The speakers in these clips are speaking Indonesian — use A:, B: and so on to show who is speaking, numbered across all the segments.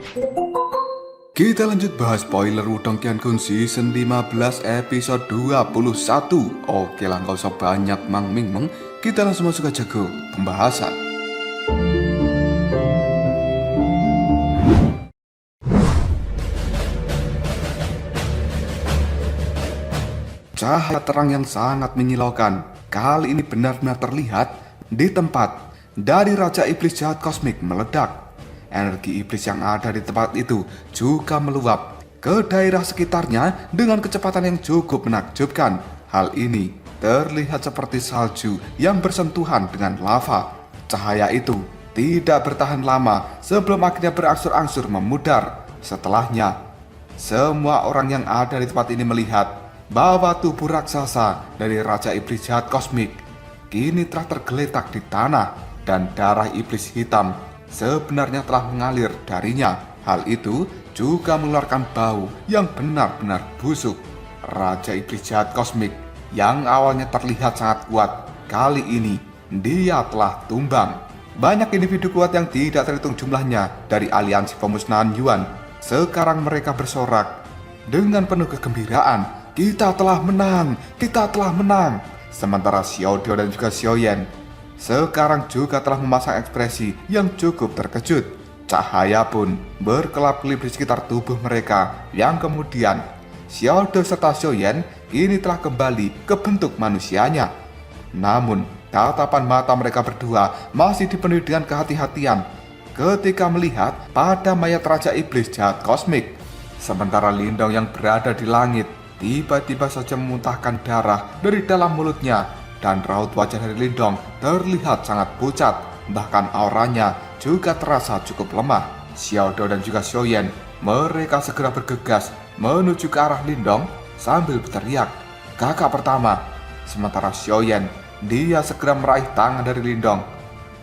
A: Kita lanjut bahas spoiler Wudong Qiankun Season 15 episode 21. Oke lah, gak usah banyak Mang Ming Meng. Kita langsung masuk aja ke pembahasan. Cahaya terang yang sangat menyilaukan kali ini benar-benar terlihat di tempat dari Raja Iblis Jahat Kosmik meledak. Energi iblis yang ada di tempat itu juga meluap ke daerah sekitarnya dengan kecepatan yang cukup menakjubkan. Hal ini terlihat seperti salju yang bersentuhan dengan lava. Cahaya itu tidak bertahan lama sebelum akhirnya berangsur-angsur memudar. Setelahnya, semua orang yang ada di tempat ini melihat bahwa tubuh raksasa dari Raja Iblis Jahat Kosmik kini telah tergeletak di tanah dan darah iblis hitam sebenarnya telah mengalir darinya. Hal itu juga mengeluarkan bau yang benar-benar busuk. Raja Iblis Jahat Kosmik yang awalnya terlihat sangat kuat, kali ini dia telah tumbang. Banyak individu kuat yang tidak terhitung jumlahnya dari aliansi pemusnahan Yuan. Sekarang mereka bersorak dengan penuh kegembiraan. Kita telah menang, kita telah menang. Sementara Xiao Diao dan juga Xiao Yan sekarang juga telah memasang ekspresi yang cukup terkejut. Cahaya pun berkelap-kelip di sekitar tubuh mereka, yang kemudian Xiao Diao serta Xiao Yan kini telah kembali ke bentuk manusianya. Namun tatapan mata mereka berdua masih dipenuhi dengan kehati-hatian ketika melihat pada mayat Raja Iblis Jahat Kosmik. Sementara Lindong yang berada di langit tiba-tiba saja memuntahkan darah dari dalam mulutnya, dan raut wajah dari Lindong terlihat sangat pucat, bahkan auranya juga terasa cukup lemah. Xiao Diao dan juga Xiao Yan mereka segera bergegas menuju ke arah Lindong sambil berteriak, "Kakak pertama!" Sementara Xiao Yan, dia segera meraih tangan dari Lindong.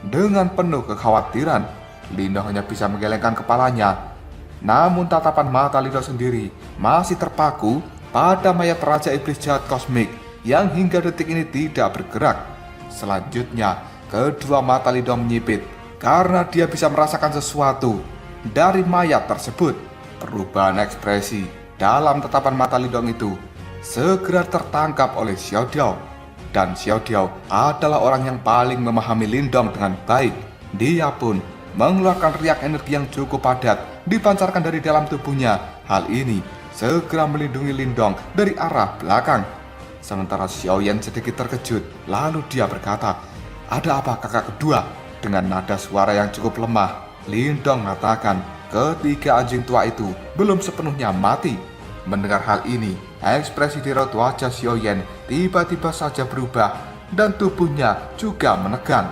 A: Dengan penuh kekhawatiran, Lindong hanya bisa menggelengkan kepalanya. Namun tatapan mata Lindong sendiri masih terpaku pada mayat Raja Iblis Jahat Kosmik yang hingga detik ini tidak bergerak. Selanjutnya, kedua mata Lindong menyipit karena dia bisa merasakan sesuatu dari mayat tersebut. Perubahan ekspresi dalam tatapan mata Lindong itu segera tertangkap oleh Xiao Diao. Dan Xiao Diao adalah orang yang paling memahami Lindong dengan baik. Dia pun mengeluarkan riak energi yang cukup padat dipancarkan dari dalam tubuhnya. Hal ini segera melindungi Lindong dari arah belakang. Sementara Xiao Yan sedikit terkejut, lalu dia berkata, "Ada apa kakak kedua?" Dengan nada suara yang cukup lemah, Lindong mengatakan ketiga anjing tua itu belum sepenuhnya mati. Mendengar hal ini, ekspresi di raut wajah Xiao Yan tiba-tiba saja berubah dan tubuhnya juga menegang.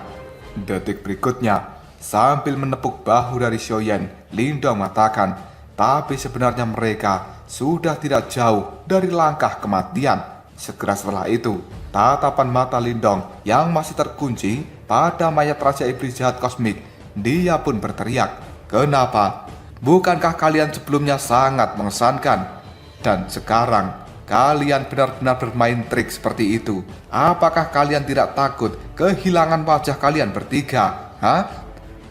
A: Detik berikutnya, sambil menepuk bahu dari Xiao Yan, Lindong mengatakan, tapi sebenarnya mereka sudah tidak jauh dari langkah kematian. Segera setelah itu, tatapan mata Lindong yang masih terkunci pada mayat Raja Iblis Jahat Kosmik, dia pun berteriak, "Kenapa? Bukankah kalian sebelumnya sangat mengesankan? Dan sekarang kalian benar-benar bermain trik seperti itu. Apakah kalian tidak takut kehilangan wajah kalian bertiga?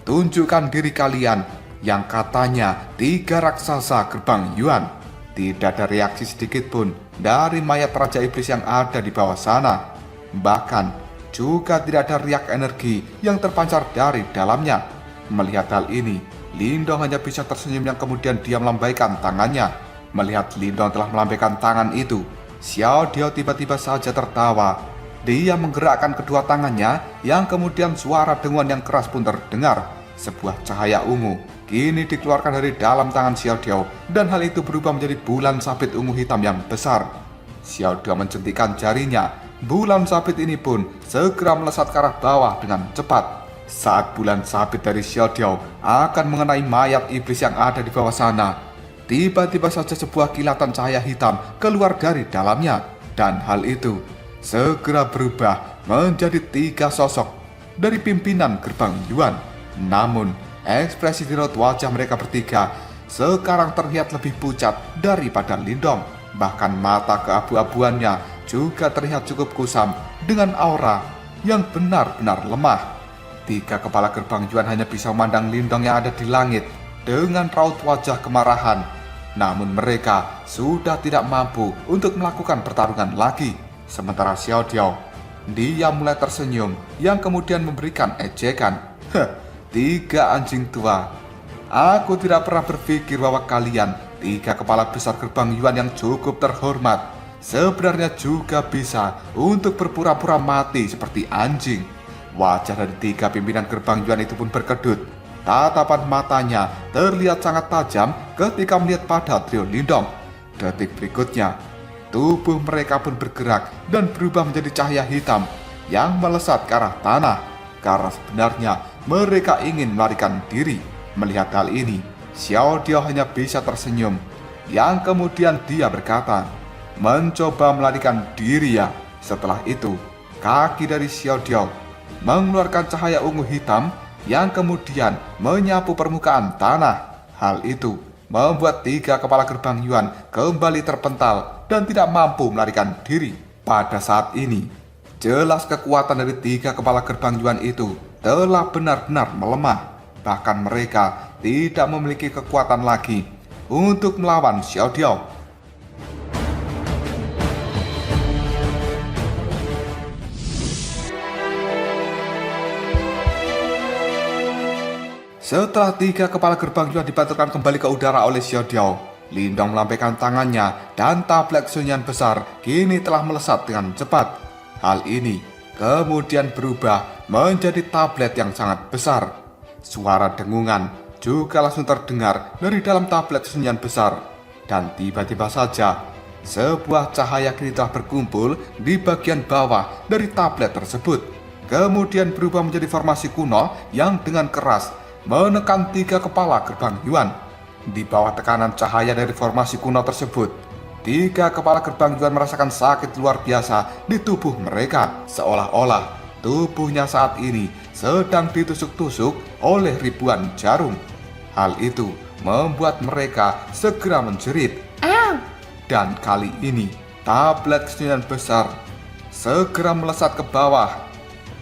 A: Tunjukkan diri kalian yang katanya 3 raksasa gerbang Yuan." Tidak ada reaksi sedikit pun dari mayat Raja Iblis yang ada di bawah sana. Bahkan juga tidak ada riak energi yang terpancar dari dalamnya. Melihat hal ini, Lindong hanya bisa tersenyum yang kemudian dia melambaikan tangannya. Melihat Lindong telah melambaikan tangan itu, Xiao Diao tiba-tiba saja tertawa. Dia menggerakkan kedua tangannya yang kemudian suara denguan yang keras pun terdengar. Sebuah cahaya ungu kini dikeluarkan dari dalam tangan Xiao Diao, dan hal itu berubah menjadi bulan sabit ungu hitam yang besar. Xiao Diao menjentikkan jarinya. Bulan sabit ini pun segera melesat ke arah bawah dengan cepat. Saat bulan sabit dari Xiao Diao akan mengenai mayat iblis yang ada di bawah sana, tiba-tiba saja sebuah kilatan cahaya hitam keluar dari dalamnya, dan hal itu segera berubah menjadi 3 sosok dari pimpinan gerbang Yuan. Namun, ekspresi di raut wajah mereka bertiga sekarang terlihat lebih pucat daripada Lindong. Bahkan mata keabu-abuannya juga terlihat cukup kusam dengan aura yang benar-benar lemah. 3 kepala gerbang Yuan hanya bisa memandang Lindong yang ada di langit. dengan raut wajah kemarahan. Namun mereka sudah tidak mampu untuk melakukan pertarungan lagi. Sementara Xiao Diao, dia mulai tersenyum yang kemudian memberikan ejekan. Tiga anjing tua. Aku tidak pernah berpikir bahwa kalian, tiga kepala besar gerbang Yuan yang cukup terhormat, sebenarnya juga bisa untuk berpura-pura mati seperti anjing. Wajah dari tiga pimpinan gerbang Yuan itu pun berkedut. Tatapan matanya terlihat sangat tajam ketika melihat pada trio Lindong. Detik berikutnya, tubuh mereka pun bergerak dan berubah menjadi cahaya hitam yang melesat ke arah tanah. Karena sebenarnya mereka ingin melarikan diri. Melihat hal ini, Xiao Diao hanya bisa tersenyum. Yang kemudian dia berkata, mencoba melarikan diri ya. Setelah itu, kaki dari Xiao Diao mengeluarkan cahaya ungu hitam yang kemudian menyapu permukaan tanah. Hal itu membuat tiga kepala gerbang Yuan kembali terpental dan tidak mampu melarikan diri. Pada saat ini, jelas kekuatan dari tiga kepala gerbang Yuan itu telah benar-benar melemah. Bahkan mereka tidak memiliki kekuatan lagi untuk melawan Xiao Diao. Setelah tiga kepala gerbang Yuan dibantukan kembali ke udara oleh Xiao Diao, Lindong melambaikan tangannya dan tablet kesunyian besar kini telah melesat dengan cepat. Hal ini kemudian berubah menjadi tablet yang sangat besar. Suara dengungan juga langsung terdengar dari dalam tablet kesunyian besar. Dan tiba-tiba saja, sebuah cahaya kini telah berkumpul di bagian bawah dari tablet tersebut. Kemudian berubah menjadi formasi kuno yang dengan keras menekan tiga kepala gerbang Yuan. Di bawah tekanan cahaya dari formasi kuno tersebut, tiga kepala gerbang Yuan merasakan sakit luar biasa di tubuh mereka. Seolah-olah tubuhnya saat ini sedang ditusuk-tusuk oleh ribuan jarum. Hal itu membuat mereka segera menjerit. Dan kali ini tablet kesunyian besar segera melesat ke bawah.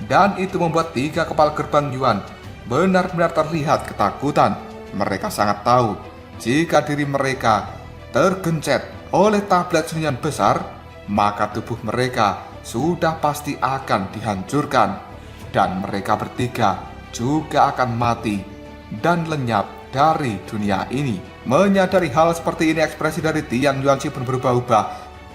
A: Dan itu membuat tiga kepala gerbang Yuan benar-benar terlihat ketakutan. Mereka sangat tahu jika diri mereka tergencet oleh tablet kesunyian besar, maka tubuh mereka sudah pasti akan dihancurkan. Dan mereka bertiga juga akan mati dan lenyap dari dunia ini. Menyadari hal seperti ini, ekspresi dari Tian Yuanxi pun berubah-ubah.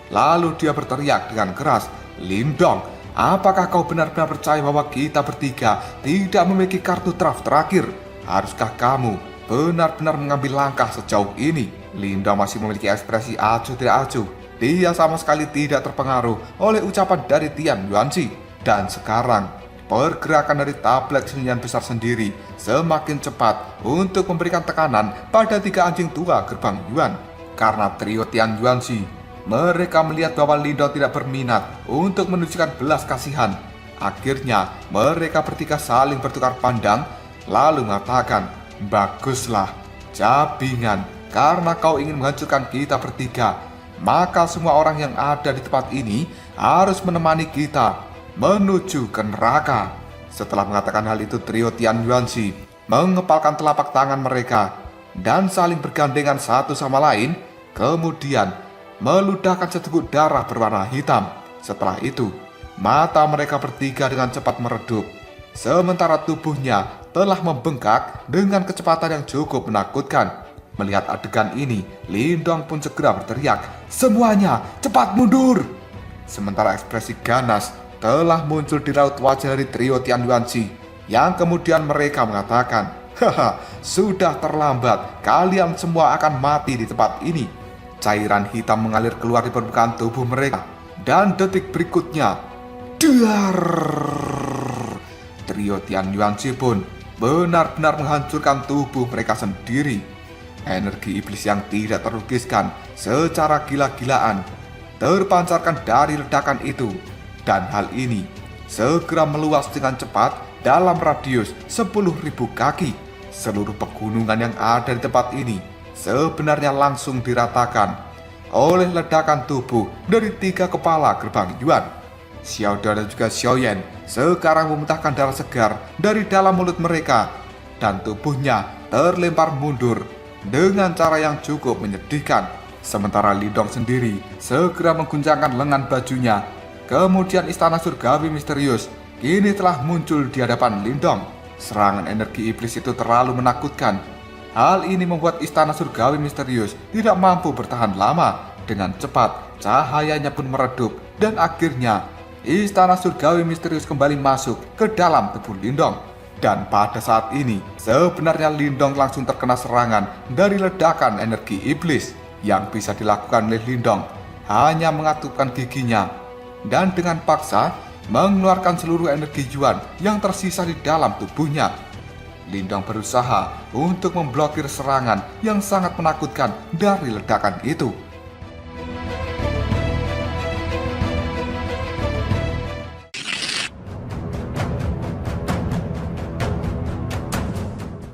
A: Lalu dia berteriak dengan keras, Lindong, apakah kau benar-benar percaya bahwa kita bertiga tidak memiliki kartu draft terakhir? Haruskah kamu benar-benar mengambil langkah sejauh ini? Lindong masih memiliki ekspresi acuh tidak acuh. Dia sama sekali tidak terpengaruh oleh ucapan dari Tian Yuanxi. Dan sekarang, pergerakan dari tablet kesunyian besar sendiri semakin cepat untuk memberikan tekanan pada tiga anjing tua gerbang Yuan. Karena trio Tian Yuanxi, mereka melihat bahwa Lindong tidak berminat untuk menunjukkan belas kasihan. Akhirnya mereka bertiga saling bertukar pandang lalu mengatakan, baguslah, Cabingan, karena kau ingin menghancurkan kita bertiga, maka semua orang yang ada di tempat ini harus menemani kita menuju ke neraka. Setelah mengatakan hal itu, trio Tian Yuanxi mengepalkan telapak tangan mereka dan saling bergandengan satu sama lain, kemudian meludahkan seteguk darah berwarna hitam. Setelah itu, mata mereka bertiga dengan cepat meredup, sementara tubuhnya telah membengkak dengan kecepatan yang cukup menakutkan. Melihat adegan ini, Lindong pun segera berteriak, semuanya cepat mundur! Sementara ekspresi ganas telah muncul di raut wajah dari trio Tian Yuanxi, yang kemudian mereka mengatakan, haha, sudah terlambat, kalian semua akan mati di tempat ini. Cairan hitam mengalir keluar di permukaan tubuh mereka, dan detik berikutnya, dar! Trio Tian Yuanxi pun benar-benar menghancurkan tubuh mereka sendiri. Energi iblis yang tidak terlukiskan secara gila-gilaan terpancarkan dari ledakan itu. Dan hal ini segera meluas dengan cepat dalam radius 10.000 kaki. Seluruh pegunungan yang ada di tempat ini sebenarnya langsung diratakan oleh ledakan tubuh dari tiga kepala gerbang Yuan. Xiao Diao dan juga Xiao Yan sekarang memuntahkan darah segar dari dalam mulut mereka. dan tubuhnya terlempar mundur dengan cara yang cukup menyedihkan. Sementara Lindong sendiri segera mengguncangkan lengan bajunya. Kemudian istana surgawi misterius kini telah muncul di hadapan Lindong. Serangan energi iblis itu terlalu menakutkan. Hal ini membuat istana surgawi misterius tidak mampu bertahan lama. Dengan cepat, cahayanya pun meredup dan akhirnya istana surgawi misterius kembali masuk ke dalam tubuh Lindong. Dan pada saat ini, sebenarnya Lindong langsung terkena serangan dari ledakan energi iblis. Yang bisa dilakukan oleh Lindong hanya mengatupkan giginya dan dengan paksa mengeluarkan seluruh energi Yuan yang tersisa di dalam tubuhnya. Lindong berusaha untuk memblokir serangan yang sangat menakutkan dari ledakan itu.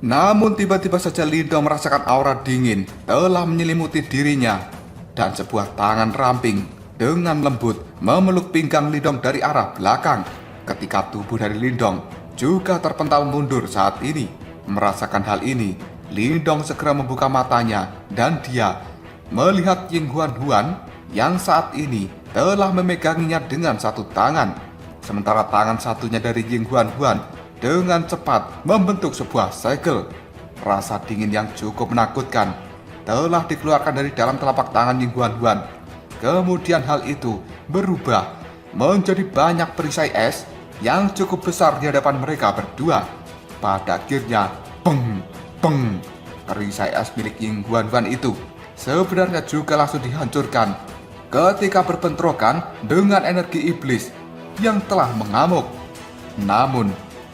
A: Namun tiba-tiba saja Lindong merasakan aura dingin telah menyelimuti dirinya dan sebuah tangan ramping dengan lembut memeluk pinggang Lindong dari arah belakang. Ketika tubuh dari Lindong juga terpental mundur saat ini. Merasakan hal ini, Lindong segera membuka matanya dan dia melihat Ying Huan yang saat ini telah memeganginya dengan satu tangan. Sementara tangan satunya dari Ying Huan dengan cepat membentuk sebuah segel. Rasa dingin yang cukup menakutkan telah dikeluarkan dari dalam telapak tangan Ying Huan. Kemudian hal itu berubah menjadi banyak perisai es yang cukup besar di hadapan mereka berdua. Pada akhirnya, peng, perisai es milik Ying Huan itu sebenarnya juga langsung dihancurkan ketika berbentrokan dengan energi iblis yang telah mengamuk. Namun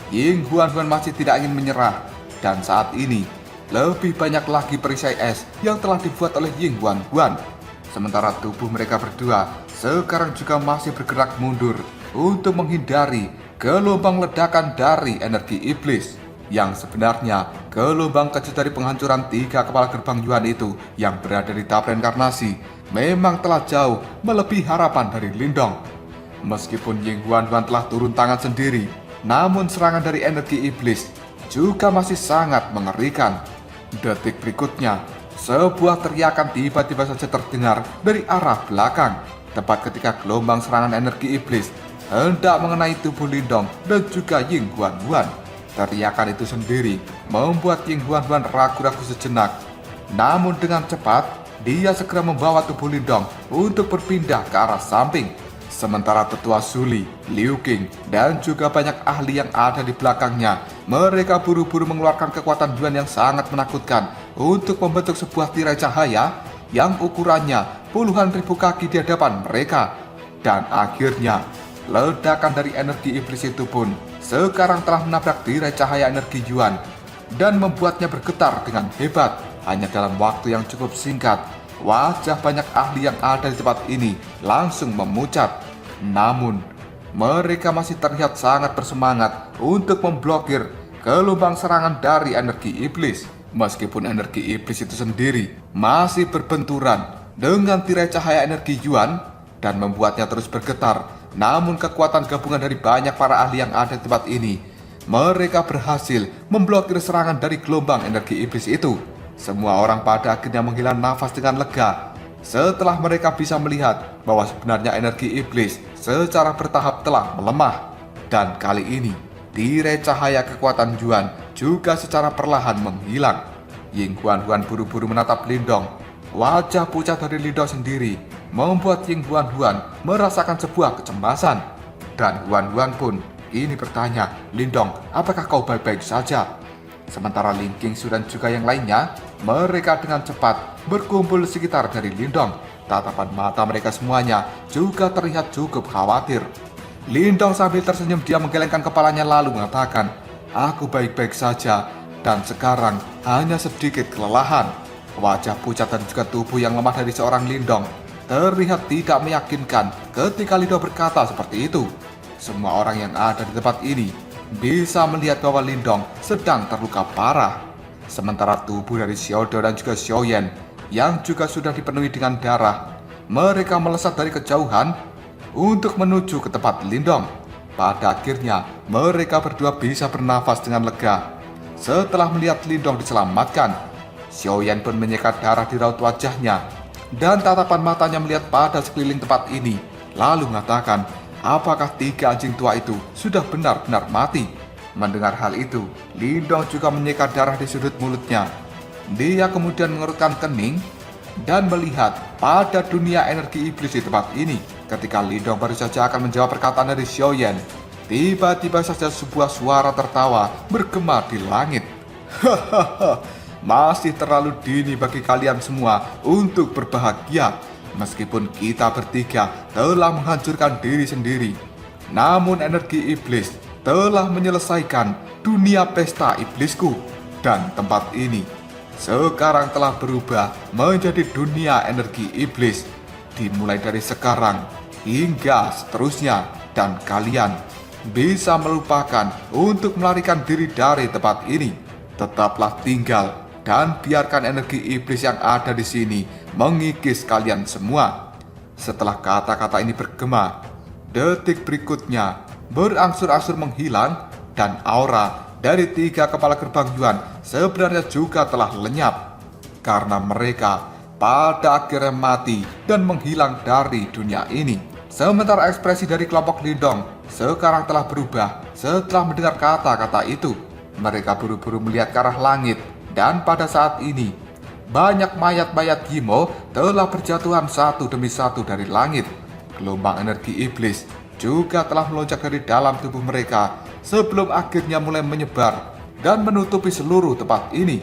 A: Ying Huan masih tidak ingin menyerah, dan saat ini lebih banyak lagi perisai es yang telah dibuat oleh Ying Huan. Sementara tubuh mereka berdua sekarang juga masih bergerak mundur untuk menghindari gelombang ledakan dari energi iblis. Yang sebenarnya gelombang kecil dari penghancuran 3 kepala gerbang Yuan itu yang berada di tahap reinkarnasi memang telah jauh melebihi harapan dari Lindong. Meskipun Ying Huan telah turun tangan sendiri, namun serangan dari energi iblis juga masih sangat mengerikan. Detik berikutnya, sebuah teriakan tiba-tiba saja terdengar dari arah belakang, tepat ketika gelombang serangan energi iblis hendak mengenai tubuh Lindong dan juga Ying Huan. Teriakan itu sendiri membuat Ying Huan ragu-ragu sejenak. Namun dengan cepat, dia segera membawa tubuh Lindong untuk berpindah ke arah samping. Sementara tetua Zuli, Liu Qing, dan juga banyak ahli yang ada di belakangnya, mereka buru-buru mengeluarkan kekuatan Yuan yang sangat menakutkan untuk membentuk sebuah tirai cahaya yang ukurannya puluhan ribu kaki di hadapan mereka. Dan akhirnya, ledakan dari energi iblis itu pun sekarang telah menabrak tirai cahaya energi Yuan dan membuatnya bergetar dengan hebat. Hanya dalam waktu yang cukup singkat, wajah banyak ahli yang ada di tempat ini langsung memucat. Namun, mereka masih terlihat sangat bersemangat untuk memblokir gelombang serangan dari energi iblis. Meskipun energi iblis itu sendiri masih berbenturan dengan tirai cahaya energi Yuan dan membuatnya terus bergetar, namun kekuatan gabungan dari banyak para ahli yang ada di tempat ini, mereka berhasil memblokir serangan dari gelombang energi iblis itu. Semua orang pada akhirnya menghela nafas dengan lega setelah mereka bisa melihat bahwa sebenarnya energi iblis secara bertahap telah melemah. Dan kali ini, tirai cahaya kekuatan Yuan juga secara perlahan menghilang. Ying Huan buru-buru menatap Lindong. Wajah pucat dari Lindong sendiri membuat Ying Huan merasakan sebuah kecemasan. Dan Huan pun kini bertanya, "Lindong, apakah kau baik-baik saja?" Sementara Ling Qingsu dan juga yang lainnya, mereka dengan cepat berkumpul di sekitar dari Lindong. Tatapan mata mereka semuanya juga terlihat cukup khawatir. Lindong sambil tersenyum dia menggelengkan kepalanya lalu mengatakan, "Aku baik-baik saja dan sekarang hanya sedikit kelelahan." Wajah pucat dan juga tubuh yang lemah dari seorang Lindong terlihat tidak meyakinkan ketika Lindong berkata seperti itu. Semua orang yang ada di tempat ini bisa melihat bahwa Lindong sedang terluka parah. Sementara tubuh dari Xiaodo dan juga Xiaoyan yang juga sudah dipenuhi dengan darah, mereka melesat dari kejauhan untuk menuju ke tempat Lindong. Pada akhirnya, mereka berdua bisa bernafas dengan lega. Setelah melihat Lindong diselamatkan, Xiaoyan pun menyekat darah di raut wajahnya, dan tatapan matanya melihat pada sekeliling tempat ini, lalu mengatakan, apakah 3 anjing tua itu sudah benar-benar mati? Mendengar hal itu, Lindong juga menyekat darah di sudut mulutnya. Dia kemudian mengerutkan kening dan melihat pada dunia energi iblis di tempat ini. Ketika Lindong baru saja akan menjawab perkataan dari Xiaoyan, tiba-tiba saja sebuah suara tertawa bergema di langit. Hahaha, masih terlalu dini bagi kalian semua untuk berbahagia. Meskipun kita bertiga telah menghancurkan diri sendiri, namun energi iblis telah menyelesaikan dunia pesta iblisku. Dan tempat ini sekarang telah berubah menjadi dunia energi iblis. Dimulai dari sekarang hingga seterusnya, dan kalian bisa melupakan untuk melarikan diri dari tempat ini. Tetaplah tinggal dan biarkan energi iblis yang ada di sini mengikis kalian semua. Setelah kata-kata ini bergema, detik berikutnya berangsur-angsur menghilang, dan aura dari 3 kepala gerbang Yuan sebenarnya juga telah lenyap, karena mereka pada akhirnya mati dan menghilang dari dunia ini. Sementara ekspresi dari kelompok Lindong sekarang telah berubah setelah mendengar kata-kata itu. Mereka buru-buru melihat ke arah langit, dan pada saat ini banyak mayat-mayat Yimo telah berjatuhan satu demi satu dari langit. Gelombang energi iblis juga telah melonjak dari dalam tubuh mereka sebelum akhirnya mulai menyebar dan menutupi seluruh tempat ini.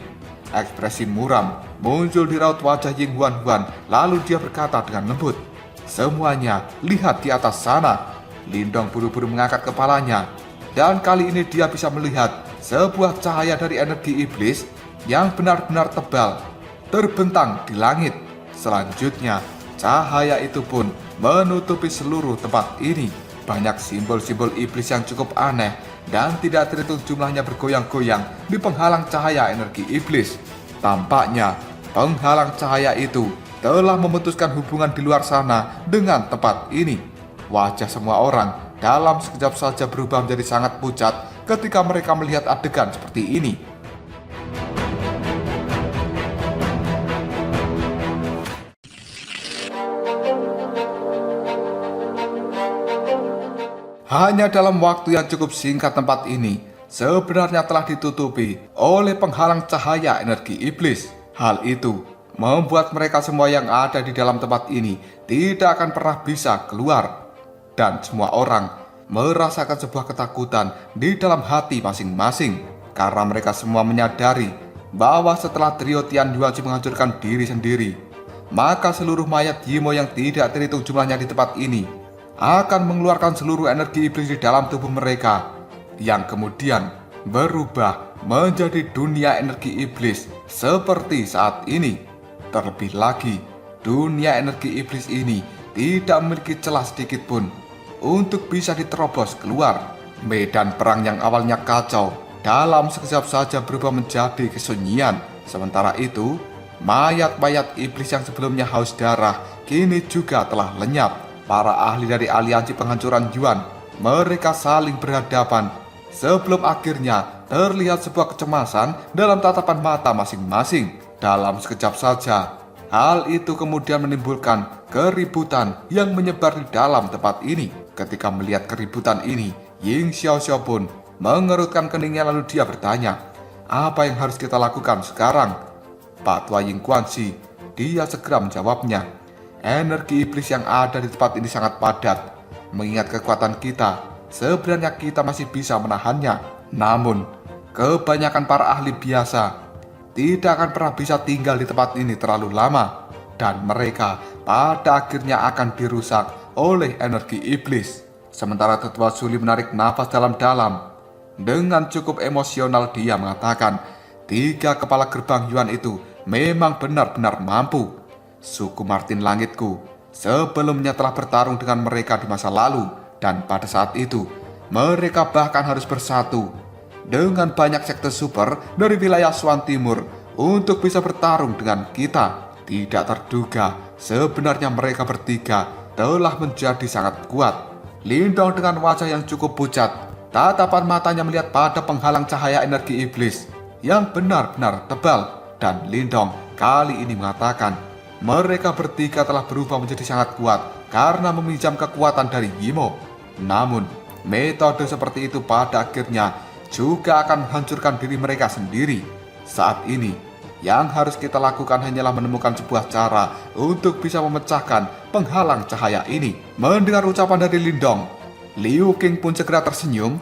A: Ekspresi muram muncul di raut wajah Ying Huan-Huan, lalu dia berkata dengan lembut, semuanya lihat di atas sana. Lindong buru-buru mengangkat kepalanya, dan kali ini dia bisa melihat sebuah cahaya dari energi iblis yang benar-benar tebal terbentang di langit. Selanjutnya, cahaya itu pun menutupi seluruh tempat ini. Banyak simbol-simbol iblis yang cukup aneh dan tidak terhitung jumlahnya bergoyang-goyang di penghalang cahaya energi iblis. Tampaknya penghalang cahaya itu telah memutuskan hubungan di luar sana dengan tempat ini. Wajah semua orang dalam sekejap saja berubah menjadi sangat pucat ketika mereka melihat adegan seperti ini. Hanya dalam waktu yang cukup singkat, tempat ini sebenarnya telah ditutupi oleh penghalang cahaya energi iblis. Hal itu membuat mereka semua yang ada di dalam tempat ini tidak akan pernah bisa keluar. Dan semua orang merasakan sebuah ketakutan di dalam hati masing-masing, karena mereka semua menyadari bahwa setelah trio Tian Yuanzi menghancurkan diri sendiri, maka seluruh mayat Yimo yang tidak terhitung jumlahnya di tempat ini akan mengeluarkan seluruh energi iblis di dalam tubuh mereka, yang kemudian berubah menjadi dunia energi iblis seperti saat ini. Terlebih lagi, dunia energi iblis ini tidak memiliki celah sedikit pun untuk bisa diterobos keluar. Medan perang yang awalnya kacau dalam sekejap saja berubah menjadi kesunyian. Sementara itu, mayat-mayat iblis yang sebelumnya haus darah kini juga telah lenyap. Para ahli dari aliansi penghancuran Yuan, mereka saling berhadapan sebelum akhirnya terlihat sebuah kecemasan dalam tatapan mata masing-masing. Dalam sekejap saja, hal itu kemudian menimbulkan keributan yang menyebar di dalam tempat ini. Ketika melihat keributan ini, Ying Xiaoxiao pun mengerutkan keningnya, lalu dia bertanya, apa yang harus kita lakukan sekarang? Pak Tua Ying Guanxi, dia segera menjawabnya, energi iblis yang ada di tempat ini sangat padat. Mengingat kekuatan kita, sebenarnya kita masih bisa menahannya. Namun, kebanyakan para ahli biasa tidak akan pernah bisa tinggal di tempat ini terlalu lama, dan mereka pada akhirnya akan dirusak oleh energi iblis. Sementara Tetua Suli menarik nafas dalam-dalam. Dengan cukup emosional dia mengatakan, 3 kepala gerbang Yuan itu memang benar-benar mampu. Suku Martin Langitku sebelumnya telah bertarung dengan mereka di masa lalu, dan pada saat itu mereka bahkan harus bersatu dengan banyak sekte super dari wilayah Swan Timur untuk bisa bertarung dengan kita. Tidak terduga, sebenarnya mereka bertiga telah menjadi sangat kuat. Lindong dengan wajah yang cukup pucat, tatapan matanya melihat pada penghalang cahaya energi iblis. yang benar-benar tebal, dan Lindong kali ini mengatakan mereka bertiga telah berubah menjadi sangat kuat karena meminjam kekuatan dari Yimo. Namun, metode seperti itu pada akhirnya juga akan menghancurkan diri mereka sendiri. Saat ini, yang harus kita lakukan hanyalah menemukan sebuah cara untuk bisa memecahkan penghalang cahaya ini. Mendengar ucapan dari Lindong, Liu Qing pun segera tersenyum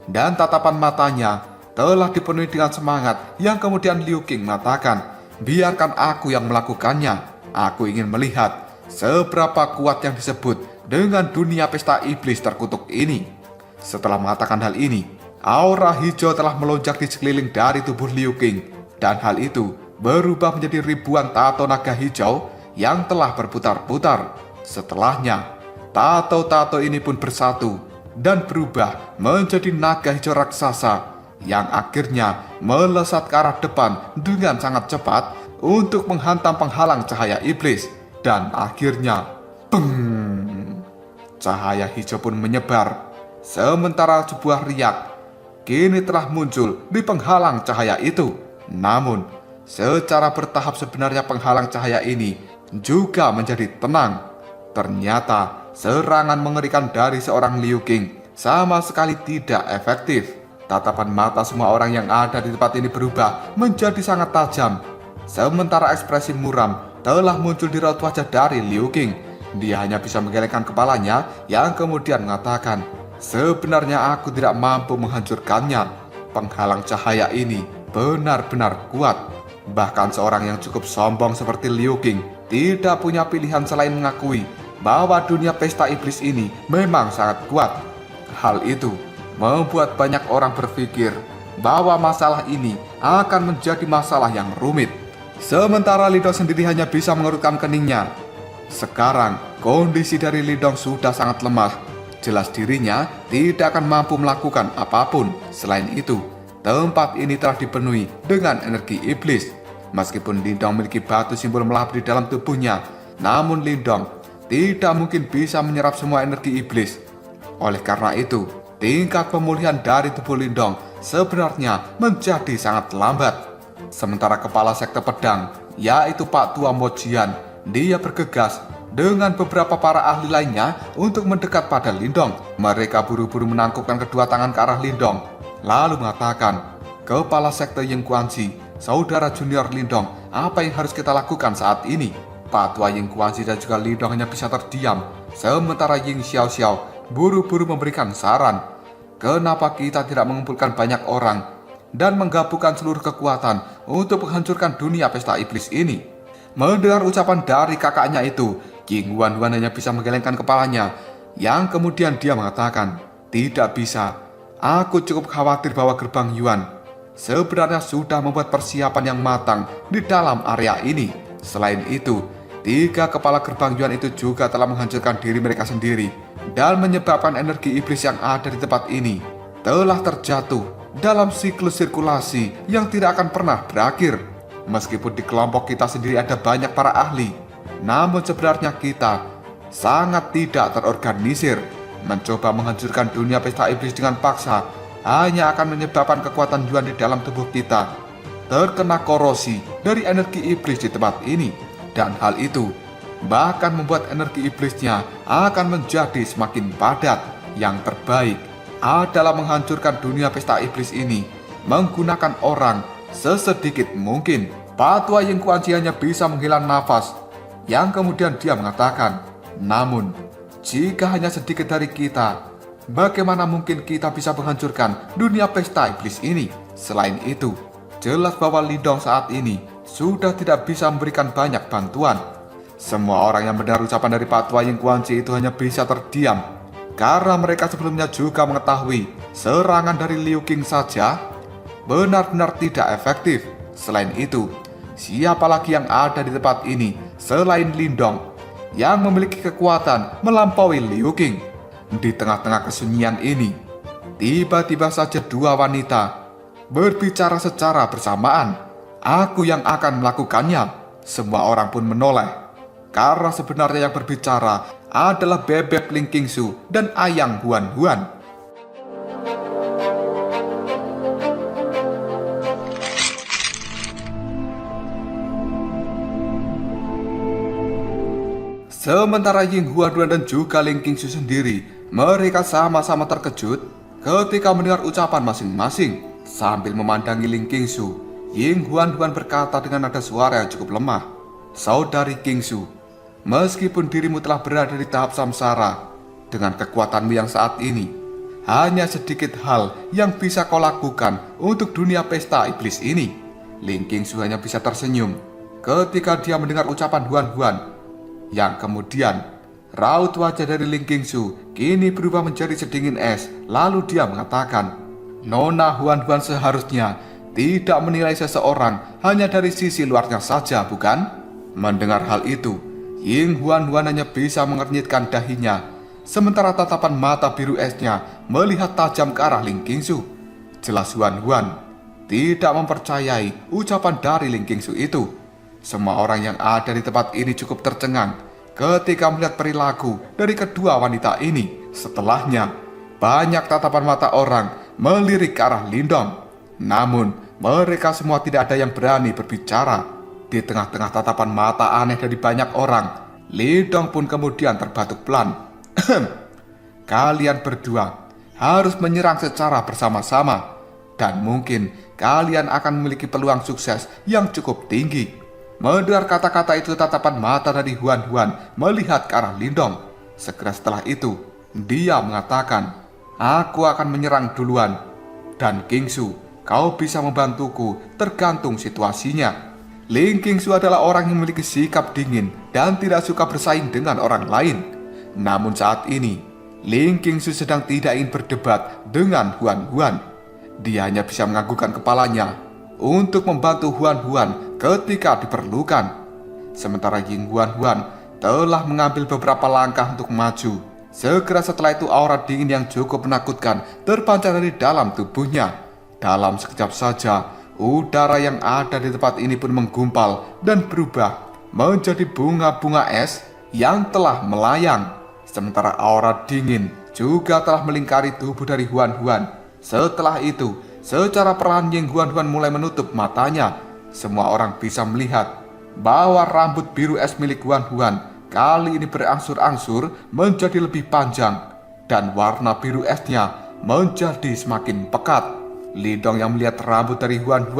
A: dan tatapan matanya telah dipenuhi dengan semangat yang kemudian Liu Qing mengatakan, biarkan aku yang melakukannya. Aku ingin melihat seberapa kuat yang disebut dengan dunia pesta iblis terkutuk ini. Setelah mengatakan hal ini, aura hijau telah melonjak di sekeliling dari tubuh Liu Qing, dan hal itu berubah menjadi ribuan tato naga hijau yang telah berputar-putar. Setelahnya, tato-tato ini pun bersatu dan berubah menjadi naga hijau raksasa yang akhirnya melesat ke arah depan dengan sangat cepat untuk menghantam penghalang cahaya iblis. Dan akhirnya, peng! Cahaya hijau pun menyebar. Sementara sebuah riak kini telah muncul di penghalang cahaya itu. Namun, secara bertahap sebenarnya penghalang cahaya ini juga menjadi tenang. Ternyata serangan mengerikan dari seorang Liu Qing sama sekali tidak efektif. Tatapan mata semua orang yang ada di tempat ini berubah menjadi sangat tajam. Sementara ekspresi muram telah muncul di raut wajah dari Liu Qing. Dia hanya bisa menggelengkan kepalanya yang kemudian mengatakan, sebenarnya aku tidak mampu menghancurkannya. Penghalang cahaya ini benar-benar kuat. Bahkan seorang yang cukup sombong seperti Liu Qing tidak punya pilihan selain mengakui bahwa dunia pesta iblis ini memang sangat kuat. Hal itu membuat banyak orang berpikir bahwa masalah ini akan menjadi masalah yang rumit. Sementara Lindong sendiri hanya bisa mengerutkan keningnya. Sekarang kondisi dari Lindong sudah sangat lemah. Jelas dirinya tidak akan mampu melakukan apapun. Selain itu, tempat ini telah dipenuhi dengan energi iblis. Meskipun Lindong memiliki batu simbol melahap di dalam tubuhnya, namun Lindong tidak mungkin bisa menyerap semua energi iblis. Oleh karena itu, tingkat pemulihan dari tubuh Lindong sebenarnya menjadi sangat lambat. Sementara kepala sekte pedang, yaitu Pak Tua Mo Jian, dia bergegas dengan beberapa para ahli lainnya untuk mendekat pada Lindong. Mereka buru-buru menangkupkan kedua tangan ke arah Lindong, lalu mengatakan, kepala sekte Ying Guanxi, saudara junior Lindong, apa yang harus kita lakukan saat ini? Pak Tua Ying Guanxi dan juga Lindong hanya bisa terdiam, sementara Ying Xiaoxiao buru-buru memberikan saran, kenapa kita tidak mengumpulkan banyak orang dan menggabungkan seluruh kekuatan untuk menghancurkan dunia pesta iblis ini. Mendengar ucapan dari kakaknya itu, King Wanwan hanya bisa menggelengkan kepalanya, yang kemudian dia mengatakan, tidak bisa, aku cukup khawatir bahwa gerbang Yuan sebenarnya sudah membuat persiapan yang matang di dalam area ini. Selain itu, 3 kepala gerbang Yuan itu juga telah menghancurkan diri mereka sendiri dan menyebabkan energi iblis yang ada di tempat ini telah terjatuh dalam siklus sirkulasi yang tidak akan pernah berakhir. Meskipun di kelompok kita sendiri ada banyak para ahli, namun sebenarnya kita sangat tidak terorganisir. Mencoba menghancurkan dunia pesta iblis dengan paksa hanya akan menyebabkan kekuatan Yuan di dalam tubuh kita terkena korosi dari energi iblis di tempat ini. Dan hal itu bahkan membuat energi iblisnya akan menjadi semakin padat. Yang terbaik adalah menghancurkan dunia pesta iblis ini menggunakan orang sesedikit mungkin. Pak Tua Ying Guanxi hanya bisa menghela nafas, yang kemudian dia mengatakan, namun jika hanya sedikit dari kita, bagaimana mungkin kita bisa menghancurkan dunia pesta iblis ini? Selain itu, jelas bahwa Lindong saat ini sudah tidak bisa memberikan banyak bantuan. Semua orang yang mendengar ucapan dari Pak Tua Ying Guanxi itu hanya bisa terdiam, karena mereka sebelumnya juga mengetahui serangan dari Liu Qing saja benar-benar tidak efektif. Selain itu, siapa lagi yang ada di tempat ini selain Lindong yang memiliki kekuatan melampaui Liu Qing? Di tengah-tengah kesunyian ini, tiba-tiba saja 2 wanita berbicara secara bersamaan. Aku yang akan melakukannya. Semua orang pun menoleh, karena sebenarnya yang berbicara adalah Bebek Ling Qingsu dan Ayang Huan Huan. Sementara Ying Huan dan juga Ling Qingsu sendiri, mereka sama-sama terkejut ketika mendengar ucapan masing-masing. Sambil memandangi Ling Qingsu, Ying Huan berkata dengan nada suara yang cukup lemah, "Saudari Qingsu, meskipun dirimu telah berada di tahap samsara, dengan kekuatanmu yang saat ini, hanya sedikit hal yang bisa kau lakukan untuk dunia pesta iblis ini." Ling Qingsu hanya bisa tersenyum ketika dia mendengar ucapan Huan, yang kemudian raut wajah dari Ling Qingsu kini berubah menjadi sedingin es. Lalu dia mengatakan, "Nona Huan seharusnya tidak menilai seseorang hanya dari sisi luarnya saja, bukan?" Mendengar hal itu, Ying Huan hanya bisa mengernyitkan dahinya, sementara tatapan mata biru esnya melihat tajam ke arah Ling Qingsu. Jelas Huan tidak mempercayai ucapan dari Ling Qingsu itu. Semua orang yang ada di tempat ini cukup tercengang ketika melihat perilaku dari kedua wanita ini. Setelahnya, banyak tatapan mata orang melirik ke arah Lindong. Namun, mereka semua tidak ada yang berani berbicara. Di tengah-tengah tatapan mata aneh dari banyak orang, Lindong pun kemudian terbatuk pelan. "Kalian berdua harus menyerang secara bersama-sama, dan mungkin kalian akan memiliki peluang sukses yang cukup tinggi." Mendengar kata-kata itu, tatapan mata dari Huan melihat ke arah Lindong. Segera setelah itu, dia mengatakan, "Aku akan menyerang duluan. Dan Qingsu, kau bisa membantuku tergantung situasinya." Ling Qingsu adalah orang yang memiliki sikap dingin dan tidak suka bersaing dengan orang lain. Namun saat ini, Ling Qingsu sedang tidak ingin berdebat dengan Huan. Dia hanya bisa menganggukkan kepalanya untuk membantu Huan ketika diperlukan. Sementara Ying Huan telah mengambil beberapa langkah untuk maju. Segera setelah itu, aura dingin yang cukup menakutkan terpancar dari dalam tubuhnya. Dalam sekejap saja, udara yang ada di tempat ini pun menggumpal dan berubah menjadi bunga-bunga es yang telah melayang. Sementara aura dingin juga telah melingkari tubuh dari Huan. Setelah itu, secara perlahan Ying Huan mulai menutup matanya. Semua orang bisa melihat bahwa rambut biru es milik Huan kali ini berangsur-angsur menjadi lebih panjang, dan warna biru esnya menjadi semakin pekat. Lindong yang melihat rambut dari Huan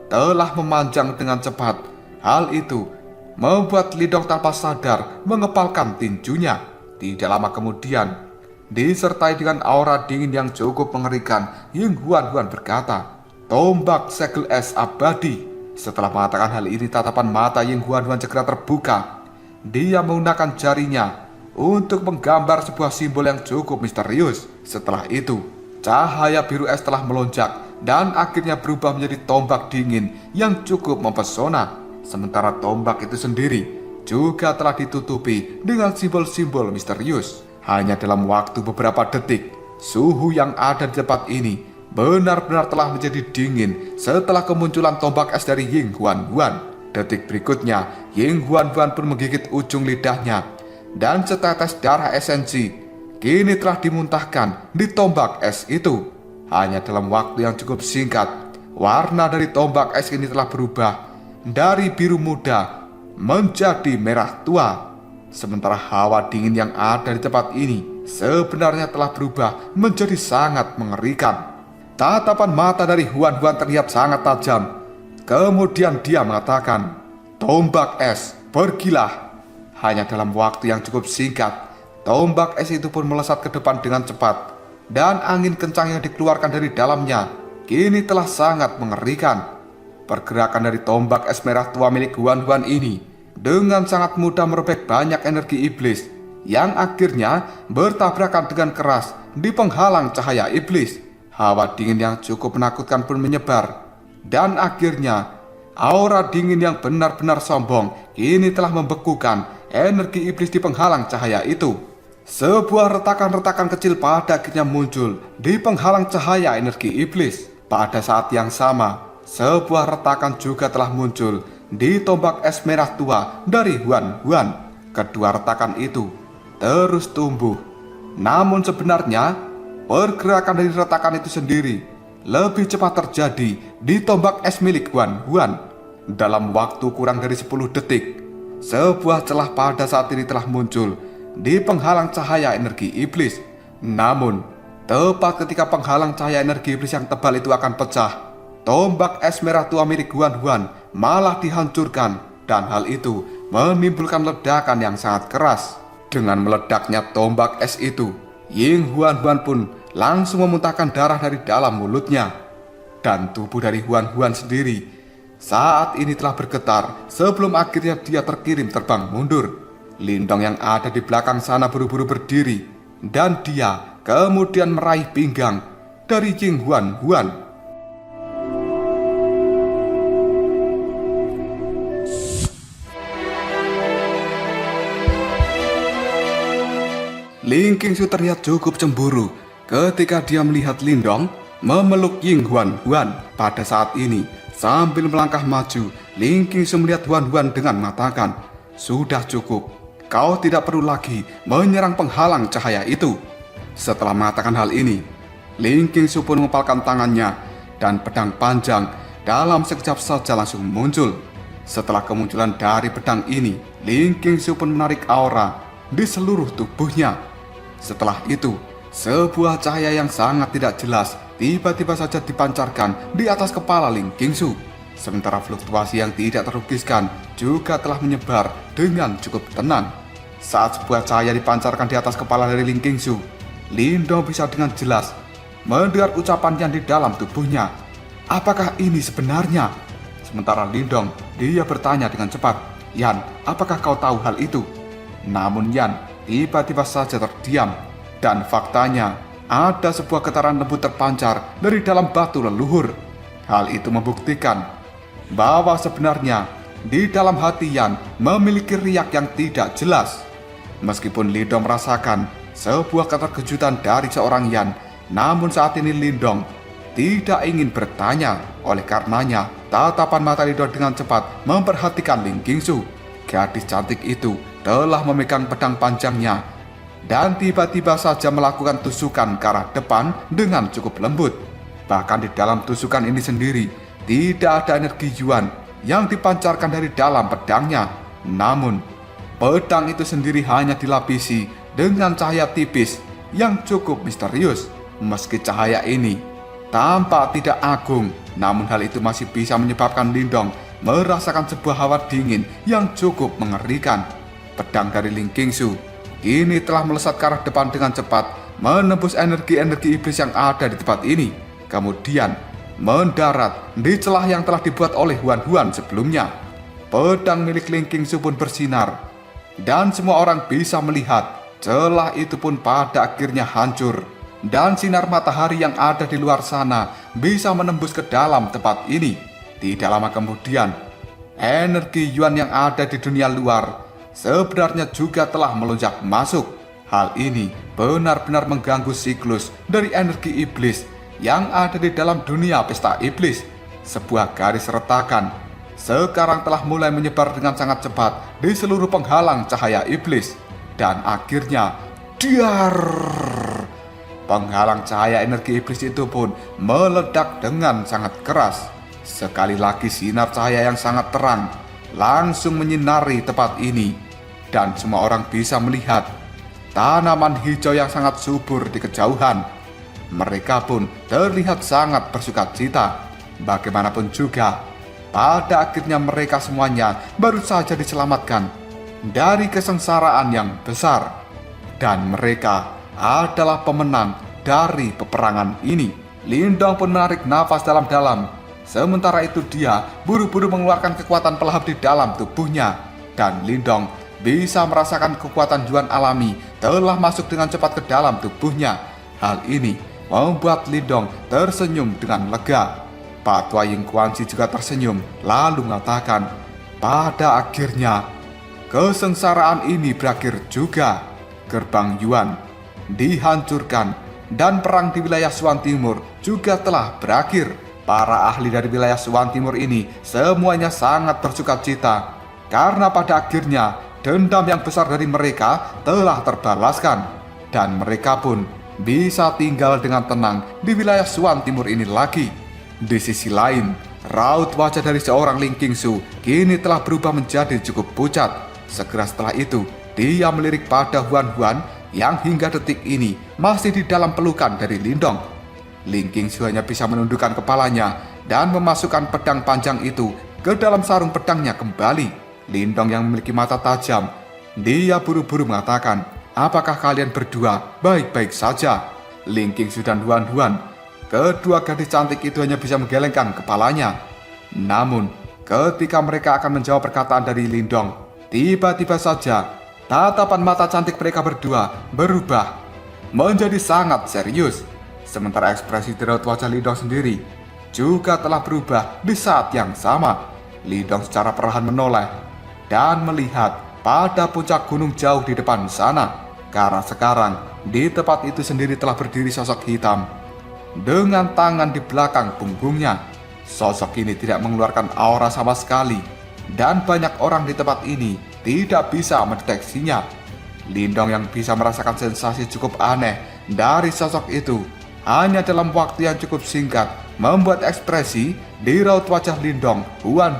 A: telah memanjang dengan cepat. Hal itu membuat Lindong tanpa sadar mengepalkan tinjunya. Tidak lama kemudian, disertai dengan aura dingin yang cukup mengerikan, Ying Huan berkata, "Tombak segel es abadi." Setelah mengatakan hal ini, tatapan mata Ying Huan segera terbuka. Dia menggunakan jarinya untuk menggambar sebuah simbol yang cukup misterius. Setelah itu, cahaya biru es telah melonjak dan akhirnya berubah menjadi tombak dingin yang cukup mempesona. Sementara tombak itu sendiri juga telah ditutupi dengan simbol-simbol misterius. Hanya dalam waktu beberapa detik, suhu yang ada di tempat ini benar-benar telah menjadi dingin setelah kemunculan tombak es dari Ying Huan. Detik berikutnya, Ying Huan pun menggigit ujung lidahnya, dan setetes darah esensi kini telah dimuntahkan di tombak es itu. Hanya dalam waktu yang cukup singkat, warna dari tombak es ini telah berubah dari biru muda menjadi merah tua. Sementara hawa dingin yang ada di tempat ini sebenarnya telah berubah menjadi sangat mengerikan. Tatapan mata dari Huan terlihat sangat tajam. Kemudian dia mengatakan, "Tombak es, pergilah." Hanya dalam waktu yang cukup singkat, tombak es itu pun melesat ke depan dengan cepat, dan angin kencang yang dikeluarkan dari dalamnya kini telah sangat mengerikan. Pergerakan dari tombak es merah tua milik Huan ini dengan sangat mudah merobek banyak energi iblis yang akhirnya bertabrakan dengan keras di penghalang cahaya iblis. Hawa dingin yang cukup menakutkan pun menyebar, dan akhirnya aura dingin yang benar-benar sombong kini telah membekukan energi iblis di penghalang cahaya itu. Sebuah retakan-retakan kecil pada akhirnya muncul di penghalang cahaya energi iblis. Pada saat yang sama, sebuah retakan juga telah muncul di tombak es merah tua dari Huan. Kedua retakan itu terus tumbuh. Namun sebenarnya pergerakan dari retakan itu sendiri lebih cepat terjadi di tombak es milik Huan. Dalam waktu kurang dari 10 detik, sebuah celah pada saat ini telah muncul di penghalang cahaya energi iblis. Namun, tepat ketika penghalang cahaya energi iblis yang tebal itu akan pecah, tombak es merah tua milik Huan Huan malah dihancurkan, dan hal itu menimbulkan ledakan yang sangat keras. Dengan meledaknya tombak es itu, Ying Huan Huan pun langsung memuntahkan darah dari dalam mulutnya. Dan tubuh dari Huan Huan sendiri saat ini telah bergetar sebelum akhirnya dia terkirim terbang mundur. Lindong yang ada di belakang sana buru-buru berdiri, dan dia kemudian meraih pinggang dari Ying Huan Huan. Ling Qingsu terlihat cukup cemburu ketika dia melihat Lindong memeluk Ying Huan Huan. Pada saat ini, sambil melangkah maju, Ling Qingsu melihat Huan Huan dengan mengatakan, "Sudah cukup, kau tidak perlu lagi menyerang penghalang cahaya itu." Setelah mengatakan hal ini, Ling Qingsu pun mengepalkan tangannya, dan pedang panjang dalam sekejap saja langsung muncul. Setelah kemunculan dari pedang ini, Ling Qingsu pun menarik aura di seluruh tubuhnya. Setelah itu, sebuah cahaya yang sangat tidak jelas tiba-tiba saja dipancarkan di atas kepala Ling Qingsu. Sementara fluktuasi yang tidak terlukiskan juga telah menyebar dengan cukup tenang. Saat sebuah cahaya dipancarkan di atas kepala dari Ling Qingsu, Lindong bisa dengan jelas mendengar ucapan yang di dalam tubuhnya. Apakah ini sebenarnya? Sementara Lindong, dia bertanya dengan cepat, "Yan, apakah kau tahu hal itu?" Namun Yan tiba-tiba saja terdiam, dan faktanya ada sebuah getaran lembut terpancar dari dalam batu leluhur. Hal itu membuktikan bahwa sebenarnya di dalam hati Yan memiliki riak yang tidak jelas. Meskipun Lindong merasakan sebuah keterkejutan dari seorang Yan, namun saat ini Lindong tidak ingin bertanya. Oleh karenanya, tatapan mata Lindong dengan cepat memperhatikan Ling Qingsu. Gadis cantik itu telah memegang pedang panjangnya dan tiba-tiba saja melakukan tusukan ke arah depan dengan cukup lembut. Bahkan di dalam tusukan ini sendiri tidak ada energi Yuan yang dipancarkan dari dalam pedangnya. Namun, pedang itu sendiri hanya dilapisi dengan cahaya tipis yang cukup misterius. Meski cahaya ini tampak tidak agung, namun hal itu masih bisa menyebabkan Lindong merasakan sebuah hawa dingin yang cukup mengerikan. Pedang dari Ling Qingsu kini telah melesat ke arah depan dengan cepat, menembus energi-energi iblis yang ada di tempat ini, kemudian mendarat di celah yang telah dibuat oleh Huan Huan sebelumnya. Pedang milik Ling Qingsu pun bersinar, dan semua orang bisa melihat celah itu pun pada akhirnya hancur, dan sinar matahari yang ada di luar sana bisa menembus ke dalam tempat ini. Tidak lama kemudian, energi Yuan yang ada di dunia luar sebenarnya juga telah melonjak masuk. Hal ini benar-benar mengganggu siklus dari energi iblis yang ada di dalam dunia pesta iblis. Sebuah garis retakan sekarang telah mulai menyebar dengan sangat cepat di seluruh penghalang cahaya iblis. Dan akhirnya, diar! Penghalang cahaya energi iblis itu pun meledak dengan sangat keras. Sekali lagi sinar cahaya yang sangat terang langsung menyinari tempat ini, dan semua orang bisa melihat tanaman hijau yang sangat subur di kejauhan. Mereka pun terlihat sangat bersukacita. Bagaimanapun juga, pada akhirnya mereka semuanya baru saja diselamatkan dari kesengsaraan yang besar, dan mereka adalah pemenang dari peperangan ini. Lindong pun menarik nafas dalam-dalam. Sementara itu dia buru-buru mengeluarkan kekuatan pelahap di dalam tubuhnya, dan Lindong bisa merasakan kekuatan Yuan alami telah masuk dengan cepat ke dalam tubuhnya. Hal ini membuat Lindong tersenyum dengan lega. Patwa Ying Guanxi juga tersenyum lalu mengatakan, "Pada akhirnya kesengsaraan ini berakhir juga. Gerbang Yuan dihancurkan dan perang di wilayah Suan Timur juga telah berakhir." Para ahli dari wilayah Suan Timur ini semuanya sangat bersukacita karena pada akhirnya dendam yang besar dari mereka telah terbalaskan, dan mereka pun bisa tinggal dengan tenang di wilayah Suan Timur ini lagi. Di sisi lain, raut wajah dari seorang Ling Qingsu kini telah berubah menjadi cukup pucat. Segera setelah itu, dia melirik pada Huan yang hingga detik ini masih di dalam pelukan dari Lindong. Ling Qingshu hanya bisa menundukkan kepalanya dan memasukkan pedang panjang itu ke dalam sarung pedangnya kembali. Lindong yang memiliki mata tajam, dia buru-buru mengatakan, "Apakah kalian berdua baik-baik saja?" Ling Qingshu dan Huan, kedua gadis cantik itu hanya bisa menggelengkan kepalanya. Namun, ketika mereka akan menjawab perkataan dari Lindong, tiba-tiba saja tatapan mata cantik mereka berdua berubah menjadi sangat serius. Sementara ekspresi di raut wajah Lindong sendiri juga telah berubah di saat yang sama. Lindong secara perlahan menoleh dan melihat pada puncak gunung jauh di depan sana. Karena sekarang di tempat itu sendiri telah berdiri sosok hitam dengan tangan di belakang punggungnya. Sosok ini tidak mengeluarkan aura sama sekali dan banyak orang di tempat ini tidak bisa mendeteksinya. Lindong yang bisa merasakan sensasi cukup aneh dari sosok itu hanya dalam waktu yang cukup singkat membuat ekspresi di raut wajah Lindong, Huan,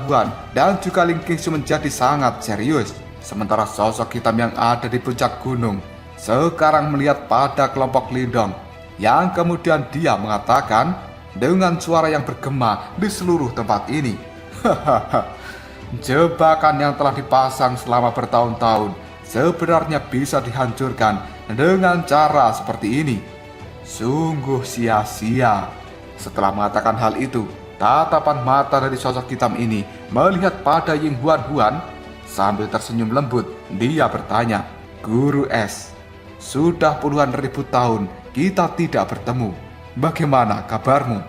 A: dan juga Ling Qingshu menjadi sangat serius. Sementara sosok hitam yang ada di puncak gunung sekarang melihat pada kelompok Lindong, yang kemudian dia mengatakan dengan suara yang bergema di seluruh tempat ini, "Jebakan yang telah dipasang selama bertahun-tahun sebenarnya bisa dihancurkan dengan cara seperti ini. Sungguh sia-sia." Setelah mengatakan hal itu, tatapan mata dari sosok hitam ini melihat pada Ying Huan. Sambil tersenyum lembut, dia bertanya, "Guru S, sudah puluhan ribu tahun kita tidak bertemu. Bagaimana kabarmu?"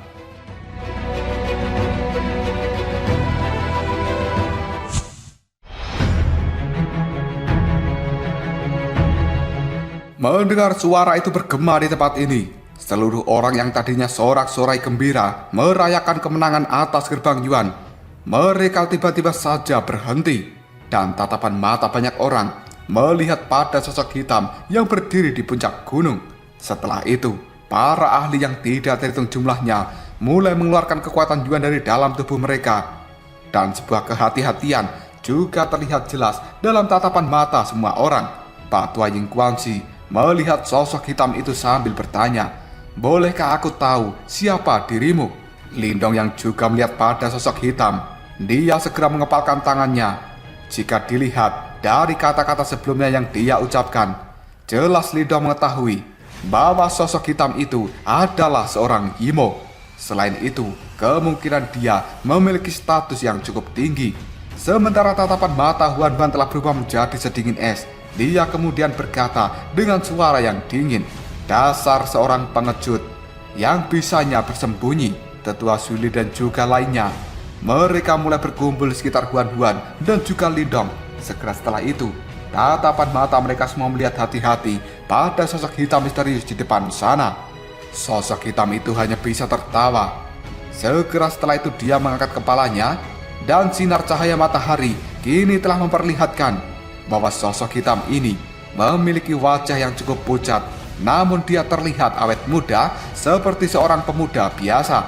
A: Mendengar suara itu bergema di tempat ini, seluruh orang yang tadinya sorak-sorai gembira merayakan kemenangan atas gerbang Yuan, mereka tiba-tiba saja berhenti, dan tatapan mata banyak orang melihat pada sosok hitam yang berdiri di puncak gunung. Setelah itu, para ahli yang tidak terhitung jumlahnya mulai mengeluarkan kekuatan Yuan dari dalam tubuh mereka, dan sebuah kehati-hatian juga terlihat jelas dalam tatapan mata semua orang. Pak Tua Ying Guangxi melihat sosok hitam itu sambil bertanya, "Bolehkah aku tahu siapa dirimu?" Lindong yang juga melihat pada sosok hitam, dia segera mengepalkan tangannya. Jika dilihat dari kata-kata sebelumnya yang dia ucapkan, jelas Lindong mengetahui bahwa sosok hitam itu adalah seorang Imo. Selain itu, kemungkinan dia memiliki status yang cukup tinggi. Sementara tatapan mata Huan telah berubah menjadi sedingin es, dia kemudian berkata dengan suara yang dingin, "Dasar seorang pengecut yang bisanya bersembunyi." Tetua Zuli dan juga lainnya, mereka mulai berkumpul di sekitar Huan dan juga Lindong. Segera setelah itu, tatapan mata mereka semua melihat hati-hati pada sosok hitam misterius di depan sana. Sosok hitam itu hanya bisa tertawa. Segera setelah itu dia mengangkat kepalanya, dan sinar cahaya matahari kini telah memperlihatkan bahwa sosok hitam ini memiliki wajah yang cukup pucat, namun dia terlihat awet muda seperti seorang pemuda biasa.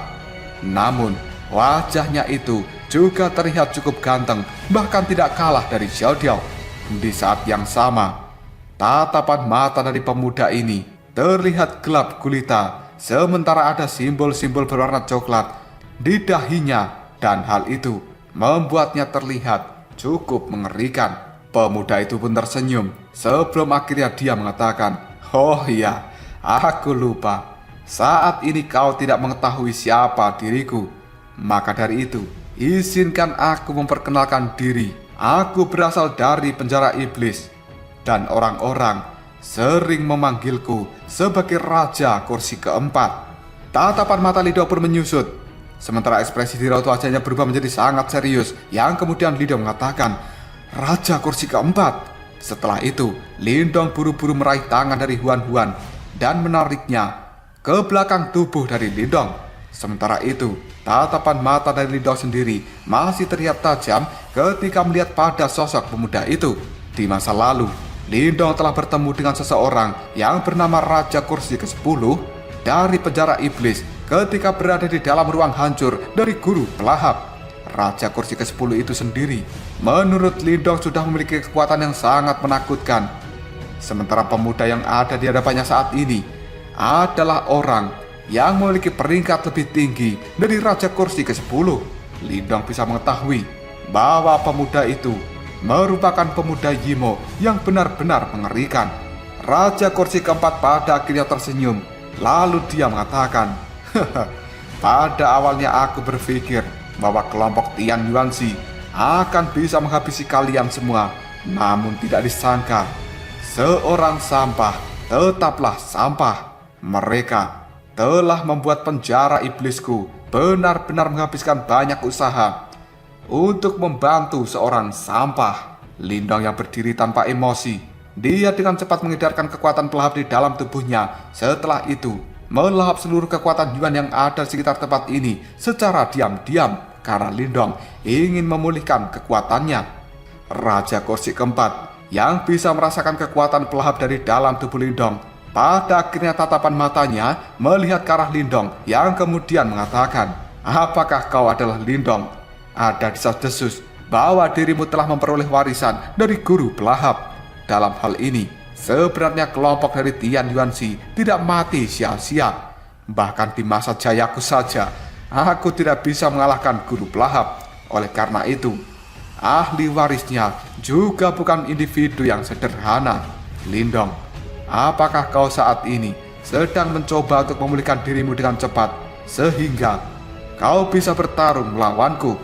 A: Namun wajahnya itu juga terlihat cukup ganteng, bahkan tidak kalah dari Xiao Diao. Di saat yang sama, tatapan mata dari pemuda ini terlihat gelap gulita, sementara ada simbol-simbol berwarna coklat di dahinya, dan hal itu membuatnya terlihat cukup mengerikan. Pemuda itu pun tersenyum sebelum akhirnya dia mengatakan, "Oh iya, aku lupa. Saat ini kau tidak mengetahui siapa diriku. Maka dari itu, izinkan aku memperkenalkan diri. Aku berasal dari penjara iblis, dan orang-orang sering memanggilku sebagai Raja Kursi Keempat." Tatapan mata Lindong pun menyusut, sementara ekspresi di raut wajahnya berubah menjadi sangat serius, yang kemudian Lindong mengatakan, "Raja Kursi Keempat." Setelah itu, Lindong buru-buru meraih tangan dari Huan dan menariknya ke belakang tubuh dari Lindong. Sementara itu, tatapan mata dari Lindong sendiri masih terlihat tajam ketika melihat pada sosok pemuda itu. Di masa lalu, Lindong telah bertemu dengan seseorang yang bernama Raja Kursi ke-10 dari penjara iblis ketika berada di dalam ruang hancur dari guru pelahap. Raja Kursi ke-10 itu sendiri Menurut Lindong sudah memiliki kekuatan yang sangat menakutkan. Sementara pemuda yang ada di hadapannya saat ini adalah orang yang memiliki peringkat lebih tinggi dari Raja Kursi ke-10. Lindong bisa mengetahui bahwa pemuda itu merupakan pemuda Yimo yang benar-benar mengerikan. Raja Kursi keempat pada akhirnya tersenyum. Lalu dia mengatakan, pada awalnya aku berpikir bahwa kelompok Tian Yuanxi akan bisa menghabisi kalian semua. Namun tidak disangka, seorang sampah tetaplah sampah. Mereka telah membuat penjara iblisku benar-benar menghabiskan banyak usaha untuk membantu seorang sampah. Lindong yang berdiri tanpa emosi, dia dengan cepat mengedarkan kekuatan pelahap di dalam tubuhnya. Setelah itu, melahap seluruh kekuatan Yuan yang ada di sekitar tempat ini secara diam-diam karena Lindong ingin memulihkan kekuatannya. Raja Kursi keempat yang bisa merasakan kekuatan pelahap dari dalam tubuh Lindong, pada akhirnya tatapan matanya melihat ke arah Lindong yang kemudian mengatakan, apakah kau adalah Lindong? Ada desas-desus bahwa dirimu telah memperoleh warisan dari guru pelahap. Dalam hal ini, sebenarnya kelompok dari Tian Yuanxi tidak mati sia-sia. Bahkan di masa jayaku saja, aku tidak bisa mengalahkan guru pelahap. Oleh karena itu, ahli warisnya juga bukan individu yang sederhana. Lindong, apakah kau saat ini sedang mencoba untuk memulihkan dirimu dengan cepat sehingga kau bisa bertarung melawanku?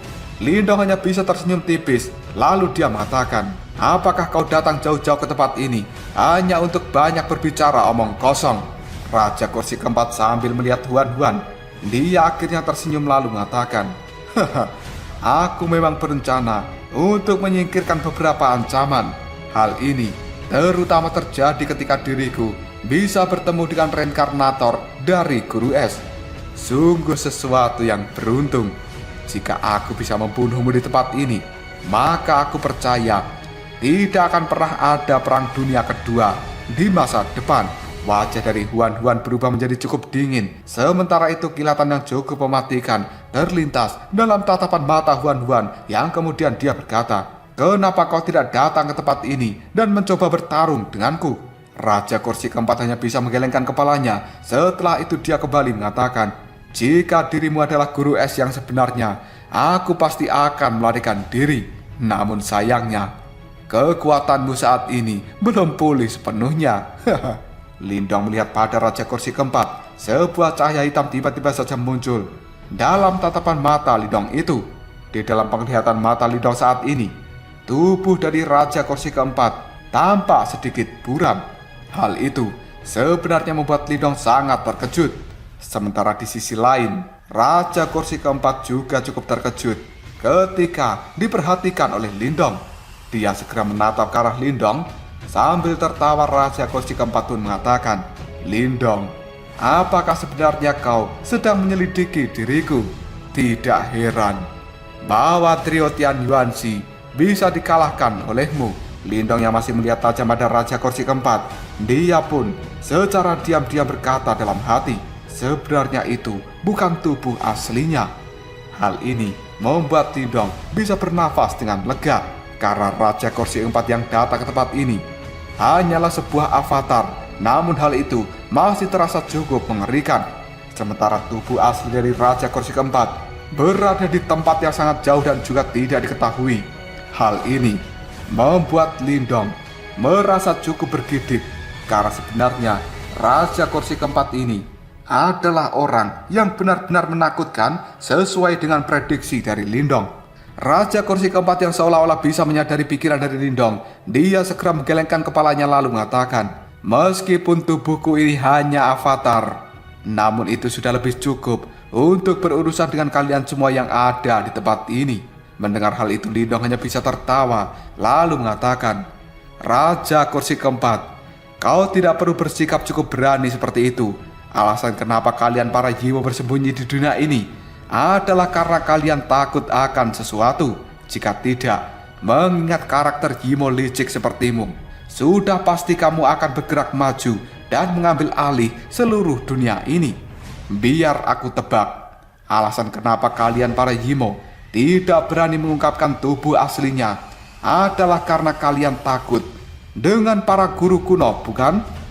A: Lindong hanya bisa tersenyum tipis. Lalu dia mengatakan, apakah kau datang jauh-jauh ke tempat ini hanya untuk banyak berbicara omong kosong? Raja Kursi keempat sambil melihat Huan-Huan, dia akhirnya tersenyum lalu mengatakan, aku memang berencana untuk menyingkirkan beberapa ancaman. Hal ini terutama terjadi ketika diriku bisa bertemu dengan reinkarnator dari Guru Es. Sungguh sesuatu yang beruntung. Jika aku bisa membunuhmu di tempat ini, maka aku percaya tidak akan pernah ada perang dunia kedua di masa depan. Wajah dari Huan-Huan berubah menjadi cukup dingin. Sementara itu kilatan yang cukup mematikan terlintas dalam tatapan mata Huan-Huan yang kemudian dia berkata, kenapa kau tidak datang ke tempat ini dan mencoba bertarung denganku? Raja Kursi keempat hanya bisa menggelengkan kepalanya. Setelah itu dia kembali mengatakan, jika dirimu adalah Guru Es yang sebenarnya, aku pasti akan melarikan diri. Namun sayangnya, kekuatanmu saat ini belum pulih sepenuhnya. Lindong melihat pada Raja Kursi keempat. Sebuah cahaya hitam tiba-tiba saja muncul dalam tatapan mata Lindong itu. Di dalam penglihatan mata Lindong saat ini, tubuh dari Raja Kursi keempat tampak sedikit buram. Hal itu sebenarnya membuat Lindong sangat terkejut. Sementara di sisi lain, Raja Kursi keempat juga cukup terkejut ketika diperhatikan oleh Lindong. Dia segera menatap ke arah Lindong. Sambil tertawa, Raja Kursi keempat pun mengatakan, Lindong, apakah sebenarnya kau sedang menyelidiki diriku? Tidak heran bahwa trio Tian Yuanxi bisa dikalahkan olehmu. Lindong yang masih melihat tajam pada Raja Kursi keempat, dia pun secara diam-diam berkata dalam hati, sebenarnya itu bukan tubuh aslinya. Hal ini membuat Lindong bisa bernafas dengan lega karena Raja Kursi keempat yang datang ke tempat ini hanyalah sebuah avatar. Namun hal itu masih terasa cukup mengerikan. Sementara tubuh asli dari Raja Kursi keempat berada di tempat yang sangat jauh dan juga tidak diketahui. Hal ini membuat Lindong merasa cukup bergidik karena sebenarnya Raja Kursi keempat ini adalah orang yang benar-benar menakutkan sesuai dengan prediksi dari Lindong. Raja Kursi keempat yang seolah-olah bisa menyadari pikiran dari Lindong, dia segera menggelengkan kepalanya lalu mengatakan, meskipun tubuhku ini hanya avatar, namun itu sudah lebih cukup untuk berurusan dengan kalian semua yang ada di tempat ini. Mendengar hal itu, Lindong hanya bisa tertawa lalu mengatakan, Raja Kursi keempat, kau tidak perlu bersikap cukup berani seperti itu. Alasan kenapa kalian para Yimo bersembunyi di dunia ini adalah karena kalian takut akan sesuatu. Jika tidak, mengingat karakter Yimo licik sepertimu, sudah pasti kamu akan bergerak maju dan mengambil alih seluruh dunia ini. Biar aku tebak, alasan kenapa kalian para Yimo tidak berani mengungkapkan tubuh aslinya adalah karena kalian takut dengan para guru kuno, bukan?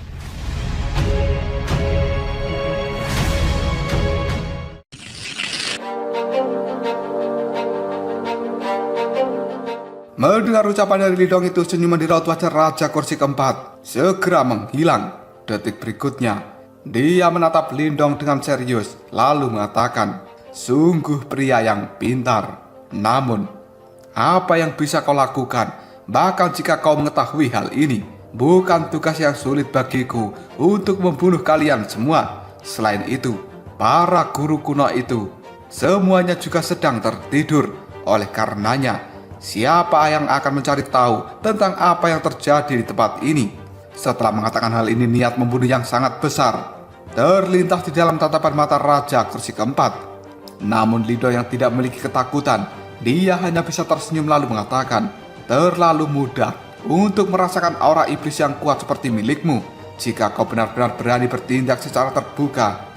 A: Mendengar ucapan dari Lindong itu, senyuman di raut wajah Raja Kursi keempat segera menghilang. Detik berikutnya, dia menatap Lindong dengan serius, lalu mengatakan, "Sungguh pria yang pintar. Namun, apa yang bisa kau lakukan? Bahkan jika kau mengetahui hal ini, bukan tugas yang sulit bagiku untuk membunuh kalian semua. Selain itu, para guru kuno itu semuanya juga sedang tertidur. Oleh karenanya, siapa yang akan mencari tahu tentang apa yang terjadi di tempat ini?" Setelah mengatakan hal ini, niat membunuh yang sangat besar terlintas di dalam tatapan mata Raja Kursi keempat. Namun Lindong yang tidak memiliki ketakutan, dia hanya bisa tersenyum lalu mengatakan, "Terlalu mudah untuk merasakan aura iblis yang kuat seperti milikmu. Jika kau benar-benar berani bertindak secara terbuka,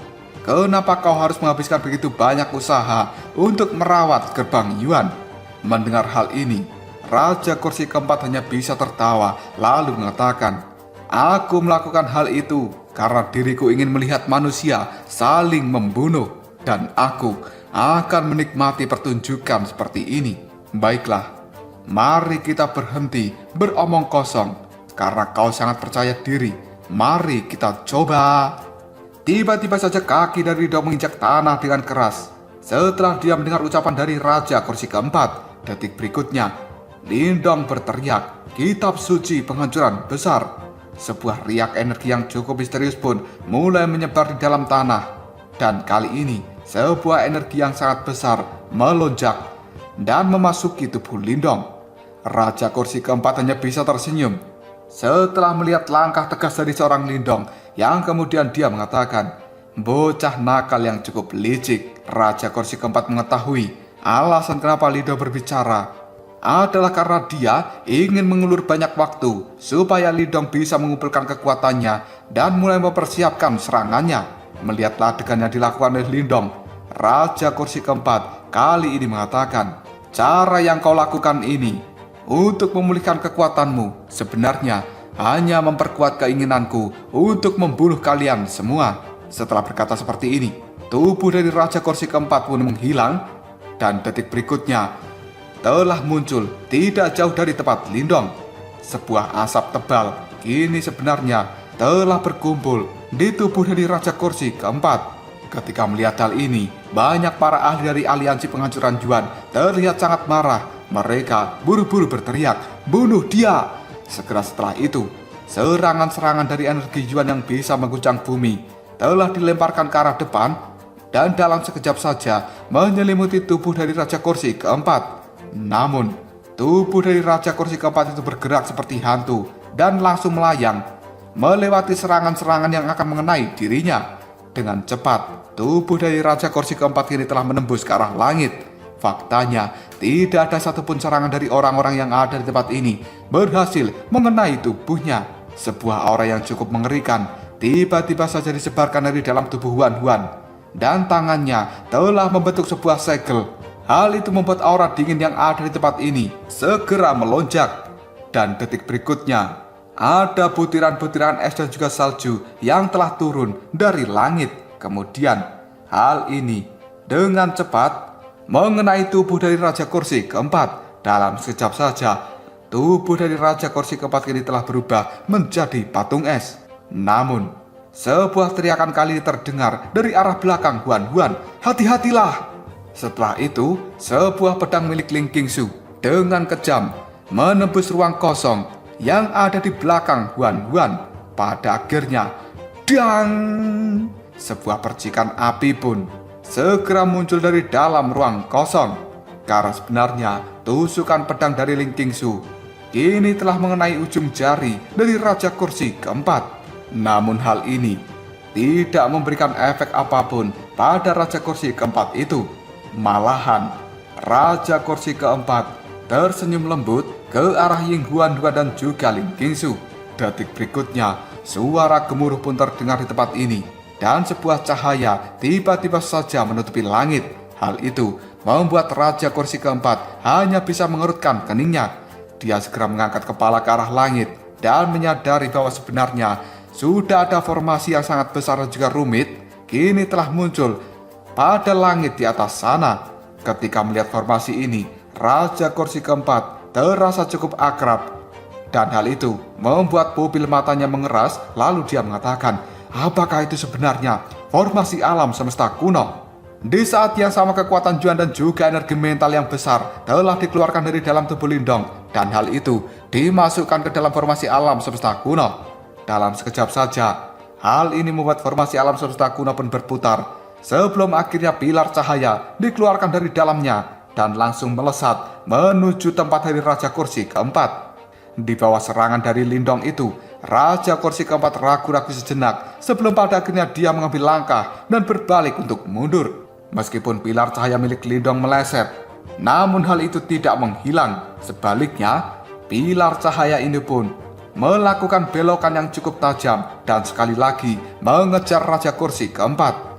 A: kenapa kau harus menghabiskan begitu banyak usaha untuk merawat gerbang Yuan?" Mendengar hal ini, Raja Kursi keempat hanya bisa tertawa lalu mengatakan, "Aku melakukan hal itu karena diriku ingin melihat manusia saling membunuh, dan aku akan menikmati pertunjukan seperti ini. Baiklah, mari kita berhenti beromong kosong. Karena kau sangat percaya diri, mari kita coba." Tiba-tiba saja kaki dari Lindong menginjak tanah dengan keras. Setelah dia mendengar ucapan dari Raja Kursi keempat, detik berikutnya Lindong berteriak, "Kitab suci penghancuran besar." Sebuah riak energi yang cukup misterius pun mulai menyebar di dalam tanah. Dan kali ini, sebuah energi yang sangat besar melonjak dan memasuki tubuh Lindong. Raja Kursi keempat hanya bisa tersenyum setelah melihat langkah tegas dari seorang Lindong, yang kemudian dia mengatakan, "Bocah nakal yang cukup licik." Raja Kursi keempat mengetahui alasan kenapa Lindong berbicara adalah karena dia ingin mengulur banyak waktu supaya Lindong bisa mengumpulkan kekuatannya dan mulai mempersiapkan serangannya. Melihat adegan yang dilakukan oleh Lindong, Raja Kursi keempat kali ini mengatakan, "Cara yang kau lakukan ini untuk memulihkan kekuatanmu sebenarnya hanya memperkuat keinginanku untuk membunuh kalian semua." Setelah berkata seperti ini, tubuh dari Raja Kursi keempat pun menghilang, dan detik berikutnya telah muncul tidak jauh dari tempat Lindong sebuah asap tebal. Kini sebenarnya telah berkumpul di tubuh dari Raja Kursi keempat. Ketika melihat hal ini, banyak para ahli dari aliansi penghancuran Yuan terlihat sangat marah. Mereka buru-buru berteriak, "Bunuh dia!" Segera setelah itu, serangan-serangan dari energi Yuan yang bisa mengguncang bumi telah dilemparkan ke arah depan, dan dalam sekejap saja menyelimuti tubuh dari Raja Kursi keempat. Namun, tubuh dari Raja Kursi keempat itu bergerak seperti hantu dan langsung melayang, melewati serangan-serangan yang akan mengenai dirinya. Dengan cepat, tubuh dari Raja Kursi keempat kini telah menembus ke arah langit. Faktanya, tidak ada satupun serangan dari orang-orang yang ada di tempat ini berhasil mengenai tubuhnya. Sebuah aura yang cukup mengerikan tiba-tiba saja disebarkan dari dalam tubuh Huan, dan tangannya telah membentuk sebuah segel. Hal itu membuat aura dingin yang ada di tempat ini segera melonjak. Dan detik berikutnya, ada butiran-butiran es dan juga salju yang telah turun dari langit. Kemudian, hal ini dengan cepat mengenai tubuh dari Raja Kursi keempat. Dalam sekejap saja, tubuh dari Raja Kursi keempat ini telah berubah menjadi patung es. Namun, sebuah teriakan kali terdengar dari arah belakang Huan, "Hati-hatilah!" Setelah itu, sebuah pedang milik Ling Qingsu dengan kejam menembus ruang kosong yang ada di belakang Huan. Pada akhirnya, dang! Sebuah percikan api pun segera muncul dari dalam ruang kosong. Karena sebenarnya tusukan pedang dari Ling Qingsu kini telah mengenai ujung jari dari Raja Kursi keempat. Namun hal ini tidak memberikan efek apapun pada Raja Kursi keempat itu. Malahan, Raja Kursi keempat tersenyum lembut ke arah Ying Huan dan juga Ling Qingsu. Detik berikutnya, suara gemuruh pun terdengar di tempat ini, dan sebuah cahaya tiba-tiba saja menutupi langit. Hal itu membuat Raja Kursi keempat hanya bisa mengerutkan keningnya. Dia segera mengangkat kepala ke arah langit dan menyadari bahwa sebenarnya sudah ada formasi yang sangat besar dan juga rumit kini telah muncul pada langit di atas sana. Ketika melihat formasi ini, Raja Kursi keempat terasa cukup akrab. Dan hal itu membuat pupil matanya mengeras, lalu dia mengatakan, apakah itu sebenarnya formasi alam semesta kuno? Di saat yang sama kekuatan Juan dan juga energi mental yang besar telah dikeluarkan dari dalam tubuh Lindong, dan hal itu dimasukkan ke dalam formasi alam semesta kuno. Dalam sekejap saja, hal ini membuat formasi alam semesta kuno pun berputar, sebelum akhirnya pilar cahaya dikeluarkan dari dalamnya dan langsung melesat menuju tempat dari Raja Kursi keempat. Di bawah serangan dari Lindong itu, Raja Kursi keempat ragu-ragu sejenak sebelum pada akhirnya dia mengambil langkah dan berbalik untuk mundur. Meskipun pilar cahaya milik Lindong meleset, namun hal itu tidak menghilang. Sebaliknya, pilar cahaya ini pun melakukan belokan yang cukup tajam dan sekali lagi mengejar Raja Kursi keempat.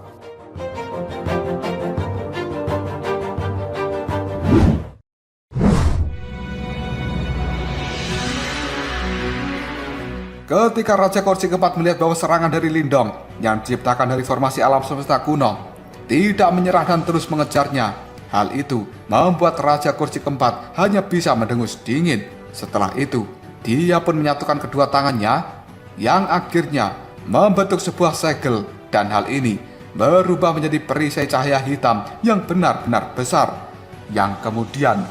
A: Ketika Raja Kursi keempat melihat bahwa serangan dari Lindong yang diciptakan dari formasi alam semesta kuno tidak menyerah dan terus mengejarnya, hal itu membuat Raja Kursi keempat hanya bisa mendengus dingin. Setelah itu, dia pun menyatukan kedua tangannya yang akhirnya membentuk sebuah segel, dan hal ini berubah menjadi perisai cahaya hitam yang benar-benar besar, yang kemudian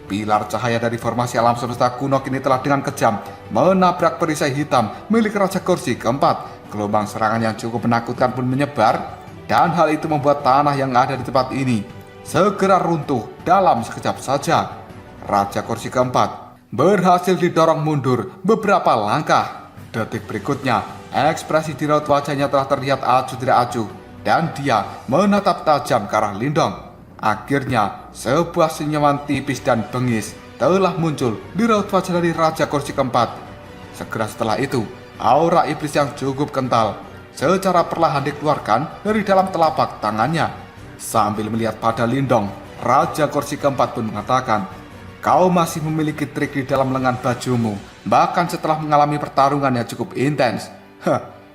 A: pilar cahaya dari formasi alam semesta kuno kini telah dengan kejam menabrak perisai hitam milik Raja Kursi keempat. Gelombang serangan yang cukup menakutkan pun menyebar, dan hal itu membuat tanah yang ada di tempat ini segera runtuh dalam sekejap saja. Raja Kursi keempat berhasil didorong mundur beberapa langkah. Detik berikutnya, ekspresi di raut wajahnya telah terlihat acuh tidak acuh, dan dia menatap tajam ke arah Lindong. Akhirnya, sebuah senyuman tipis dan bengis telah muncul di raut wajah dari Raja Kursi keempat. Segera setelah itu, aura iblis yang cukup kental secara perlahan dikeluarkan dari dalam telapak tangannya. Sambil melihat pada Lindong, Raja Kursi keempat pun mengatakan, kau masih memiliki trik di dalam lengan bajumu, bahkan setelah mengalami pertarungan yang cukup intens.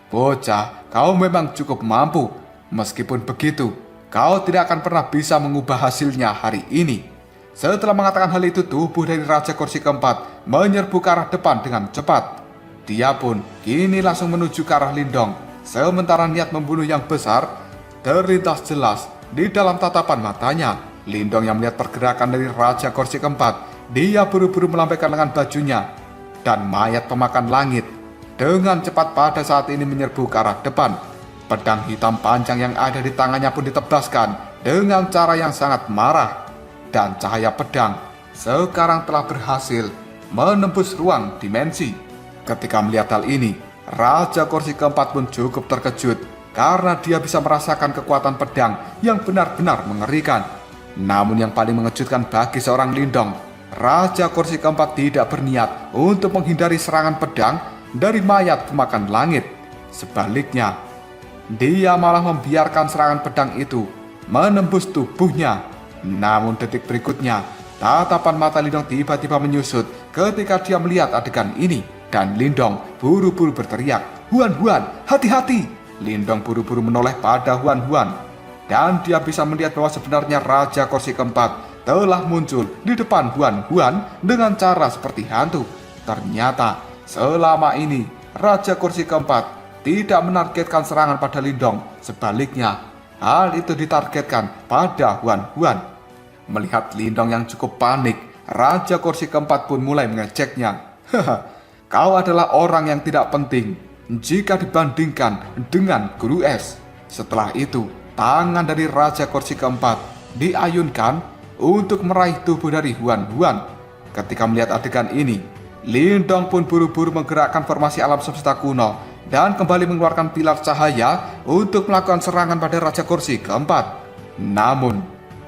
A: Bocah, kau memang cukup mampu. Meskipun begitu, kau tidak akan pernah bisa mengubah hasilnya hari ini. Setelah mengatakan hal itu, tubuh dari Raja Kursi keempat menyerbu ke arah depan dengan cepat. Dia pun kini langsung menuju ke arah Lindong, sementara niat membunuh yang besar terlintas jelas di dalam tatapan matanya. Lindong yang melihat pergerakan dari Raja Kursi keempat, dia buru-buru melambaikan lengan bajunya, dan mayat pemakan langit dengan cepat pada saat ini menyerbu ke arah depan. Pedang hitam panjang yang ada di tangannya pun ditebaskan dengan cara yang sangat marah, dan cahaya pedang sekarang telah berhasil menembus ruang dimensi. Ketika melihat hal ini, Raja Kursi keempat pun cukup terkejut karena dia bisa merasakan kekuatan pedang yang benar-benar mengerikan. Namun yang paling mengejutkan bagi seorang Lindong, Raja Kursi keempat tidak berniat untuk menghindari serangan pedang dari mayat pemakan langit. Sebaliknya, dia malah membiarkan serangan pedang itu menembus tubuhnya. Namun detik berikutnya, tatapan mata Lindong tiba-tiba menyusut ketika dia melihat adegan ini, dan Lindong buru-buru berteriak, "Huan, Huan, hati-hati!" Lindong buru-buru menoleh pada Huan Huan, dan dia bisa melihat bahwa sebenarnya Raja Kursi keempat telah muncul di depan Huan Huan dengan cara seperti hantu. Ternyata selama ini Raja Kursi keempat tidak menargetkan serangan pada Lindong. Sebaliknya, hal itu ditargetkan pada Huan Huan. Melihat Lindong yang cukup panik, Raja Kursi keempat pun mulai mengejeknya. Kau adalah orang yang tidak penting jika dibandingkan dengan Guru Es. Setelah itu, tangan dari Raja Kursi keempat diayunkan untuk meraih tubuh dari Huan Huan. Ketika melihat adegan ini, Lindong pun buru-buru menggerakkan formasi alam semesta kuno dan kembali mengeluarkan pilar cahaya untuk melakukan serangan pada Raja Kursi keempat. Namun,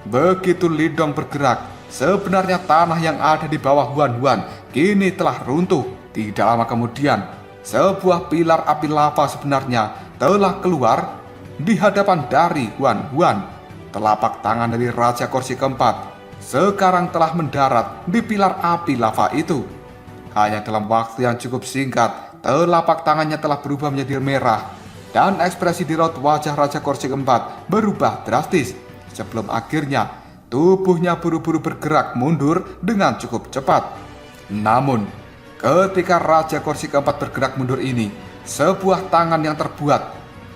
A: begitu Lindong bergerak, sebenarnya tanah yang ada di bawah Huan Huan kini telah runtuh. Tidak lama kemudian, sebuah pilar api lava sebenarnya telah keluar di hadapan dari Huan Huan. telapak tangan dari Raja Kursi keempat sekarang telah mendarat di pilar api lava itu. Hanya dalam waktu yang cukup singkat, telapak tangannya telah berubah menjadi merah dan ekspresi di raut wajah Raja Kursi keempat berubah drastis sebelum akhirnya tubuhnya buru-buru bergerak mundur dengan cukup cepat. Namun, ketika Raja Kursi keempat bergerak mundur ini, sebuah tangan yang terbuat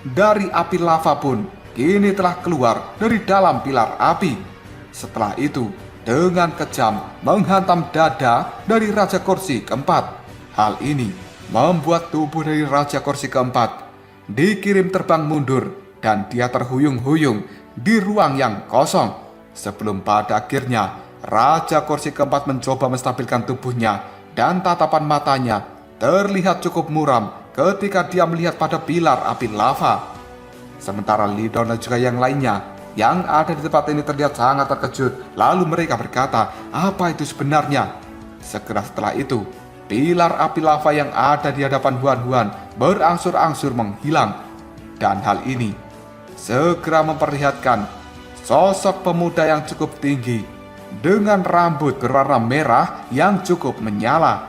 A: dari api lava pun kini telah keluar dari dalam pilar api. Setelah itu, dengan kejam menghantam dada dari Raja Kursi keempat. Hal ini membuat tubuh dari Raja Kursi keempat dikirim terbang mundur dan dia terhuyung-huyung di ruang yang kosong. Sebelum pada akhirnya Raja Kursi keempat mencoba menstabilkan tubuhnya dan tatapan matanya terlihat cukup muram ketika dia melihat pada pilar api lava. Sementara Lindong dan juga yang lainnya yang ada di tempat ini terlihat sangat terkejut. Lalu mereka berkata, apa itu sebenarnya? Segera setelah itu, pilar api lava yang ada di hadapan Huan berangsur-angsur menghilang. Dan hal ini segera memperlihatkan sosok pemuda yang cukup tinggi dengan rambut berwarna merah yang cukup menyala.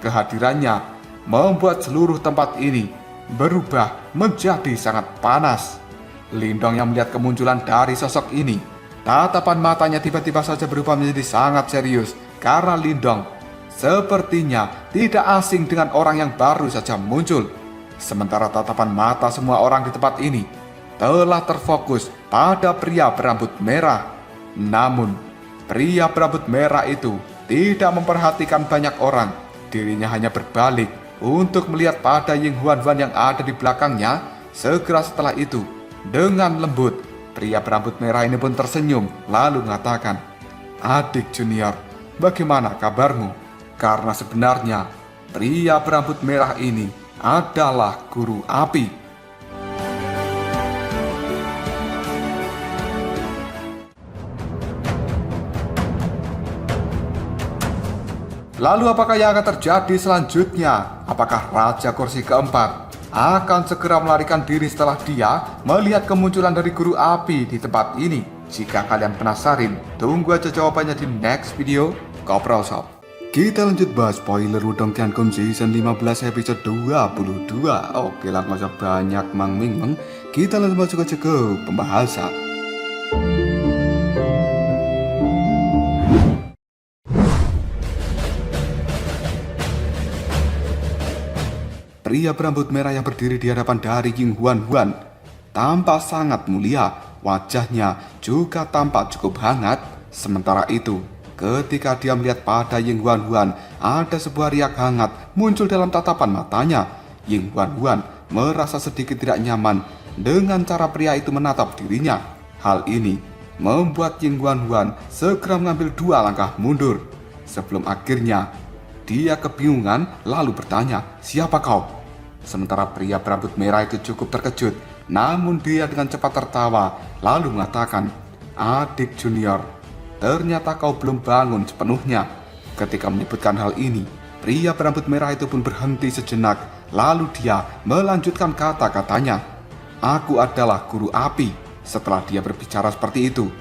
A: Kehadirannya membuat seluruh tempat ini berubah menjadi sangat panas. Lindong yang melihat kemunculan dari sosok ini, tatapan matanya tiba-tiba saja berubah menjadi sangat serius karena Lindong sepertinya tidak asing dengan orang yang baru saja muncul. Sementara tatapan mata semua orang di tempat ini telah terfokus pada pria berambut merah. Namun, pria berambut merah itu tidak memperhatikan banyak orang. Dirinya hanya berbalik untuk melihat pada Ying Huan yang ada di belakangnya. Segera setelah itu, dengan lembut, pria berambut merah ini pun tersenyum lalu mengatakan, "Adik junior, bagaimana kabarmu?" Karena sebenarnya pria berambut merah ini adalah guru api. Lalu apakah yang akan terjadi selanjutnya? Apakah Raja Kursi keempat akan segera melarikan diri setelah dia melihat kemunculan dari guru api di tempat ini? Jika kalian penasaran, tunggu aja jawabannya di next video Kopral Shop. Kita lanjut bahas spoiler Wudong Qiankun Season 15 episode 22. Oke lah, gak usah banyak meng. Kita langsung masuk aja ke pembahasan. Pria berambut merah yang berdiri di hadapan dari Ying Huan tampak sangat mulia. Wajahnya juga tampak cukup hangat. Sementara itu, ketika dia melihat pada Ying Huan, ada sebuah riak hangat muncul dalam tatapan matanya. Ying Huan merasa sedikit tidak nyaman dengan cara pria itu menatap dirinya. Hal ini membuat Ying Huan segera mengambil 2 langkah mundur. Sebelum akhirnya dia kebingungan lalu bertanya, "Siapa kau?" Sementara pria berambut merah itu cukup terkejut, namun dia dengan cepat tertawa lalu mengatakan, "Adik junior, ternyata kau belum bangun sepenuhnya." Ketika menyebutkan hal ini, pria berambut merah itu pun berhenti sejenak, lalu dia melanjutkan kata-katanya, "Aku adalah guru api." Setelah dia berbicara seperti itu,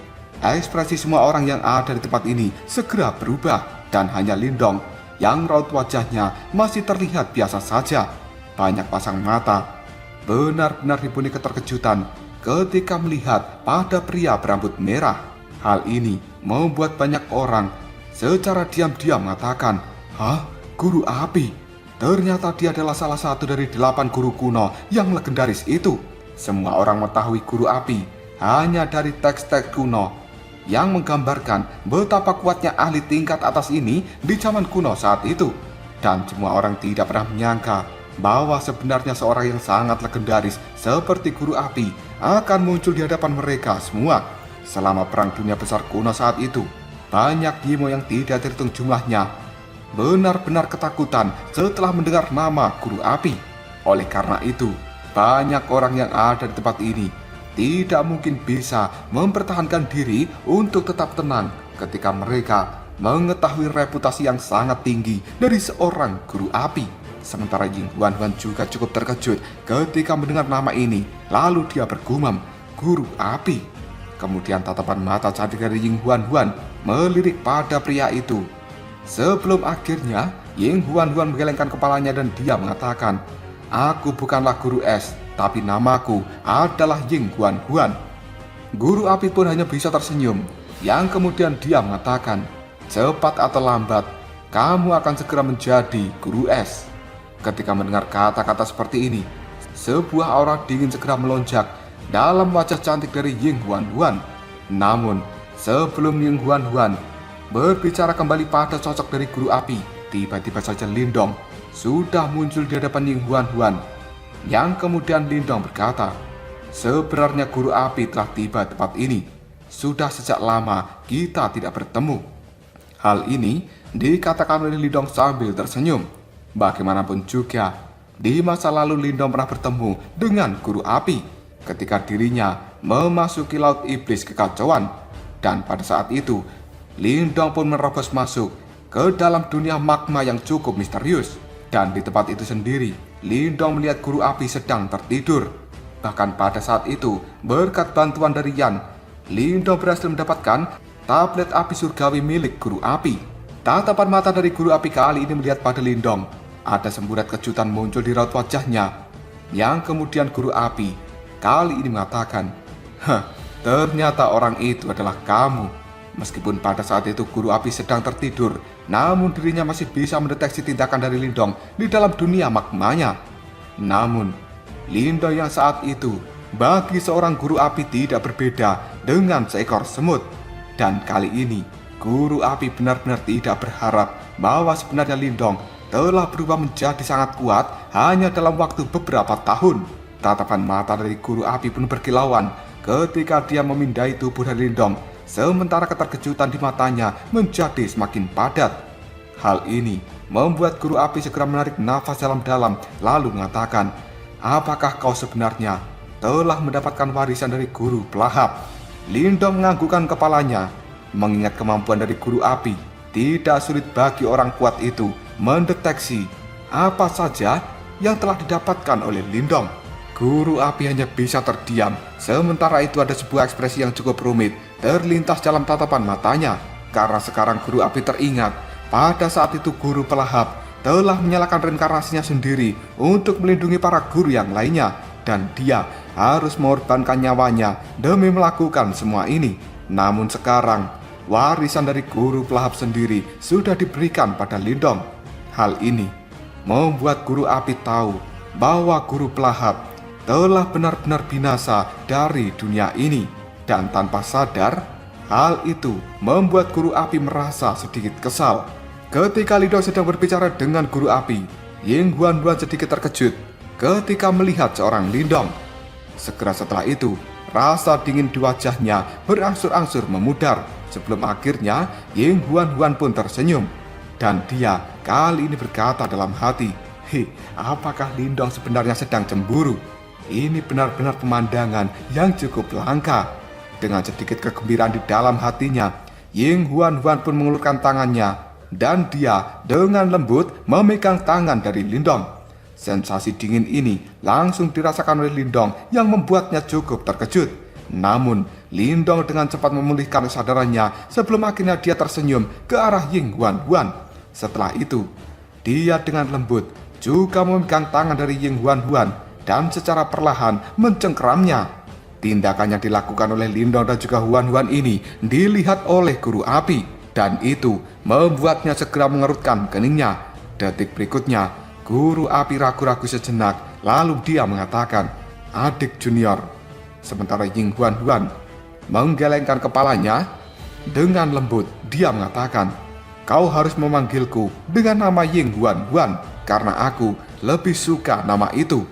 A: ekspresi semua orang yang ada di tempat ini segera berubah dan hanya Lindong yang raut wajahnya masih terlihat biasa saja. Banyak pasang mata benar-benar dipenuhi keterkejutan ketika melihat pada pria berambut merah. Hal ini membuat banyak orang secara diam-diam mengatakan, "Hah? Guru api? Ternyata dia adalah salah satu dari 8 guru kuno yang legendaris itu." Semua orang mengetahui guru api hanya dari teks-teks kuno yang menggambarkan betapa kuatnya ahli tingkat atas ini di zaman kuno saat itu. Dan semua orang tidak pernah menyangka bahwa sebenarnya seorang yang sangat legendaris seperti guru api akan muncul di hadapan mereka semua. Selama perang dunia besar kuno saat itu, banyak Yimo yang tidak terhitung jumlahnya benar-benar ketakutan setelah mendengar nama guru api. Oleh karena itu, banyak orang yang ada di tempat ini tidak mungkin bisa mempertahankan diri untuk tetap tenang ketika mereka mengetahui reputasi yang sangat tinggi dari seorang guru api. Sementara Ying Huan juga cukup terkejut ketika mendengar nama ini. Lalu dia bergumam, "Guru api." Kemudian tatapan mata cantik dari Ying Huan melirik pada pria itu. Sebelum akhirnya Ying Huan menggelengkan kepalanya dan dia mengatakan, "Aku bukanlah guru es, tapi namaku adalah Ying Huan." Guru api pun hanya bisa tersenyum, yang kemudian dia mengatakan, "Cepat atau lambat, kamu akan segera menjadi guru es." Ketika mendengar kata-kata seperti ini, sebuah aura dingin segera melonjak dalam wajah cantik dari Ying Huan. Namun, sebelum Ying Huan berbicara kembali pada sosok dari guru api, tiba-tiba saja Lindong sudah muncul di hadapan Ying Huan. Yang kemudian Lindong berkata, "Sebenarnya guru api telah tiba tempat ini. Sudah sejak lama kita tidak bertemu." Hal ini dikatakan oleh Lindong sambil tersenyum. Bagaimanapun juga, di masa lalu Lindong pernah bertemu dengan guru api ketika dirinya memasuki laut iblis kekacauan. Dan pada saat itu, Lindong pun menerobos masuk ke dalam dunia magma yang cukup misterius. Dan di tempat itu sendiri, Lindong melihat guru api sedang tertidur. Bahkan pada saat itu, berkat bantuan dari Yan, Lindong berhasil mendapatkan tablet api surgawi milik guru api. Tatapan mata dari guru api kali ini melihat pada Lindong. Ada semburat kejutan muncul di raut wajahnya. Yang kemudian guru api kali ini mengatakan, "Ternyata orang itu adalah kamu." Meskipun pada saat itu guru api sedang tertidur, namun dirinya masih bisa mendeteksi tindakan dari Lindong di dalam dunia magmanya. Namun, Lindong yang saat itu bagi seorang guru api tidak berbeda dengan seekor semut. Dan kali ini, guru api benar-benar tidak berharap bahwa sebenarnya Lindong telah berubah menjadi sangat kuat hanya dalam waktu beberapa tahun. Tatapan mata dari guru api pun berkilauan ketika dia memindai tubuh dari Lindong, sementara keterkejutan di matanya menjadi semakin padat. Hal ini membuat guru api segera menarik nafas dalam-dalam lalu mengatakan, "Apakah kau sebenarnya telah mendapatkan warisan dari guru pelahap?" Lindong menganggukkan kepalanya. Mengingat kemampuan dari guru api, tidak sulit bagi orang kuat itu mendeteksi apa saja yang telah didapatkan oleh Lindong. Guru api hanya bisa terdiam, sementara itu ada sebuah ekspresi yang cukup rumit terlintas dalam tatapan matanya. Karena sekarang guru api teringat, pada saat itu guru pelahap telah menyalakan reinkarnasinya sendiri untuk melindungi para guru yang lainnya. Dan dia harus mengorbankan nyawanya demi melakukan semua ini. Namun sekarang, warisan dari guru pelahap sendiri sudah diberikan pada Lindong. Hal ini membuat guru api tahu bahwa guru pelahap telah benar-benar binasa dari dunia ini. Dan tanpa sadar, hal itu membuat guru api merasa sedikit kesal. Ketika Lindong sedang berbicara dengan guru api, Ying Huan sedikit terkejut ketika melihat seorang Lindong. Segera setelah itu, rasa dingin di wajahnya berangsur-angsur memudar. Sebelum akhirnya Ying Huan pun tersenyum. Dan dia kali ini berkata dalam hati, apakah Lindong sebenarnya sedang cemburu? Ini benar-benar pemandangan yang cukup langka. Dengan sedikit kegembiraan di dalam hatinya, Ying Huan pun mengulurkan tangannya. Dan dia dengan lembut memegang tangan dari Lindong. Sensasi dingin ini langsung dirasakan oleh Lindong yang membuatnya cukup terkejut. Namun, Lindong dengan cepat memulihkan kesadarannya sebelum akhirnya dia tersenyum ke arah Ying Huan. Setelah itu, dia dengan lembut juga memegang tangan dari Ying Huan dan secara perlahan mencengkeramnya. Tindakan yang dilakukan oleh Lindong dan juga Huan ini dilihat oleh guru api, dan itu membuatnya segera mengerutkan keningnya. Detik berikutnya, guru api ragu-ragu sejenak, lalu dia mengatakan, "Adik junior." Sementara Ying Huan menggelengkan kepalanya dengan lembut, dia mengatakan, "Kau harus memanggilku dengan nama Ying Huan karena aku lebih suka nama itu."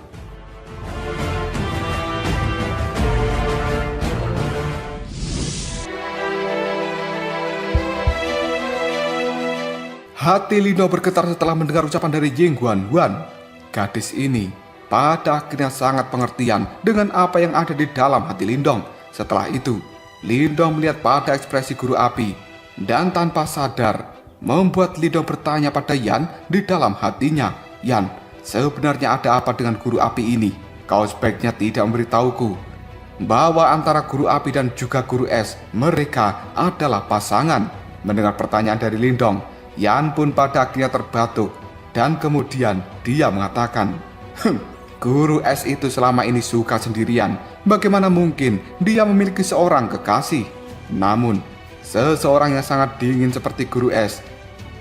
A: Hati Lindong bergetar setelah mendengar ucapan dari Ying Huan. Gadis ini pada akhirnya sangat pengertian dengan apa yang ada di dalam hati Lindong. Setelah itu, Lindong melihat pada ekspresi guru api dan tanpa sadar membuat Lindong bertanya pada Yan di dalam hatinya, "Yan, sebenarnya ada apa dengan guru api ini? Kau sebaiknya tidak memberitahuku." bahwa antara guru api dan juga guru es mereka adalah pasangan. Mendengar pertanyaan dari Lindong, Yan pun pada akhirnya terbatuk dan kemudian dia mengatakan, guru es itu selama ini suka sendirian. Bagaimana mungkin dia memiliki seorang kekasih? Namun, seseorang yang sangat dingin seperti guru es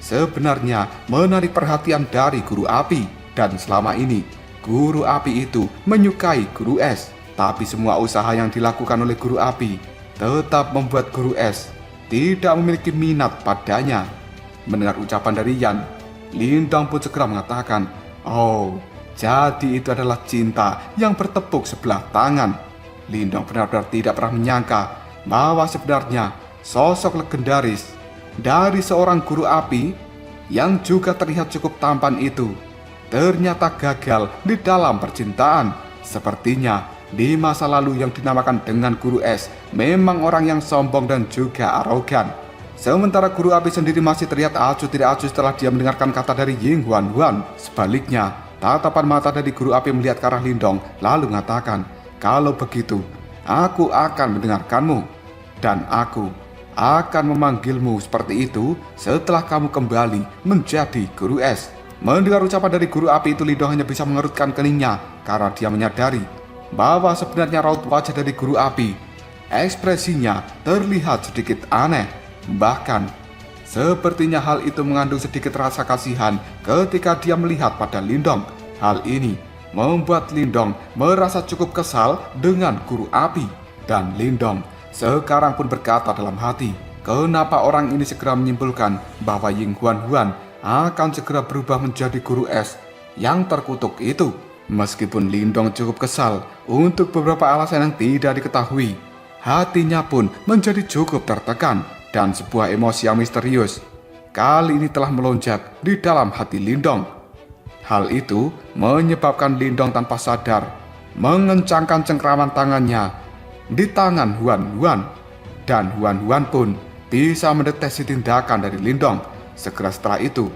A: sebenarnya menarik perhatian dari guru api. Dan selama ini, guru api itu menyukai guru es. Tapi semua usaha yang dilakukan oleh guru api tetap membuat guru es tidak memiliki minat padanya. Mendengar ucapan dari Yan, Lindong pun segera mengatakan, oh, jadi itu adalah cinta yang bertepuk sebelah tangan. Lindong benar-benar tidak pernah menyangka bahwa sebenarnya sosok legendaris dari seorang guru api yang juga terlihat cukup tampan itu ternyata gagal di dalam percintaan. Sepertinya di masa lalu yang dinamakan dengan guru es memang orang yang sombong dan juga arogan. Sementara guru api sendiri masih terlihat acuh tidak acuh setelah dia mendengarkan kata dari Ying Huan Huan. Sebaliknya, tatapan mata dari guru api melihat ke arah Lindong lalu mengatakan, kalau begitu, aku akan mendengarkanmu. Dan aku akan memanggilmu seperti itu setelah kamu kembali menjadi guru es. Mendengar ucapan dari guru api itu, Lindong hanya bisa mengerutkan keningnya karena dia menyadari bahwa sebenarnya raut wajah dari guru api, ekspresinya terlihat sedikit aneh. Bahkan, sepertinya hal itu mengandung sedikit rasa kasihan ketika dia melihat pada Lindong. Hal ini membuat Lindong merasa cukup kesal dengan guru api. Dan Lindong sekarang pun berkata dalam hati, kenapa orang ini segera menyimpulkan bahwa Ying Huan Huan akan segera berubah menjadi guru es yang terkutuk itu. Meskipun Lindong cukup kesal untuk beberapa alasan yang tidak diketahui, hatinya pun menjadi cukup tertekan dan sebuah emosi yang misterius kali ini telah melonjak di dalam hati Lindong. Hal itu menyebabkan Lindong tanpa sadar mengencangkan cengkraman tangannya di tangan Huan Huan. Dan Huan Huan pun bisa mendeteksi tindakan dari Lindong. Segera setelah itu,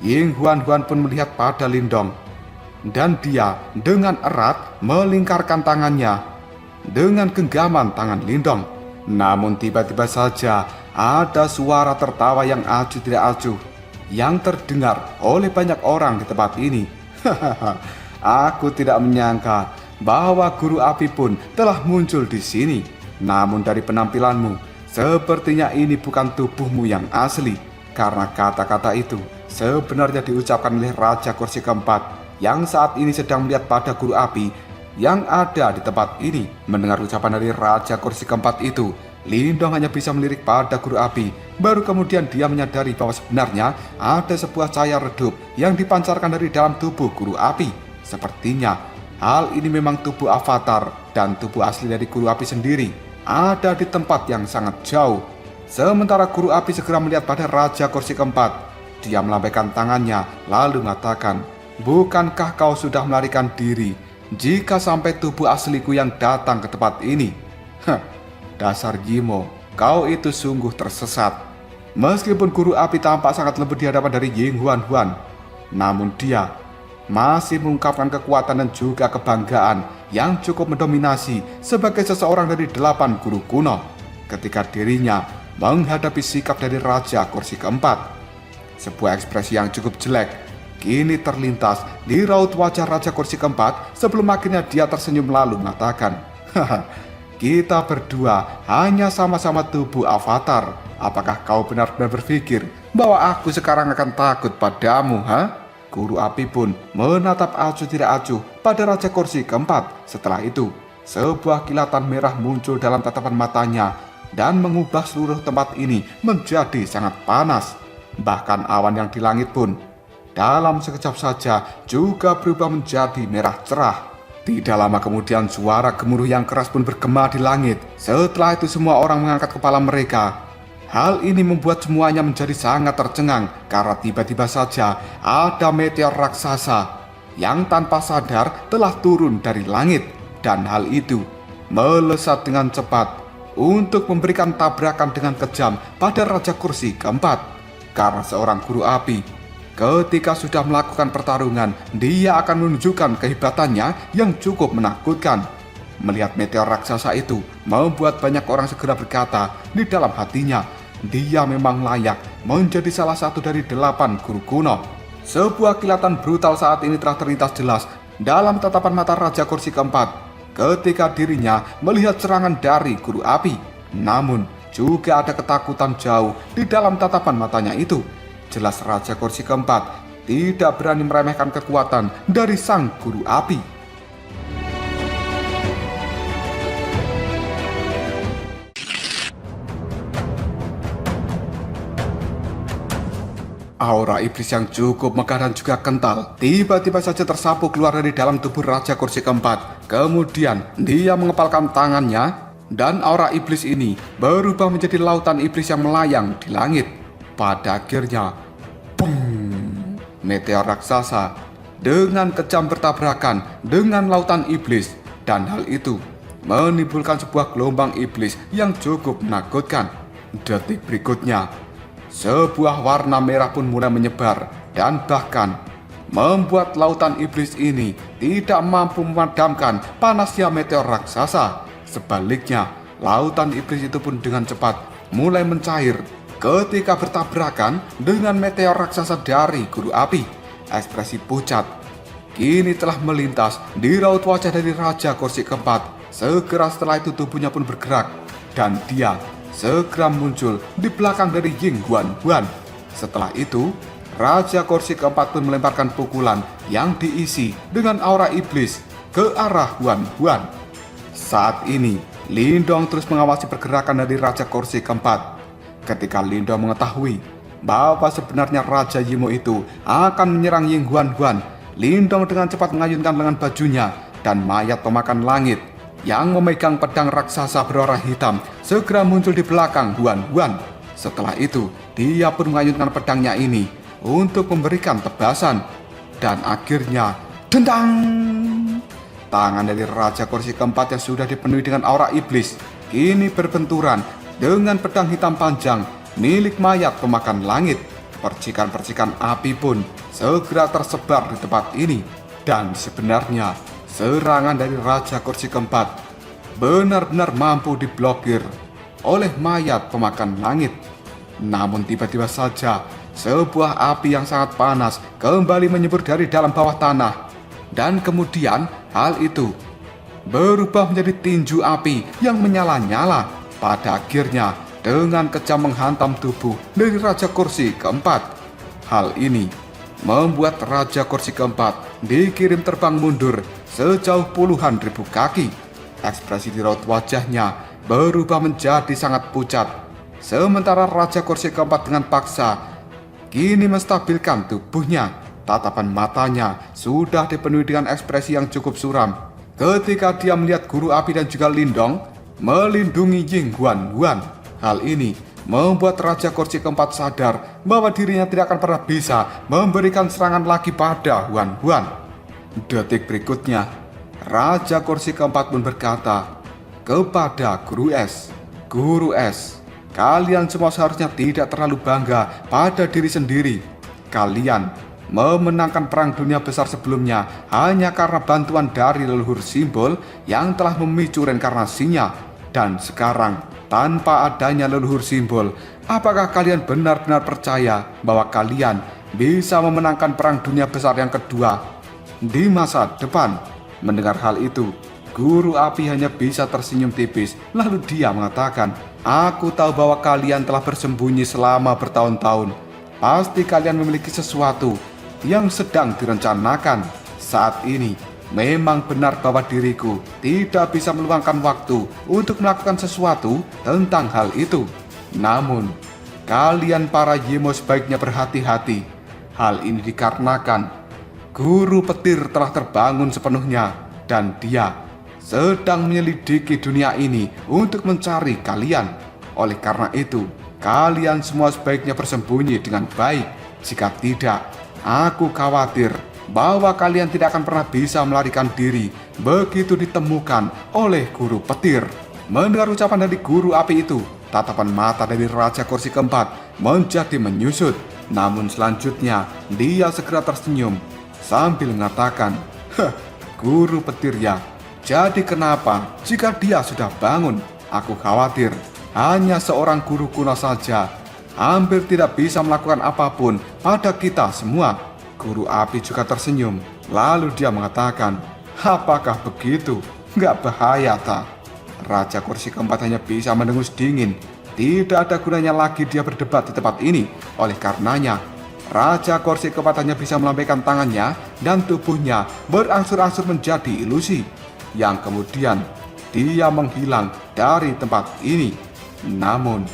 A: Ying Huan Huan pun melihat pada Lindong dan dia dengan erat melingkarkan tangannya dengan genggaman tangan Lindong. Namun tiba-tiba saja ada suara tertawa yang acuh tidak acuh yang terdengar oleh banyak orang di tempat ini. Aku tidak menyangka bahwa guru api pun telah muncul di sini. Namun dari penampilanmu, sepertinya ini bukan tubuhmu yang asli. Karena kata-kata itu sebenarnya diucapkan oleh Raja Kursi Keempat yang saat ini sedang melihat pada guru api yang ada di tempat ini. Mendengar ucapan dari Raja Kursi Keempat itu, Lindong hanya bisa melirik pada guru api. Baru kemudian dia menyadari bahwa sebenarnya ada sebuah cahaya redup yang dipancarkan dari dalam tubuh guru api. Sepertinya hal ini memang tubuh avatar, dan tubuh asli dari guru api sendiri ada di tempat yang sangat jauh. Sementara guru api segera melihat pada Raja Kursi Keempat. Dia melambaikan tangannya lalu mengatakan, bukankah kau sudah melarikan diri jika sampai tubuh asliku yang datang ke tempat ini? Dasar Yimo, kau itu sungguh tersesat. Meskipun guru api tampak sangat lembut di hadapan dari Ying Huan Huan, namun dia masih mengungkapkan kekuatan dan juga kebanggaan yang cukup mendominasi sebagai seseorang dari 8 guru kuno ketika dirinya menghadapi sikap dari Raja Kursi Keempat. Sebuah ekspresi yang cukup jelek kini terlintas di raut wajah Raja Kursi Keempat sebelum akhirnya dia tersenyum lalu mengatakan, kita berdua hanya sama-sama tubuh avatar. Apakah kau benar-benar berpikir bahwa aku sekarang akan takut padamu, ha? Guru api pun menatap acuh tidak acuh pada Raja Kursi Keempat. Setelah itu, sebuah kilatan merah muncul dalam tatapan matanya dan mengubah seluruh tempat ini menjadi sangat panas. Bahkan awan yang di langit pun dalam sekejap saja juga berubah menjadi merah cerah. Tidak lama kemudian suara gemuruh yang keras pun bergema di langit. Setelah itu semua orang mengangkat kepala mereka. Hal ini membuat semuanya menjadi sangat tercengang karena tiba-tiba saja ada meteor raksasa yang tanpa sadar telah turun dari langit. Dan hal itu melesat dengan cepat untuk memberikan tabrakan dengan kejam pada Raja Kursi Keempat. Karena seorang guru api, ketika sudah melakukan pertarungan, dia akan menunjukkan kehebatannya yang cukup menakutkan. Melihat meteor raksasa itu membuat banyak orang segera berkata di dalam hatinya, dia memang layak menjadi salah satu dari 8 guru kuno. Sebuah kilatan brutal saat ini telah terlintas jelas dalam tatapan mata Raja Kursi keempat ketika dirinya melihat serangan dari guru api. Namun juga ada ketakutan jauh di dalam tatapan matanya itu. Jelas Raja Kursi keempat tidak berani meremehkan kekuatan dari sang guru api. Aura iblis yang cukup megah dan juga kental tiba-tiba saja tersapu keluar dari dalam tubuh Raja Kursi keempat. Kemudian dia mengepalkan tangannya dan aura iblis ini berubah menjadi lautan iblis yang melayang di langit. Pada akhirnya, boom, meteor raksasa dengan kejam bertabrakan dengan lautan iblis, dan hal itu menimbulkan sebuah gelombang iblis yang cukup menakutkan. Detik berikutnya, sebuah warna merah pun mulai menyebar dan bahkan membuat lautan iblis ini tidak mampu memadamkan panasnya meteor raksasa. Sebaliknya, lautan iblis itu pun dengan cepat mulai mencair ketika bertabrakan dengan meteor raksasa dari guru api. Ekspresi pucat kini telah melintas di raut wajah dari Raja Kursi keempat. Segera setelah itu tubuhnya pun bergerak dan dia segera muncul di belakang dari Ying Huan. Setelah itu, Raja Kursi keempat pun melemparkan pukulan yang diisi dengan aura iblis ke arah Huan. Saat ini, Lindong terus mengawasi pergerakan dari Raja Kursi keempat. Ketika Lindong mengetahui bahwa sebenarnya Raja Yimo itu akan menyerang Ying Huan, Lindong dengan cepat mengayunkan lengan bajunya dan mayat pemakan langit yang memegang pedang raksasa berwarna hitam segera muncul di belakang Huan. Setelah itu, dia pun mengayunkan pedangnya ini untuk memberikan tebasan. Dan akhirnya, dendang! Tangan dari Raja Kursi keempat yang sudah dipenuhi dengan aura iblis kini berbenturan dengan pedang hitam panjang milik mayat pemakan langit. Percikan-percikan api pun segera tersebar di tempat ini. Dan sebenarnya, serangan dari Raja Kursi keempat benar-benar mampu diblokir oleh mayat pemakan langit. Namun tiba-tiba saja sebuah api yang sangat panas kembali menyembur dari dalam bawah tanah. Dan kemudian hal itu berubah menjadi tinju api yang menyala-nyala. Pada akhirnya dengan kejam menghantam tubuh dari Raja Kursi keempat. Hal ini membuat Raja Kursi keempat dikirim terbang mundur sejauh puluhan ribu kaki. Ekspresi di raut wajahnya berubah menjadi sangat pucat. Sementara Raja Kursi keempat dengan paksa kini menstabilkan tubuhnya. Tatapan matanya sudah dipenuhi dengan ekspresi yang cukup suram ketika dia melihat guru api dan juga Lindong melindungi Ying Huan. Hal ini membuat Raja Kursi keempat sadar bahwa dirinya tidak akan pernah bisa memberikan serangan lagi pada Huan. Detik berikutnya, Raja Kursi keempat pun berkata kepada Guru S, kalian semua seharusnya tidak terlalu bangga pada diri sendiri. Kalian memenangkan perang dunia besar sebelumnya hanya karena bantuan dari leluhur simbol yang telah memicu reinkarnasinya. Dan sekarang, tanpa adanya leluhur simbol, apakah kalian benar-benar percaya bahwa kalian bisa memenangkan perang dunia besar yang kedua di masa depan? Mendengar hal itu, Guru Api hanya bisa tersenyum tipis. Lalu dia mengatakan, aku tahu bahwa kalian telah bersembunyi selama bertahun-tahun. Pasti kalian memiliki sesuatu yang sedang direncanakan. Saat ini memang benar bahwa diriku tidak bisa meluangkan waktu untuk melakukan sesuatu tentang hal itu. Namun kalian para Yimo sebaiknya berhati-hati. Hal ini dikarenakan Guru Petir telah terbangun sepenuhnya dan dia sedang menyelidiki dunia ini untuk mencari kalian. Oleh karena itu, kalian semua sebaiknya bersembunyi dengan baik. Jika tidak, aku khawatir bahwa kalian tidak akan pernah bisa melarikan diri begitu ditemukan oleh Guru Petir. Mendengar ucapan dari Guru Api itu, tatapan mata dari Raja Kursi keempat menjadi menyusut. Namun selanjutnya, dia segera tersenyum sambil mengatakan, Guru Petir ya, Jadi kenapa jika dia sudah bangun? Aku khawatir hanya seorang guru kuno saja hampir tidak bisa melakukan apapun pada kita semua. Guru api juga tersenyum. Lalu dia mengatakan, apakah begitu? Nggak bahaya tak? Raja kursi keempat hanya bisa mendengus dingin. Tidak ada gunanya lagi dia berdebat di tempat ini. Oleh karenanya, Raja kursi keempat hanya bisa melambaikan tangannya dan tubuhnya berangsur-angsur menjadi ilusi. Yang kemudian dia menghilang dari tempat ini. Namun,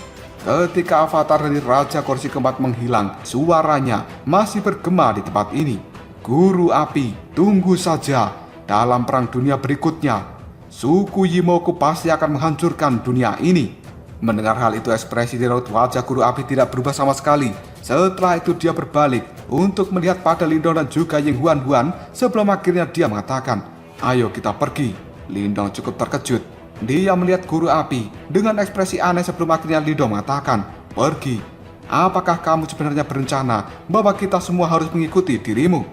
A: ketika avatar dari Raja kursi keempat menghilang, suaranya masih bergema di tempat ini. Guru api, tunggu saja. Dalam perang dunia berikutnya, suku Yimoku pasti akan menghancurkan dunia ini. Mendengar hal itu, ekspresi di raut wajah guru api tidak berubah sama sekali. Setelah itu dia berbalik untuk melihat pada Lindong dan juga Ying Huan sebelum akhirnya dia mengatakan, ayo kita pergi. Lindong cukup terkejut. Dia melihat guru api dengan ekspresi aneh sebelum akhirnya Lindong mengatakan, pergi. Apakah kamu sebenarnya berencana bahwa kita semua harus mengikuti dirimu?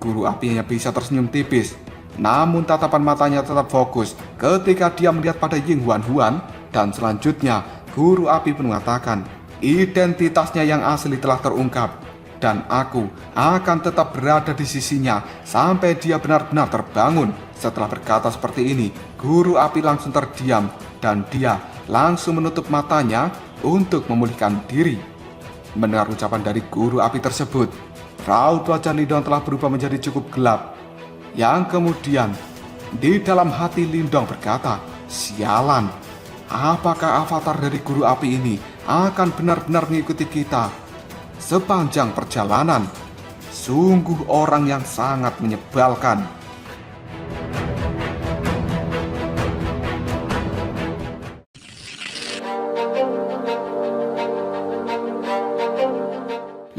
A: Guru api hanya bisa tersenyum tipis. Namun tatapan matanya tetap fokus ketika dia melihat pada Ying Huan dan selanjutnya guru api pun mengatakan, identitasnya yang asli telah terungkap dan aku akan tetap berada di sisinya sampai dia benar-benar terbangun. Setelah berkata seperti ini, guru api langsung terdiam dan dia langsung menutup matanya untuk memulihkan diri. Mendengar ucapan dari guru api tersebut, raut wajah Lindong telah berubah menjadi cukup gelap. Yang kemudian di dalam hati Lindong berkata, sialan, apakah avatar dari guru api ini akan benar-benar mengikuti kita sepanjang perjalanan? Sungguh orang yang sangat menyebalkan.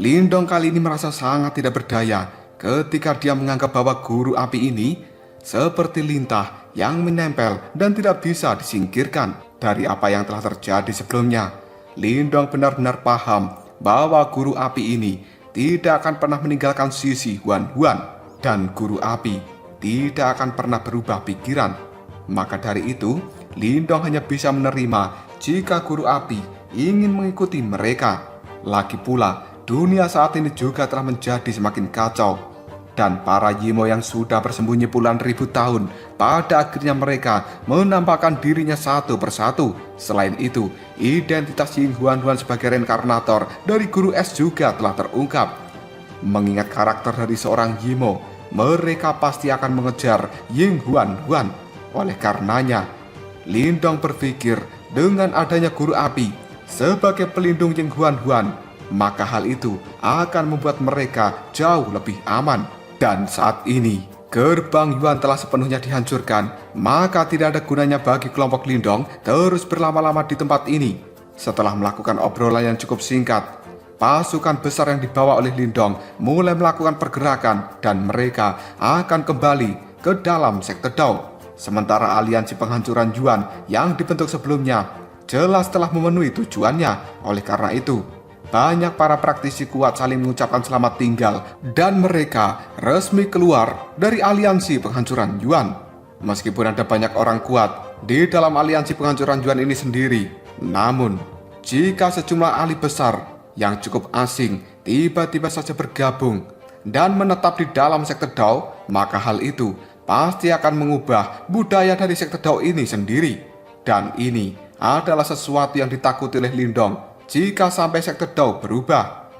A: Lindong kali ini merasa sangat tidak berdaya ketika dia menganggap bahwa guru api ini seperti lintah yang menempel dan tidak bisa disingkirkan dari apa yang telah terjadi sebelumnya. Lindong benar-benar paham bahwa guru api ini tidak akan pernah meninggalkan sisi Huan dan guru api tidak akan pernah berubah pikiran. Maka dari itu, Lindong hanya bisa menerima jika guru api ingin mengikuti mereka. Lagi pula, dunia saat ini juga telah menjadi semakin kacau. Dan para Yimo yang sudah bersembunyi puluhan ribu tahun, pada akhirnya mereka menampakkan dirinya satu persatu. Selain itu, identitas Ying Huan sebagai reinkarnator dari guru es juga telah terungkap. Mengingat karakter dari seorang Yimo, mereka pasti akan mengejar Ying Huan. Oleh karenanya, Lindong berpikir dengan adanya guru api sebagai pelindung Ying Huan, maka hal itu akan membuat mereka jauh lebih aman. Dan saat ini, gerbang Yuan telah sepenuhnya dihancurkan, maka tidak ada gunanya bagi kelompok Lindong terus berlama-lama di tempat ini. Setelah melakukan obrolan yang cukup singkat, pasukan besar yang dibawa oleh Lindong mulai melakukan pergerakan dan mereka akan kembali ke dalam sekte Dao. Sementara aliansi penghancuran Yuan yang dibentuk sebelumnya jelas telah memenuhi tujuannya. Oleh karena itu, banyak para praktisi kuat saling mengucapkan selamat tinggal dan mereka resmi keluar dari aliansi penghancuran Yuan. Meskipun ada banyak orang kuat di dalam aliansi penghancuran Yuan ini sendiri, namun jika sejumlah ahli besar yang cukup asing tiba-tiba saja bergabung dan menetap di dalam sekte Dao, maka hal itu pasti akan mengubah budaya dari sekte Dao ini sendiri. Dan ini adalah sesuatu yang ditakuti oleh Lindong. Jika sampai sekte Dao berubah,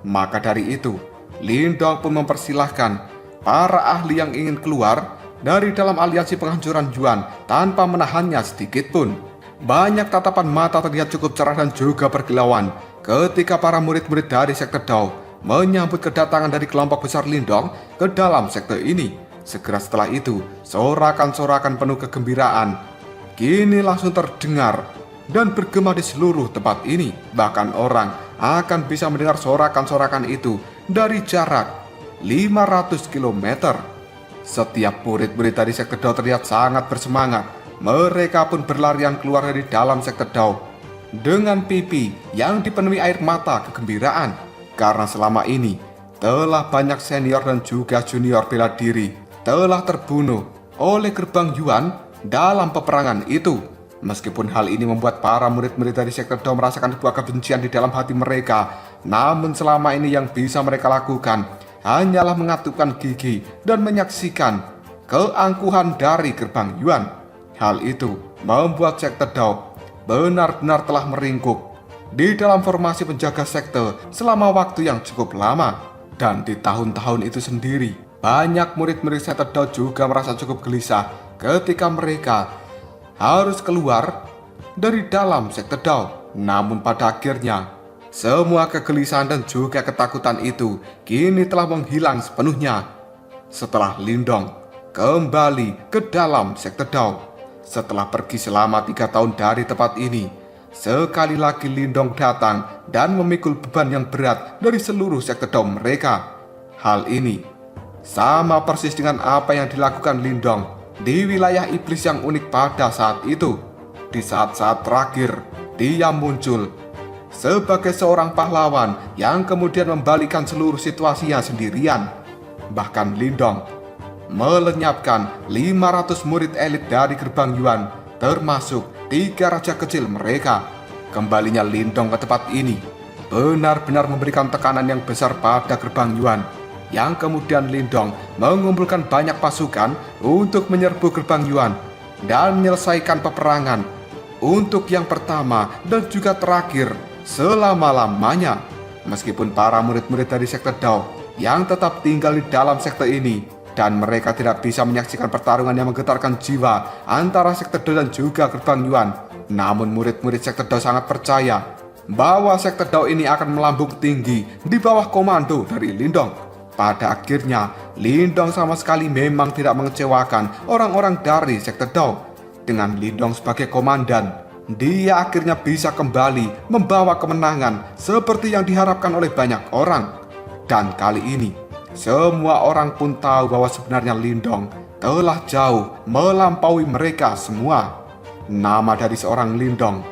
A: maka dari itu Lindong pun mempersilahkan para ahli yang ingin keluar dari dalam aliansi penghancuran Yuan tanpa menahannya sedikit pun. Banyak tatapan mata terlihat cukup cerah dan juga berkilauan ketika para murid-murid dari sekte Dao menyambut kedatangan dari kelompok besar Lindong ke dalam sekte ini. Segera setelah itu, sorakan-sorakan penuh kegembiraan kini langsung terdengar dan bergema di seluruh tempat ini. Bahkan orang akan bisa mendengar sorakan-sorakan itu dari jarak 500 km. Setiap murid-murid dari sekte Dao terlihat sangat bersemangat. Mereka pun berlarian keluar dari dalam sekte Dao dengan pipi yang dipenuhi air mata kegembiraan. Karena selama ini telah banyak senior dan juga junior bela diri telah terbunuh oleh gerbang Yuan dalam peperangan itu. Meskipun hal ini membuat para murid-murid dari sekte Dao merasakan sebuah kebencian di dalam hati mereka, namun selama ini yang bisa mereka lakukan hanyalah mengatupkan gigi dan menyaksikan keangkuhan dari gerbang Yuan. Hal itu membuat sekte Dao benar-benar telah meringkuk di dalam formasi penjaga sekte selama waktu yang cukup lama. Dan di tahun-tahun itu sendiri, banyak murid-murid sekte Dao juga merasa cukup gelisah ketika mereka harus keluar dari dalam sekte Dao. Namun pada akhirnya, semua kegelisahan dan juga ketakutan itu kini telah menghilang sepenuhnya setelah Lindong kembali ke dalam sekte Dao. Setelah pergi selama 3 tahun dari tempat ini, sekali lagi Lindong datang dan memikul beban yang berat dari seluruh sekte Dao mereka. Hal ini sama persis dengan apa yang dilakukan Lindong di wilayah iblis yang unik pada saat itu. Di saat-saat terakhir, dia muncul sebagai seorang pahlawan yang kemudian membalikkan seluruh situasinya sendirian. Bahkan Lindong melenyapkan 500 murid elit dari gerbang Yuan, termasuk 3 raja kecil mereka. Kembalinya Lindong ke tempat ini benar-benar memberikan tekanan yang besar pada gerbang Yuan, yang kemudian Lindong mengumpulkan banyak pasukan untuk menyerbu gerbang Yuan dan menyelesaikan peperangan untuk yang pertama dan juga terakhir selama-lamanya. Meskipun para murid-murid dari sekte Dao yang tetap tinggal di dalam sekte ini dan mereka tidak bisa menyaksikan pertarungan yang menggetarkan jiwa antara sekte Dao dan juga gerbang Yuan, namun murid-murid sekte Dao sangat percaya bahwa sekte Dao ini akan melambung tinggi di bawah komando dari Lindong. Pada akhirnya, Lindong sama sekali memang tidak mengecewakan orang-orang dari sekte Dao. Dengan Lindong sebagai komandan, dia akhirnya bisa kembali membawa kemenangan seperti yang diharapkan oleh banyak orang. Dan kali ini, semua orang pun tahu bahwa sebenarnya Lindong telah jauh melampaui mereka semua. Nama dari seorang Lindong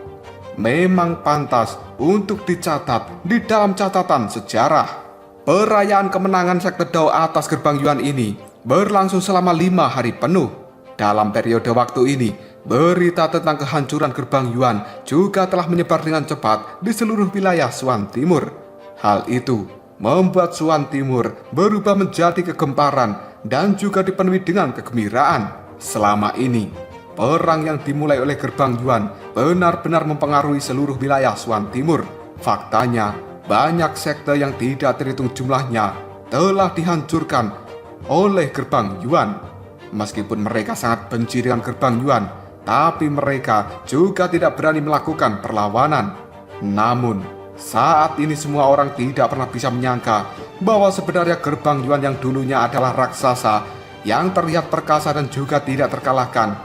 A: memang pantas untuk dicatat di dalam catatan sejarah. Perayaan kemenangan sekte Dao atas gerbang Yuan ini berlangsung selama 5 hari penuh. Dalam periode waktu ini, berita tentang kehancuran gerbang Yuan juga telah menyebar dengan cepat di seluruh wilayah Swan Timur. Hal itu membuat Swan Timur berubah menjadi kegemparan dan juga dipenuhi dengan kegembiraan. Selama ini, perang yang dimulai oleh gerbang Yuan benar-benar mempengaruhi seluruh wilayah Swan Timur. Faktanya, banyak sekte yang tidak terhitung jumlahnya telah dihancurkan oleh gerbang Yuan. Meskipun mereka sangat benci dengan gerbang Yuan, tapi mereka juga tidak berani melakukan perlawanan. Namun, saat ini semua orang tidak pernah bisa menyangka bahwa sebenarnya gerbang Yuan yang dulunya adalah raksasa yang terlihat perkasa dan juga tidak terkalahkan,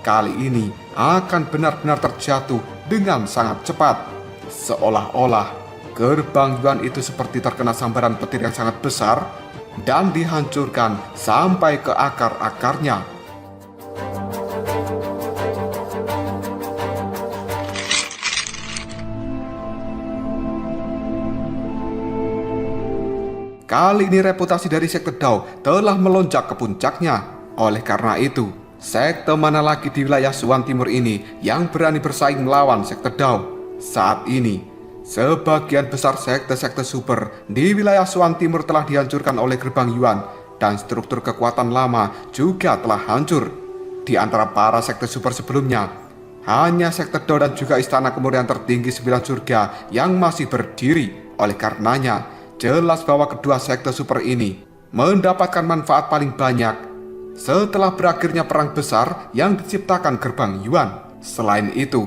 A: kali ini akan benar-benar terjatuh dengan sangat cepat. Seolah-olah gerbang Yuan itu seperti terkena sambaran petir yang sangat besar dan dihancurkan sampai ke akar-akarnya. Kali ini reputasi dari sekte Dao telah melonjak ke puncaknya. Oleh karena itu, sekte mana lagi di wilayah Swan Timur ini yang berani bersaing melawan sekte Dao? Saat ini, sebagian besar sekte-sekte super di wilayah Swan Timur telah dihancurkan oleh gerbang Yuan dan struktur kekuatan lama juga telah hancur. Di antara para sekte super sebelumnya, hanya sekte Dao dan juga istana kemurnian tertinggi 9 surga yang masih berdiri. Oleh karenanya, jelas bahwa kedua sekte super ini mendapatkan manfaat paling banyak setelah berakhirnya perang besar yang diciptakan gerbang Yuan. Selain itu,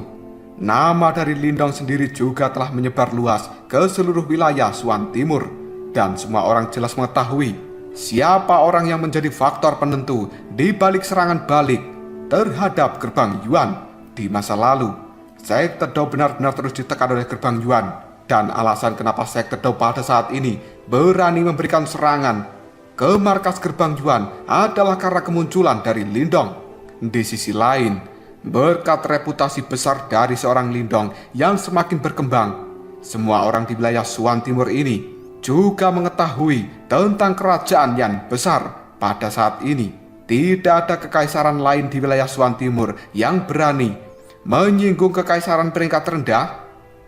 A: nama dari Lindong sendiri juga telah menyebar luas ke seluruh wilayah Swan Timur. Dan semua orang jelas mengetahui siapa orang yang menjadi faktor penentu di balik serangan balik terhadap gerbang Yuan. Di masa lalu, sekte Dao benar-benar terus ditekan oleh gerbang Yuan. Dan alasan kenapa sekte Dao pada saat ini berani memberikan serangan ke markas gerbang Yuan adalah karena kemunculan dari Lindong. Di sisi lain, berkat reputasi besar dari seorang Lindong yang semakin berkembang, semua orang di wilayah Swan Timur ini juga mengetahui tentang kerajaan yang besar pada saat ini. Tidak ada kekaisaran lain di wilayah Swan Timur yang berani menyinggung kekaisaran peringkat rendah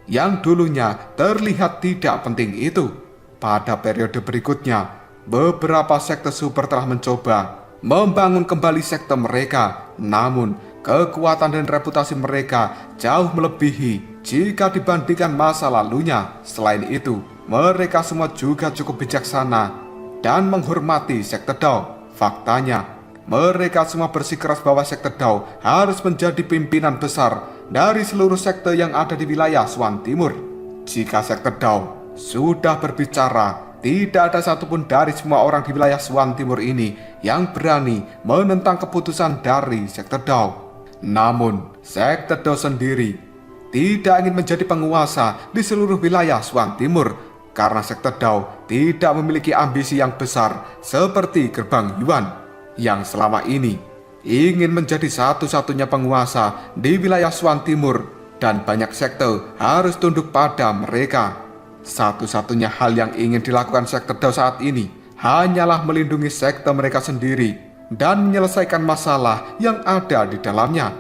A: yang dulunya terlihat tidak penting itu. Pada periode berikutnya, beberapa sekte super telah mencoba membangun kembali sekte mereka, namun kekuatan dan reputasi mereka jauh melebihi jika dibandingkan masa lalunya. Selain itu, mereka semua juga cukup bijaksana dan menghormati sekte Dao. Faktanya, mereka semua bersikeras bahwa sekte Dao harus menjadi pimpinan besar dari seluruh sekte yang ada di wilayah Swan Timur. Jika sekte Dao sudah berbicara, tidak ada satupun dari semua orang di wilayah Swan Timur ini yang berani menentang keputusan dari sekte Dao. Namun, sekte Dao sendiri tidak ingin menjadi penguasa di seluruh wilayah Swan Timur karena sekte Dao tidak memiliki ambisi yang besar seperti Gerbang Yuan yang selama ini ingin menjadi satu-satunya penguasa di wilayah Swan Timur dan banyak sekte harus tunduk pada mereka. Satu-satunya hal yang ingin dilakukan sekte Dao saat ini hanyalah melindungi sekte mereka sendiri dan menyelesaikan masalah yang ada di dalamnya.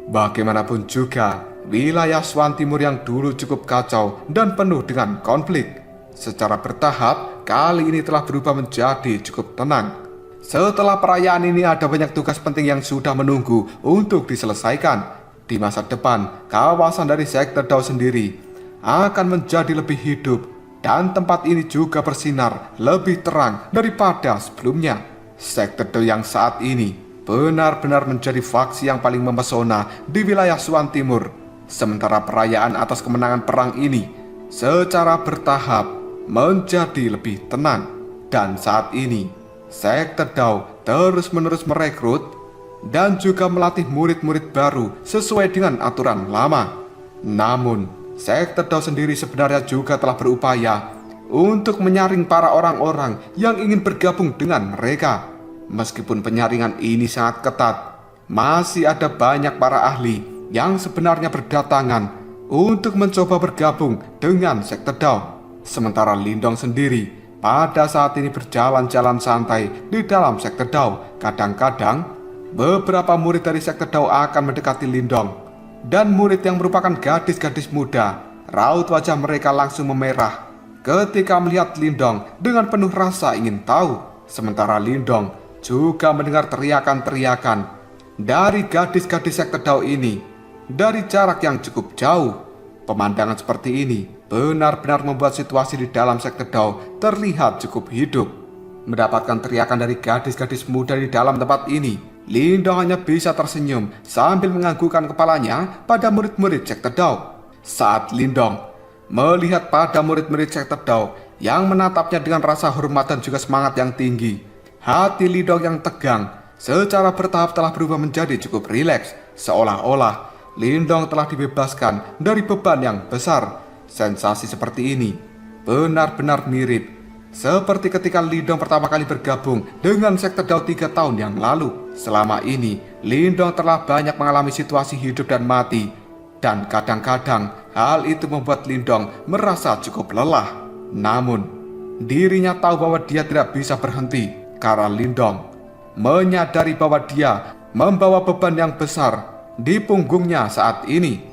A: Bagaimanapun juga, wilayah Swan Timur yang dulu cukup kacau dan penuh dengan konflik, secara bertahap kali ini telah berubah menjadi cukup tenang. Setelah perayaan ini ada banyak tugas penting yang sudah menunggu untuk diselesaikan. Di masa depan, kawasan dari sekte Dao sendiri akan menjadi lebih hidup dan tempat ini juga bersinar lebih terang daripada sebelumnya. Sekte Dao yang saat ini benar-benar menjadi faksi yang paling memesona di wilayah Swan Timur. Sementara perayaan atas kemenangan perang ini secara bertahap menjadi lebih tenang. Dan saat ini sekte Dao terus-menerus merekrut dan juga melatih murid-murid baru sesuai dengan aturan lama. Namun, sekte Dao sendiri sebenarnya juga telah berupaya untuk menyaring para orang-orang yang ingin bergabung dengan mereka. Meskipun penyaringan ini sangat ketat, masih ada banyak para ahli yang sebenarnya berdatangan untuk mencoba bergabung dengan sekte Dao. Sementara Lindong sendiri pada saat ini berjalan-jalan santai di dalam sekte Dao. Kadang-kadang, beberapa murid dari sekte Dao akan mendekati Lindong, dan murid yang merupakan gadis-gadis muda, raut wajah mereka langsung memerah ketika melihat Lindong dengan penuh rasa ingin tahu. Sementara Lindong juga mendengar teriakan-teriakan dari gadis-gadis sekte Dao ini dari jarak yang cukup jauh. Pemandangan seperti ini benar-benar membuat situasi di dalam sekte Dao terlihat cukup hidup. Mendapatkan teriakan dari gadis-gadis muda di dalam tempat ini, Lindong hanya bisa tersenyum sambil menganggukkan kepalanya pada murid-murid sekte Dao. Saat Lindong melihat pada murid-murid sekte Dao yang menatapnya dengan rasa hormat dan juga semangat yang tinggi, hati Lindong yang tegang secara bertahap telah berubah menjadi cukup rileks, seolah-olah Lindong telah dibebaskan dari beban yang besar. Sensasi seperti ini benar-benar mirip seperti ketika Lindong pertama kali bergabung dengan sekte Dao 3 tahun yang lalu. Selama ini, Lindong telah banyak mengalami situasi hidup dan mati, dan kadang-kadang hal itu membuat Lindong merasa cukup lelah. Namun, dirinya tahu bahwa dia tidak bisa berhenti karena Lindong menyadari bahwa dia membawa beban yang besar di punggungnya saat ini.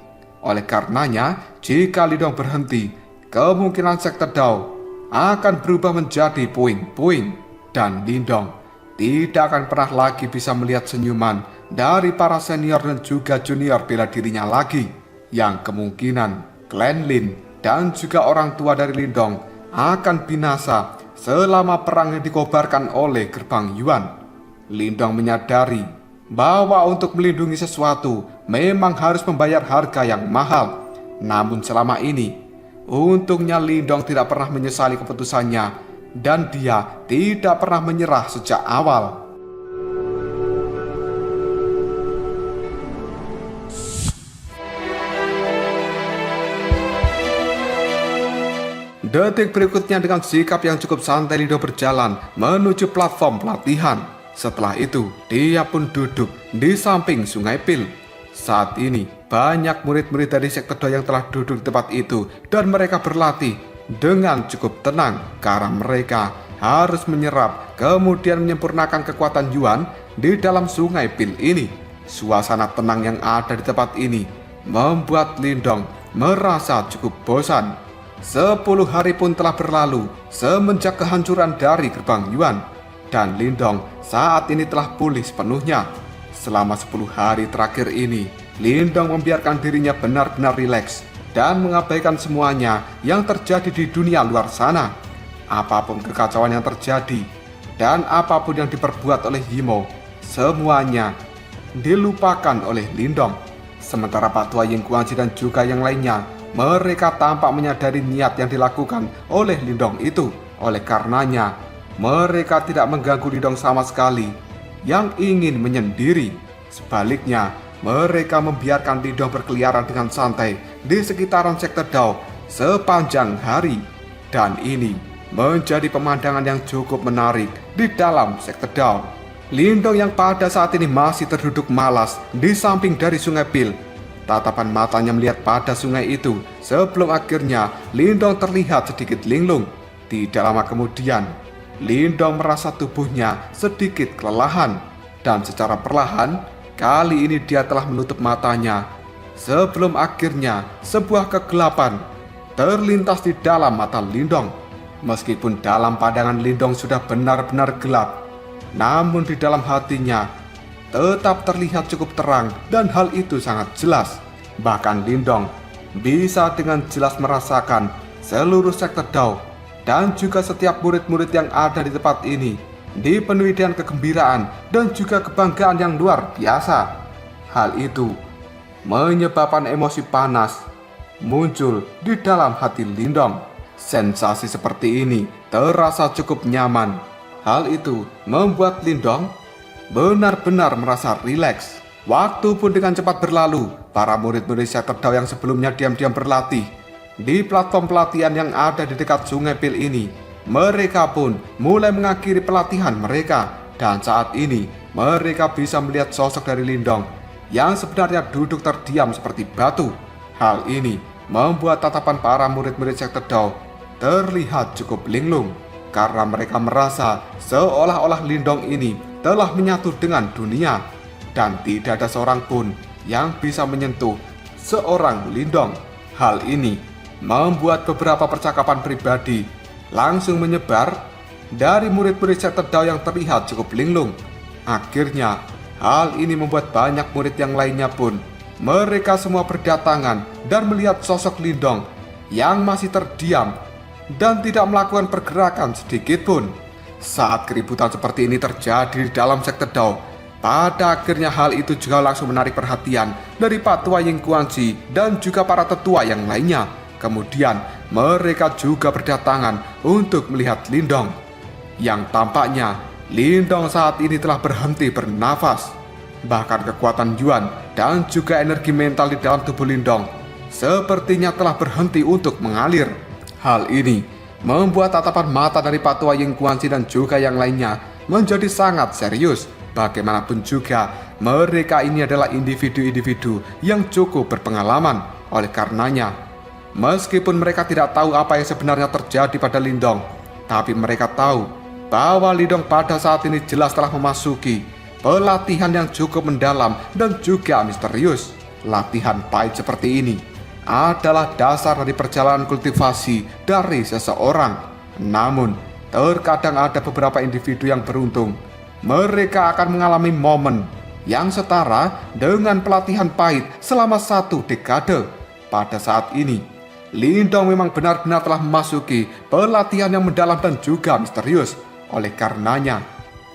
A: Oleh karenanya, jika Lindong berhenti, kemungkinan sekte Dao akan berubah menjadi puing-puing, dan Lindong tidak akan pernah lagi bisa melihat senyuman dari para senior dan juga junior bela dirinya lagi, yang kemungkinan klan Lin dan juga orang tua dari Lindong akan binasa selama perang yang dikobarkan oleh Gerbang Yuan. Lindong menyadari bahwa untuk melindungi sesuatu memang harus membayar harga yang mahal. Namun selama ini, untungnya Lindong tidak pernah menyesali keputusannya, dan dia tidak pernah menyerah sejak awal. Detik berikutnya dengan sikap yang cukup santai Lindong berjalan menuju platform pelatihan. Setelah itu, dia pun duduk di samping Sungai Pil. Saat ini, banyak murid-murid dari sekte Dao yang telah duduk di tempat itu dan mereka berlatih dengan cukup tenang karena mereka harus menyerap kemudian menyempurnakan kekuatan Yuan di dalam sungai Pil ini. Suasana tenang yang ada di tempat ini membuat Lindong merasa cukup bosan. 10 hari pun telah berlalu semenjak kehancuran dari gerbang Yuan, dan Lindong saat ini telah pulih sepenuhnya. Selama 10 hari terakhir ini, Lindong membiarkan dirinya benar-benar rileks dan mengabaikan semuanya yang terjadi di dunia luar sana. Apapun kekacauan yang terjadi dan apapun yang diperbuat oleh Yimo, semuanya dilupakan oleh Lindong. Sementara Pak Tua Ying Guangxi dan juga yang lainnya, mereka tampak menyadari niat yang dilakukan oleh Lindong itu. Oleh karenanya, mereka tidak mengganggu Lindong sama sekali yang ingin menyendiri. Sebaliknya, mereka membiarkan Lindong berkeliaran dengan santai di sekitaran sektor Dao sepanjang hari. Dan ini menjadi pemandangan yang cukup menarik di dalam sektor Dao. Lindong yang pada saat ini masih terduduk malas di samping dari sungai Pil. Tatapan matanya melihat pada sungai itu sebelum akhirnya Lindong terlihat sedikit linglung. Tidak lama kemudian, Lindong merasa tubuhnya sedikit kelelahan. Dan secara perlahan, kali ini dia telah menutup matanya. Sebelum akhirnya sebuah kegelapan terlintas di dalam mata Lindong. Meskipun dalam pandangan Lindong sudah benar-benar gelap, namun di dalam hatinya tetap terlihat cukup terang dan hal itu sangat jelas. Bahkan Lindong bisa dengan jelas merasakan seluruh sektor Dao dan juga setiap murid-murid yang ada di tempat ini dipenuhi dengan kegembiraan dan juga kebanggaan yang luar biasa. Hal itu menyebabkan emosi panas muncul di dalam hati Lindong. Sensasi seperti ini terasa cukup nyaman. Hal itu membuat Lindong benar-benar merasa rileks. Waktu pun dengan cepat berlalu. Para murid-murid sektor Dao yang sebelumnya diam-diam berlatih di platform pelatihan yang ada di dekat sungai Pil ini, mereka pun mulai mengakhiri pelatihan mereka. Dan saat ini mereka bisa melihat sosok dari Lindong yang sebenarnya duduk terdiam seperti batu. Hal ini membuat tatapan para murid-murid sektor Dao terlihat cukup linglung, karena mereka merasa seolah-olah Lindong ini telah menyatu dengan dunia dan tidak ada seorang pun yang bisa menyentuh seorang Lindong. Hal ini membuat beberapa percakapan pribadi langsung menyebar dari murid-murid sektor Dao yang terlihat cukup linglung. Akhirnya, hal ini membuat banyak murid yang lainnya pun mereka semua berdatangan dan melihat sosok Lindong yang masih terdiam dan tidak melakukan pergerakan sedikit pun. Saat keributan seperti ini terjadi di dalam sektor Dao, pada akhirnya hal itu juga langsung menarik perhatian dari Pak Tua Ying Guangxi dan juga para tetua yang lainnya. Kemudian mereka juga berdatangan untuk melihat Lindong, yang tampaknya Lindong saat ini telah berhenti bernafas. Bahkan kekuatan Yuan dan juga energi mental di dalam tubuh Lindong sepertinya telah berhenti untuk mengalir. Hal ini membuat tatapan mata dari Pak Tua Ying Guangxi dan juga yang lainnya menjadi sangat serius. Bagaimanapun juga, mereka ini adalah individu-individu yang cukup berpengalaman. Oleh karenanya, meskipun mereka tidak tahu apa yang sebenarnya terjadi pada Lindong, tapi mereka tahu bahwa Lindong pada saat ini jelas telah memasuki pelatihan yang cukup mendalam dan juga misterius. Latihan pahit seperti ini adalah dasar dari perjalanan kultivasi dari seseorang. Namun, terkadang ada beberapa individu yang beruntung. Mereka akan mengalami momen yang setara dengan pelatihan pahit selama 1 dekade. Pada saat ini, Lindong memang benar-benar telah memasuki pelatihan yang mendalam dan juga misterius. Oleh karenanya,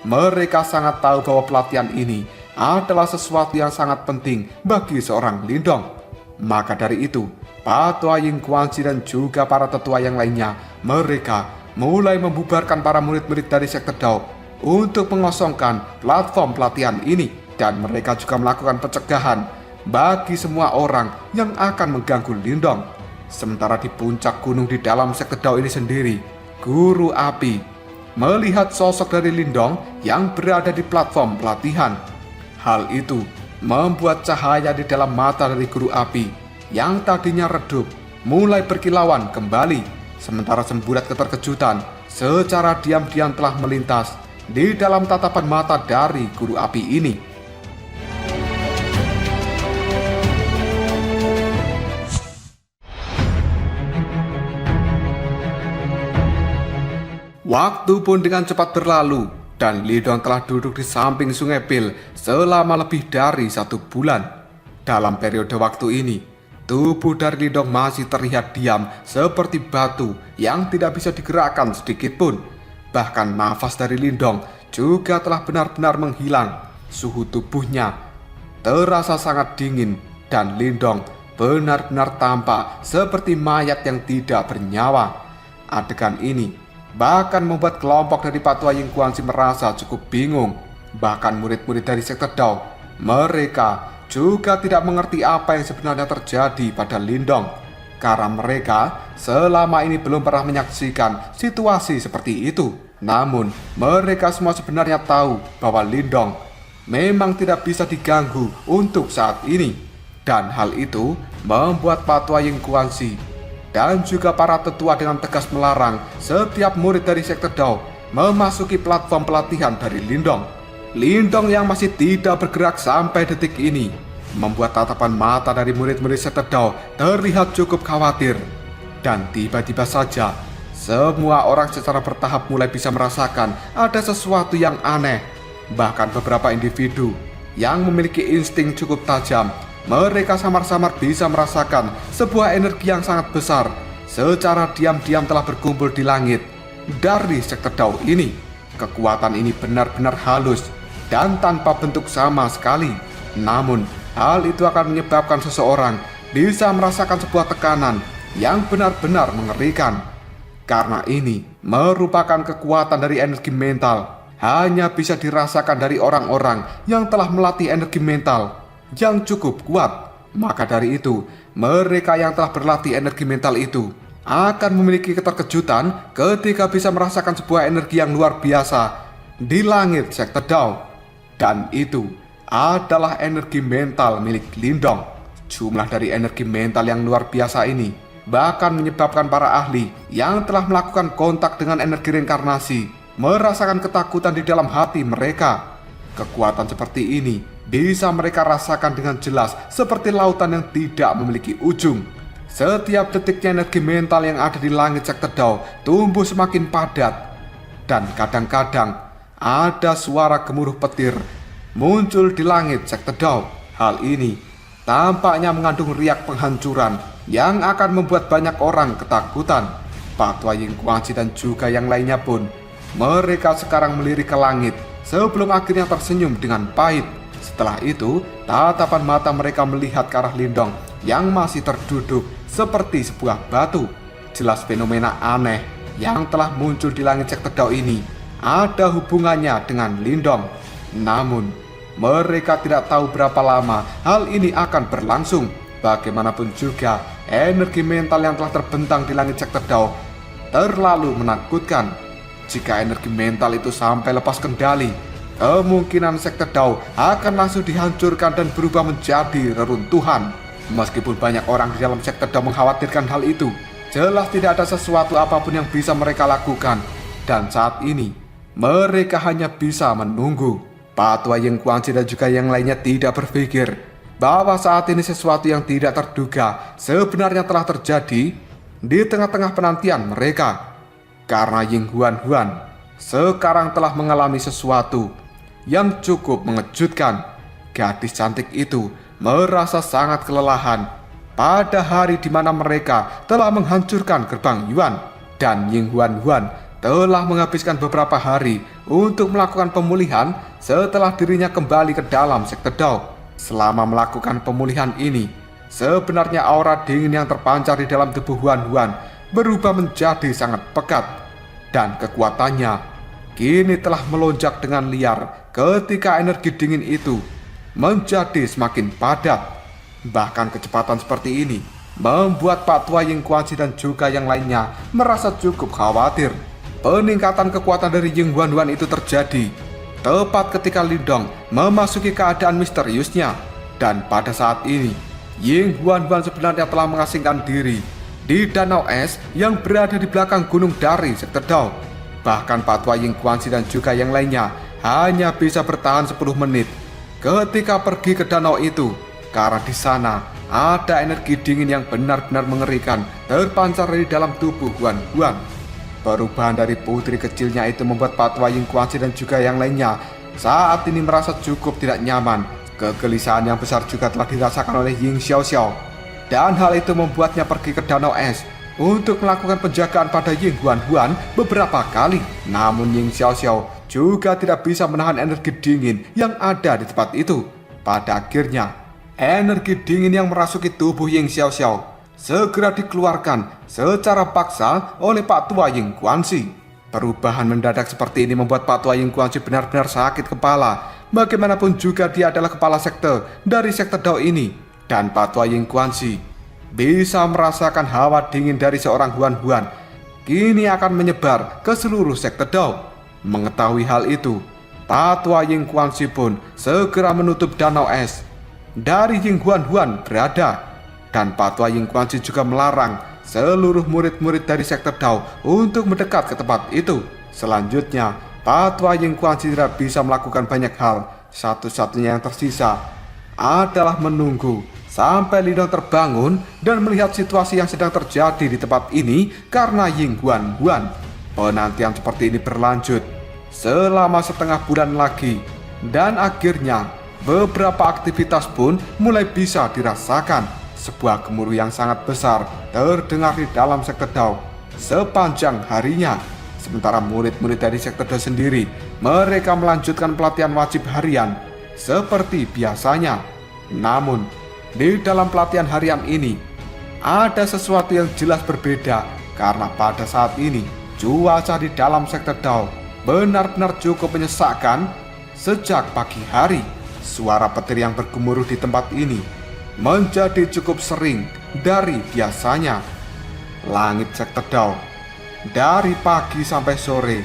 A: mereka sangat tahu bahwa pelatihan ini adalah sesuatu yang sangat penting bagi seorang Lindong. Maka dari itu, Pak Tua Ying Guangxi dan juga para tetua yang lainnya, mereka mulai membubarkan para murid-murid dari sektor Dao untuk mengosongkan platform pelatihan ini. Dan mereka juga melakukan pencegahan bagi semua orang yang akan mengganggu Lindong. Sementara di puncak gunung di dalam sektor Dao ini sendiri, Guru Api melihat sosok dari Lindong yang berada di platform pelatihan. Hal itu membuat cahaya di dalam mata dari Guru Api yang tadinya redup mulai berkilauan kembali. Sementara semburat keterkejutan secara diam-diam telah melintas di dalam tatapan mata dari guru api ini. Waktu pun dengan cepat berlalu dan Lindong telah duduk di samping Sungai Pil selama lebih dari 1 bulan. Dalam periode waktu ini, tubuh dari Lindong masih terlihat diam seperti batu yang tidak bisa digerakkan sedikit pun. Bahkan nafas dari Lindong juga telah benar-benar menghilang. Suhu tubuhnya terasa sangat dingin dan Lindong benar-benar tampak seperti mayat yang tidak bernyawa. Adegan ini bahkan membuat kelompok dari Patua Ying Guangxi merasa cukup bingung. Bahkan murid-murid dari sekte Dao, mereka juga tidak mengerti apa yang sebenarnya terjadi pada Lindong, karena mereka selama ini belum pernah menyaksikan situasi seperti itu. Namun mereka semua sebenarnya tahu bahwa Lindong memang tidak bisa diganggu untuk saat ini. Dan hal itu membuat Patua Ying Guangxi dan juga para tetua dengan tegas melarang setiap murid dari sekte Dao memasuki platform pelatihan dari Lindong. Lindong yang masih tidak bergerak sampai detik ini membuat tatapan mata dari murid-murid sekte Dao terlihat cukup khawatir. Dan tiba-tiba saja semua orang secara bertahap mulai bisa merasakan ada sesuatu yang aneh. Bahkan beberapa individu yang memiliki insting cukup tajam, mereka samar-samar bisa merasakan sebuah energi yang sangat besar secara diam-diam telah berkumpul di langit dari sekte Dao ini. Kekuatan ini benar-benar halus dan tanpa bentuk sama sekali. Namun, hal itu akan menyebabkan seseorang bisa merasakan sebuah tekanan yang benar-benar mengerikan. Karena ini merupakan kekuatan dari energi mental, hanya bisa dirasakan dari orang-orang yang telah melatih energi mental yang cukup kuat. Maka dari itu, mereka yang telah berlatih energi mental itu akan memiliki keterkejutan ketika bisa merasakan sebuah energi yang luar biasa di langit sekte Dao. Dan itu adalah energi mental milik Lindong. Jumlah dari energi mental yang luar biasa ini bahkan menyebabkan para ahli yang telah melakukan kontak dengan energi reinkarnasi merasakan ketakutan di dalam hati mereka. Kekuatan seperti ini bisa mereka rasakan dengan jelas seperti lautan yang tidak memiliki ujung. Setiap detiknya energi mental yang ada di langit sekte Dao tumbuh semakin padat. Dan kadang-kadang ada suara gemuruh petir muncul di langit sekte Dao. Hal ini tampaknya mengandung riak penghancuran yang akan membuat banyak orang ketakutan. Patua Ying Guangxi dan juga yang lainnya pun, mereka sekarang melirik ke langit sebelum akhirnya tersenyum dengan pahit. Setelah itu, tatapan mata mereka melihat ke arah Lindong yang masih terduduk seperti sebuah batu. Jelas fenomena aneh yang telah muncul di langit sekte Dao ini ada hubungannya dengan Lindong. Namun, mereka tidak tahu berapa lama hal ini akan berlangsung. Bagaimanapun juga, energi mental yang telah terbentang di langit sekte Dao terlalu menakutkan. Jika energi mental itu sampai lepas kendali, kemungkinan sekte Dao akan langsung dihancurkan dan berubah menjadi reruntuhan. Meskipun banyak orang di dalam sekte Dao mengkhawatirkan hal itu, jelas tidak ada sesuatu apapun yang bisa mereka lakukan. Dan saat ini, mereka hanya bisa menunggu. Patua Ying Guangxi dan juga yang lainnya tidak berpikir bahwa saat ini sesuatu yang tidak terduga sebenarnya telah terjadi di tengah-tengah penantian mereka. Karena Ying Huan sekarang telah mengalami sesuatu yang cukup mengejutkan. Gadis cantik itu merasa sangat kelelahan pada hari di mana mereka telah menghancurkan gerbang Yuan. Dan Ying Huan telah menghabiskan beberapa hari untuk melakukan pemulihan setelah dirinya kembali ke dalam sekte Dao. Selama melakukan pemulihan ini, sebenarnya aura dingin yang terpancar di dalam tubuh Huan berubah menjadi sangat pekat. Dan kekuatannya kini telah melonjak dengan liar ketika energi dingin itu menjadi semakin padat. Bahkan kecepatan seperti ini membuat Patua Ying Guangxi dan juga yang lainnya merasa cukup khawatir. Peningkatan kekuatan dari Ying Huan itu terjadi tepat ketika Lindong memasuki keadaan misteriusnya. Dan pada saat ini, Ying Huan sebenarnya telah mengasingkan diri di danau es yang berada di belakang gunung dari sekte Dao. Bahkan Pak Tua Ying Guanxi dan juga yang lainnya hanya bisa bertahan 10 menit ketika pergi ke danau itu, karena di sana ada energi dingin yang benar-benar mengerikan terpancar dari dalam tubuh Huan Huan. Perubahan dari putri kecilnya itu membuat Pak Tua Ying Guanxi dan juga yang lainnya saat ini merasa cukup tidak nyaman. Kegelisahan yang besar juga telah dirasakan oleh Ying Xiaoxiao, dan hal itu membuatnya pergi ke danau es untuk melakukan penjagaan pada Ying Huan Huan beberapa kali. Namun Ying Xiaoxiao juga tidak bisa menahan energi dingin yang ada di tempat itu. Pada akhirnya, energi dingin yang merasuki tubuh Ying Xiaoxiao segera dikeluarkan secara paksa oleh Pak Tua Ying Guanxi. Perubahan mendadak seperti ini membuat Pak Tua Ying Guanxi benar-benar sakit kepala. Bagaimanapun juga dia adalah kepala sekte dari sekte Dao ini, dan Pak Tua Ying Guanxi bisa merasakan hawa dingin dari seorang Huan Huan kini akan menyebar ke seluruh sekte Dao. Mengetahui hal itu, Pak Tua Ying Guanxi pun segera menutup danau es dari Ying Huan Huan berada, dan Pak Tua Ying Guanxi juga melarang seluruh murid-murid dari sekte Dao untuk mendekat ke tempat itu. Selanjutnya, Pak Tua Ying Guanxi tidak bisa melakukan banyak hal. Satu-satunya yang tersisa adalah menunggu sampai Lin Dong terbangun dan melihat situasi yang sedang terjadi di tempat ini karena Ying Huan Huan. Penantian seperti ini berlanjut selama setengah bulan lagi, dan akhirnya beberapa aktivitas pun mulai bisa dirasakan. Sebuah gemuruh yang sangat besar terdengar di dalam sekte Dao sepanjang harinya. Sementara murid-murid dari sekte Dao sendiri, mereka melanjutkan pelatihan wajib harian seperti biasanya. Namun, di dalam pelatihan harian ini, ada sesuatu yang jelas berbeda, karena pada saat ini, cuaca di dalam sekte Dao benar-benar cukup menyesakkan. Sejak pagi hari, suara petir yang bergemuruh di tempat ini menjadi cukup sering dari biasanya. Langit sekte Dao dari pagi sampai sore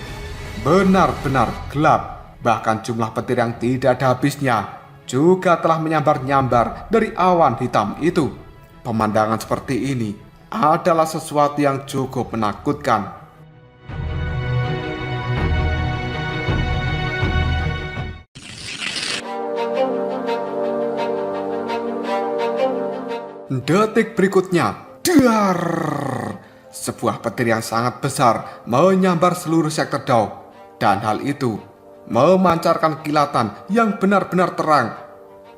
A: benar-benar gelap. Bahkan jumlah petir yang tidak ada habisnya juga telah menyambar-nyambar dari awan hitam itu. Pemandangan seperti ini adalah sesuatu yang cukup menakutkan. Detik berikutnya, dar! Sebuah petir yang sangat besar menyambar seluruh sekte Dao, dan hal itu memancarkan kilatan yang benar-benar terang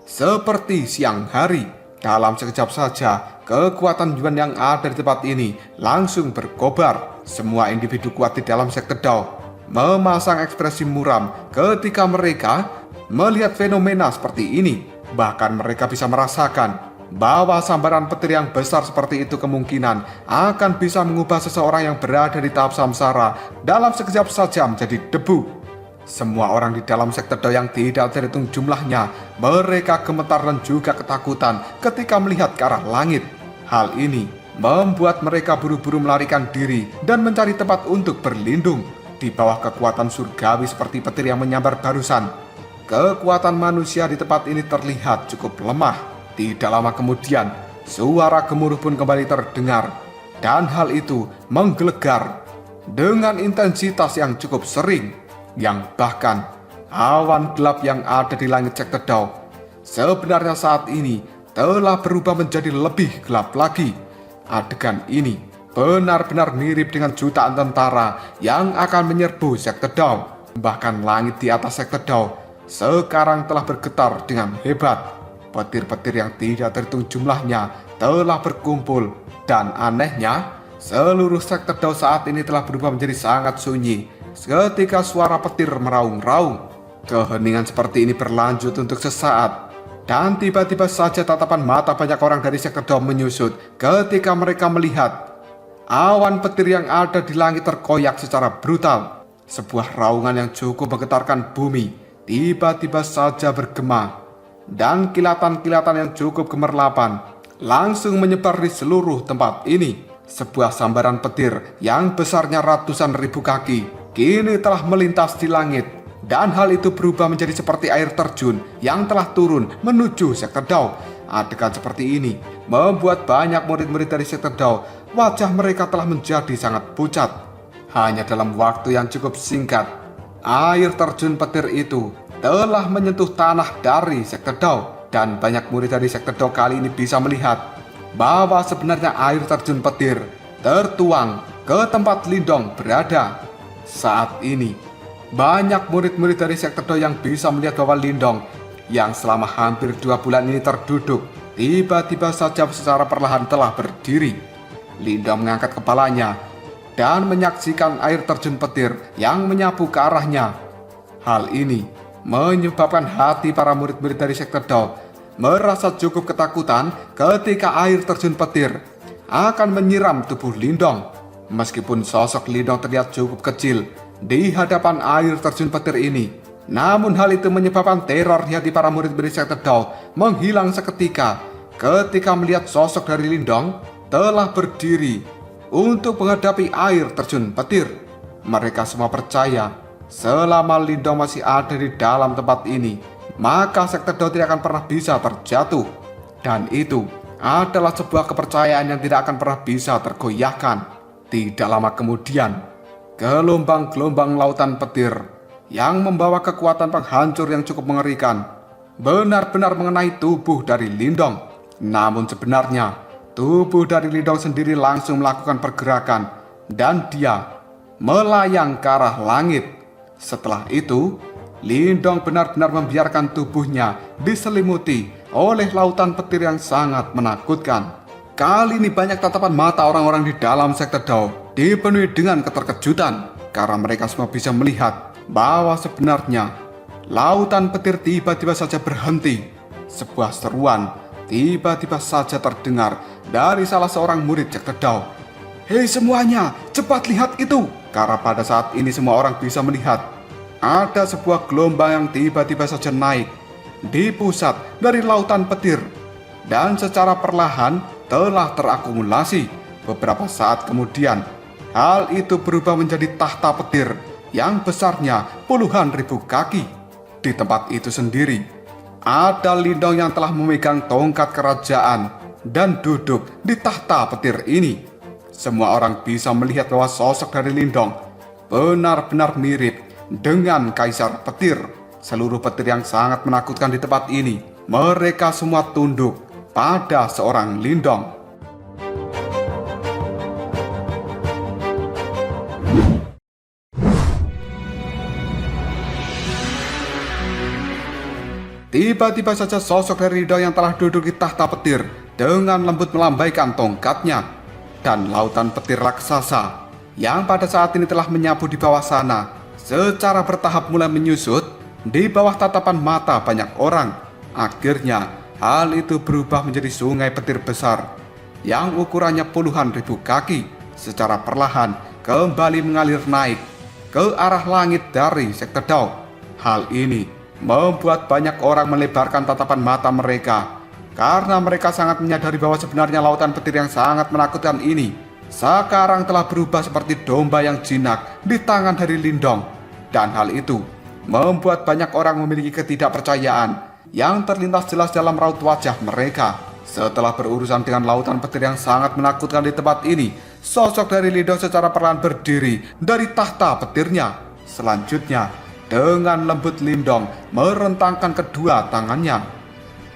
A: seperti siang hari. Dalam sekejap saja, kekuatan Yuan yang ada di tempat ini langsung berkobar. Semua individu kuat di dalam sekte Dao memasang ekspresi muram ketika mereka melihat fenomena seperti ini. Bahkan mereka bisa merasakan bahwa sambaran petir yang besar seperti itu kemungkinan akan bisa mengubah seseorang yang berada di tahap samsara dalam sekejap saja menjadi debu. Semua orang di dalam sekte Dao yang tidak terhitung jumlahnya, mereka gemetar dan juga ketakutan ketika melihat ke arah langit. Hal ini membuat mereka buru-buru melarikan diri dan mencari tempat untuk berlindung di bawah kekuatan surgawi seperti petir yang menyambar barusan. Kekuatan manusia di tempat ini terlihat cukup lemah. Tidak lama kemudian, suara gemuruh pun kembali terdengar, dan hal itu menggelegar dengan intensitas yang cukup sering, yang bahkan awan gelap yang ada di langit sekte Dao sebenarnya saat ini telah berubah menjadi lebih gelap lagi. Adegan ini benar-benar mirip dengan jutaan tentara yang akan menyerbu sekte Dao. Bahkan langit di atas sekte Dao sekarang telah bergetar dengan hebat. Petir-petir yang tidak terhitung jumlahnya telah berkumpul, dan anehnya, seluruh sekte Dao saat ini telah berubah menjadi sangat sunyi ketika suara petir meraung-raung. Keheningan seperti ini berlanjut untuk sesaat, dan tiba-tiba saja tatapan mata banyak orang dari sekte Dao menyusut ketika mereka melihat awan petir yang ada di langit terkoyak secara brutal. Sebuah raungan yang cukup menggetarkan bumi tiba-tiba saja bergema, dan kilatan-kilatan yang cukup gemerlapan langsung menyebar di seluruh tempat ini. Sebuah sambaran petir yang besarnya ratusan ribu kaki kini telah melintas di langit, dan hal itu berubah menjadi seperti air terjun yang telah turun menuju sekte Dao. Adegan seperti ini membuat banyak murid-murid dari sekte Dao wajah mereka telah menjadi sangat pucat. Hanya dalam waktu yang cukup singkat, air terjun petir itu telah menyentuh tanah dari sektor Dao, dan banyak murid dari sektor Dao kali ini bisa melihat bahwa sebenarnya air terjun petir tertuang ke tempat Lindong berada. Saat ini, banyak murid-murid dari sektor Dao yang bisa melihat bahwa Lindong yang selama hampir 2 bulan ini terduduk, tiba-tiba saja secara perlahan telah berdiri. Lindong mengangkat kepalanya dan menyaksikan air terjun petir yang menyapu ke arahnya. Hal ini menyebabkan hati para murid-murid dari sektor Dao merasa cukup ketakutan ketika air terjun petir akan menyiram tubuh Lindong. Meskipun sosok Lindong terlihat cukup kecil di hadapan air terjun petir ini, namun hal itu menyebabkan teror di hati para murid-murid sektor Dao menghilang seketika ketika melihat sosok dari Lindong telah berdiri untuk menghadapi air terjun petir. Mereka semua percaya selama Lindong masih ada di dalam tempat ini, maka sektor Dao tidak akan pernah bisa terjatuh. Dan itu adalah sebuah kepercayaan yang tidak akan pernah bisa tergoyahkan. Tidak lama kemudian, gelombang-gelombang lautan petir yang membawa kekuatan penghancur yang cukup mengerikan benar-benar mengenai tubuh dari Lindong. Namun sebenarnya tubuh dari Lindong sendiri langsung melakukan pergerakan dan dia melayang ke arah langit. Setelah itu, Lindong benar-benar membiarkan tubuhnya diselimuti oleh lautan petir yang sangat menakutkan. Kali ini banyak tatapan mata orang-orang di dalam sektor Dao dipenuhi dengan keterkejutan karena mereka semua bisa melihat bahwa sebenarnya lautan petir tiba-tiba saja berhenti. Sebuah seruan tiba-tiba saja terdengar dari salah seorang murid sektor Dao. "Hei semuanya, cepat lihat itu!" Karena pada saat ini semua orang bisa melihat ada sebuah gelombang yang tiba-tiba saja naik di pusat dari lautan petir dan secara perlahan telah terakumulasi. Beberapa saat kemudian, hal itu berubah menjadi tahta petir yang besarnya puluhan ribu kaki. Di tempat itu sendiri, ada Lindong yang telah memegang tongkat kerajaan dan duduk di tahta petir ini. Semua orang bisa melihat bahwa sosok dari Lindong benar-benar mirip dengan Kaisar Petir. Seluruh petir yang sangat menakutkan di tempat ini, mereka semua tunduk pada seorang Lindong. Tiba-tiba saja sosok dari Lindong yang telah duduk di tahta petir dengan lembut melambaikan tongkatnya, dan lautan petir raksasa yang pada saat ini telah menyapu di bawah sana secara bertahap mulai menyusut di bawah tatapan mata banyak orang. Akhirnya hal itu berubah menjadi sungai petir besar yang ukurannya puluhan ribu kaki secara perlahan kembali mengalir naik ke arah langit dari sektor Dao. Hal ini membuat banyak orang melebarkan tatapan mata mereka karena mereka sangat menyadari bahwa sebenarnya lautan petir yang sangat menakutkan ini sekarang telah berubah seperti domba yang jinak di tangan dari Lindong. Dan hal itu membuat banyak orang memiliki ketidakpercayaan yang terlintas jelas dalam raut wajah mereka. Setelah berurusan dengan lautan petir yang sangat menakutkan di tempat ini, sosok dari Lindong secara perlahan berdiri dari tahta petirnya. Selanjutnya, dengan lembut Lindong merentangkan kedua tangannya.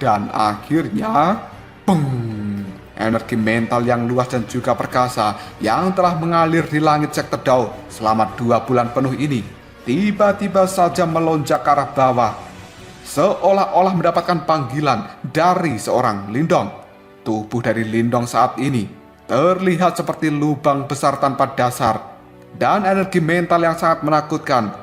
A: Dan akhirnya, energi mental yang luas dan juga perkasa yang telah mengalir di langit sektor Dao selama 2 bulan penuh ini tiba-tiba saja melonjak ke arah bawah, seolah-olah mendapatkan panggilan dari seorang Lindong. Tubuh dari Lindong saat ini terlihat seperti lubang besar tanpa dasar, dan energi mental yang sangat menakutkan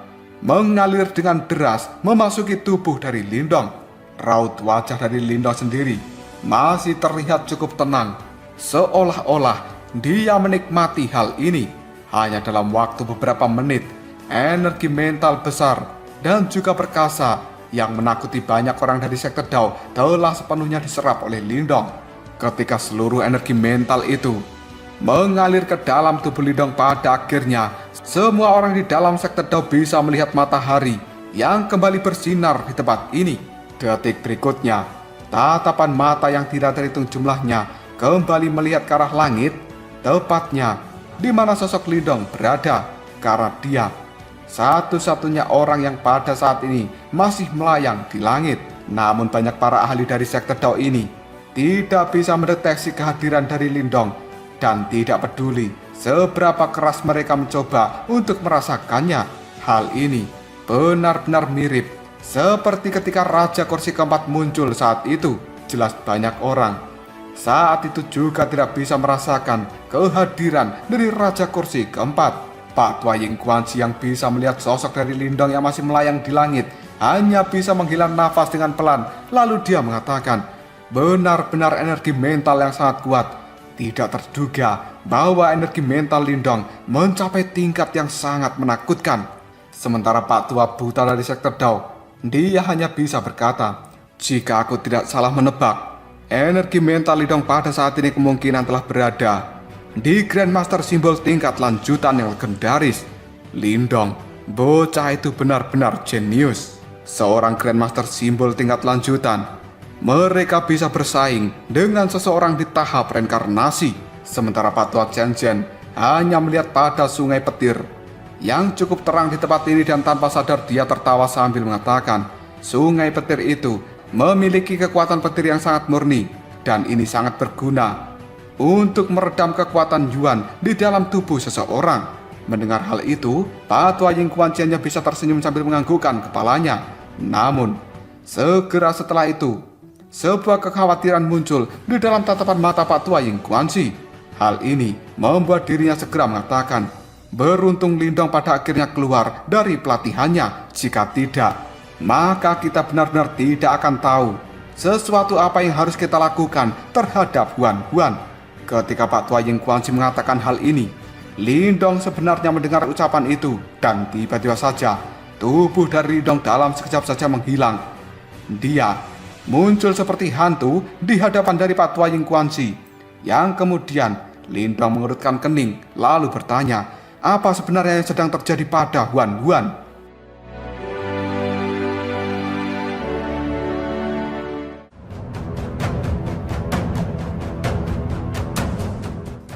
A: mengalir dengan deras memasuki tubuh dari Lindong. Raut wajah dari Lindong sendiri masih terlihat cukup tenang, seolah-olah dia menikmati hal ini. Hanya dalam waktu beberapa menit, energi mental besar dan juga perkasa yang menakuti banyak orang dari sektor Dao telah sepenuhnya diserap oleh Lindong. Ketika seluruh energi mental itu mengalir ke dalam tubuh Lindong, pada akhirnya semua orang di dalam sektor Dao bisa melihat matahari yang kembali bersinar di tempat ini. Detik berikutnya, tatapan mata yang tidak terhitung jumlahnya kembali melihat ke arah langit, tepatnya di mana sosok Lindong berada. karena dia satu-satunya orang yang pada saat ini masih melayang di langit. Namun banyak para ahli dari sekte Dao ini tidak bisa mendeteksi kehadiran dari Lindong dan tidak peduli seberapa keras mereka mencoba untuk merasakannya. Hal ini benar-benar mirip seperti ketika Raja Kursi keempat muncul saat itu. Jelas banyak orang saat itu juga tidak bisa merasakan kehadiran dari Raja Kursi keempat. Pak Tua Ying Guanxi yang bisa melihat sosok dari Lindong yang masih melayang di langit hanya bisa menghela nafas dengan pelan. Lalu dia mengatakan, benar-benar energi mental yang sangat kuat. Tidak terduga bahwa energi mental Lindong mencapai tingkat yang sangat menakutkan. Sementara Pak Tua buta dari sekte Dao, dia hanya bisa berkata, jika aku tidak salah menebak, energi mental Lindong pada saat ini kemungkinan telah berada di Grandmaster simbol tingkat lanjutan yang legendaris. Lindong, bocah itu benar-benar jenius. Seorang Grandmaster simbol tingkat lanjutan, mereka bisa bersaing dengan seseorang di tahap reinkarnasi. Sementara Pak Tua Chen hanya melihat pada sungai petir yang cukup terang di tempat ini, dan tanpa sadar dia tertawa sambil mengatakan, sungai petir itu memiliki kekuatan petir yang sangat murni, dan ini sangat berguna untuk meredam kekuatan Yuan di dalam tubuh seseorang. Mendengar hal itu, Pak Tua Ying Guanxi hanya bisa tersenyum sambil menganggukkan kepalanya. Namun, segera setelah itu, sebuah kekhawatiran muncul di dalam tatapan mata Pak Tua Ying Guanxi. Hal ini membuat dirinya segera mengatakan, beruntung Lindong pada akhirnya keluar dari pelatihannya. Jika tidak, maka kita benar-benar tidak akan tahu sesuatu apa yang harus kita lakukan terhadap Huan. Ketika Pak Tua Ying Guanxi mengatakan hal ini, Lindong sebenarnya mendengar ucapan itu, dan tiba-tiba saja tubuh dari Lindong dalam sekejap saja menghilang. Dia muncul seperti hantu di hadapan dari Pak Tua Ying Guanxi, yang kemudian Lindong mengerutkan kening lalu bertanya, apa sebenarnya yang sedang terjadi pada Huan?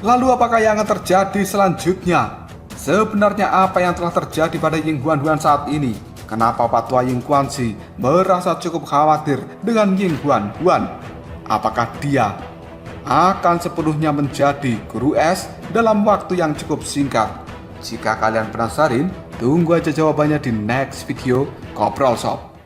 A: Lalu apakah yang akan terjadi selanjutnya? Sebenarnya apa yang telah terjadi pada Ying Huan saat ini? Kenapa Pak Tua Ying Guanxi merasa cukup khawatir dengan Ying Huan? Apakah dia akan sepenuhnya menjadi guru es dalam waktu yang cukup singkat? Jika kalian penasaran, tunggu aja jawabannya di next video Koprol Shop.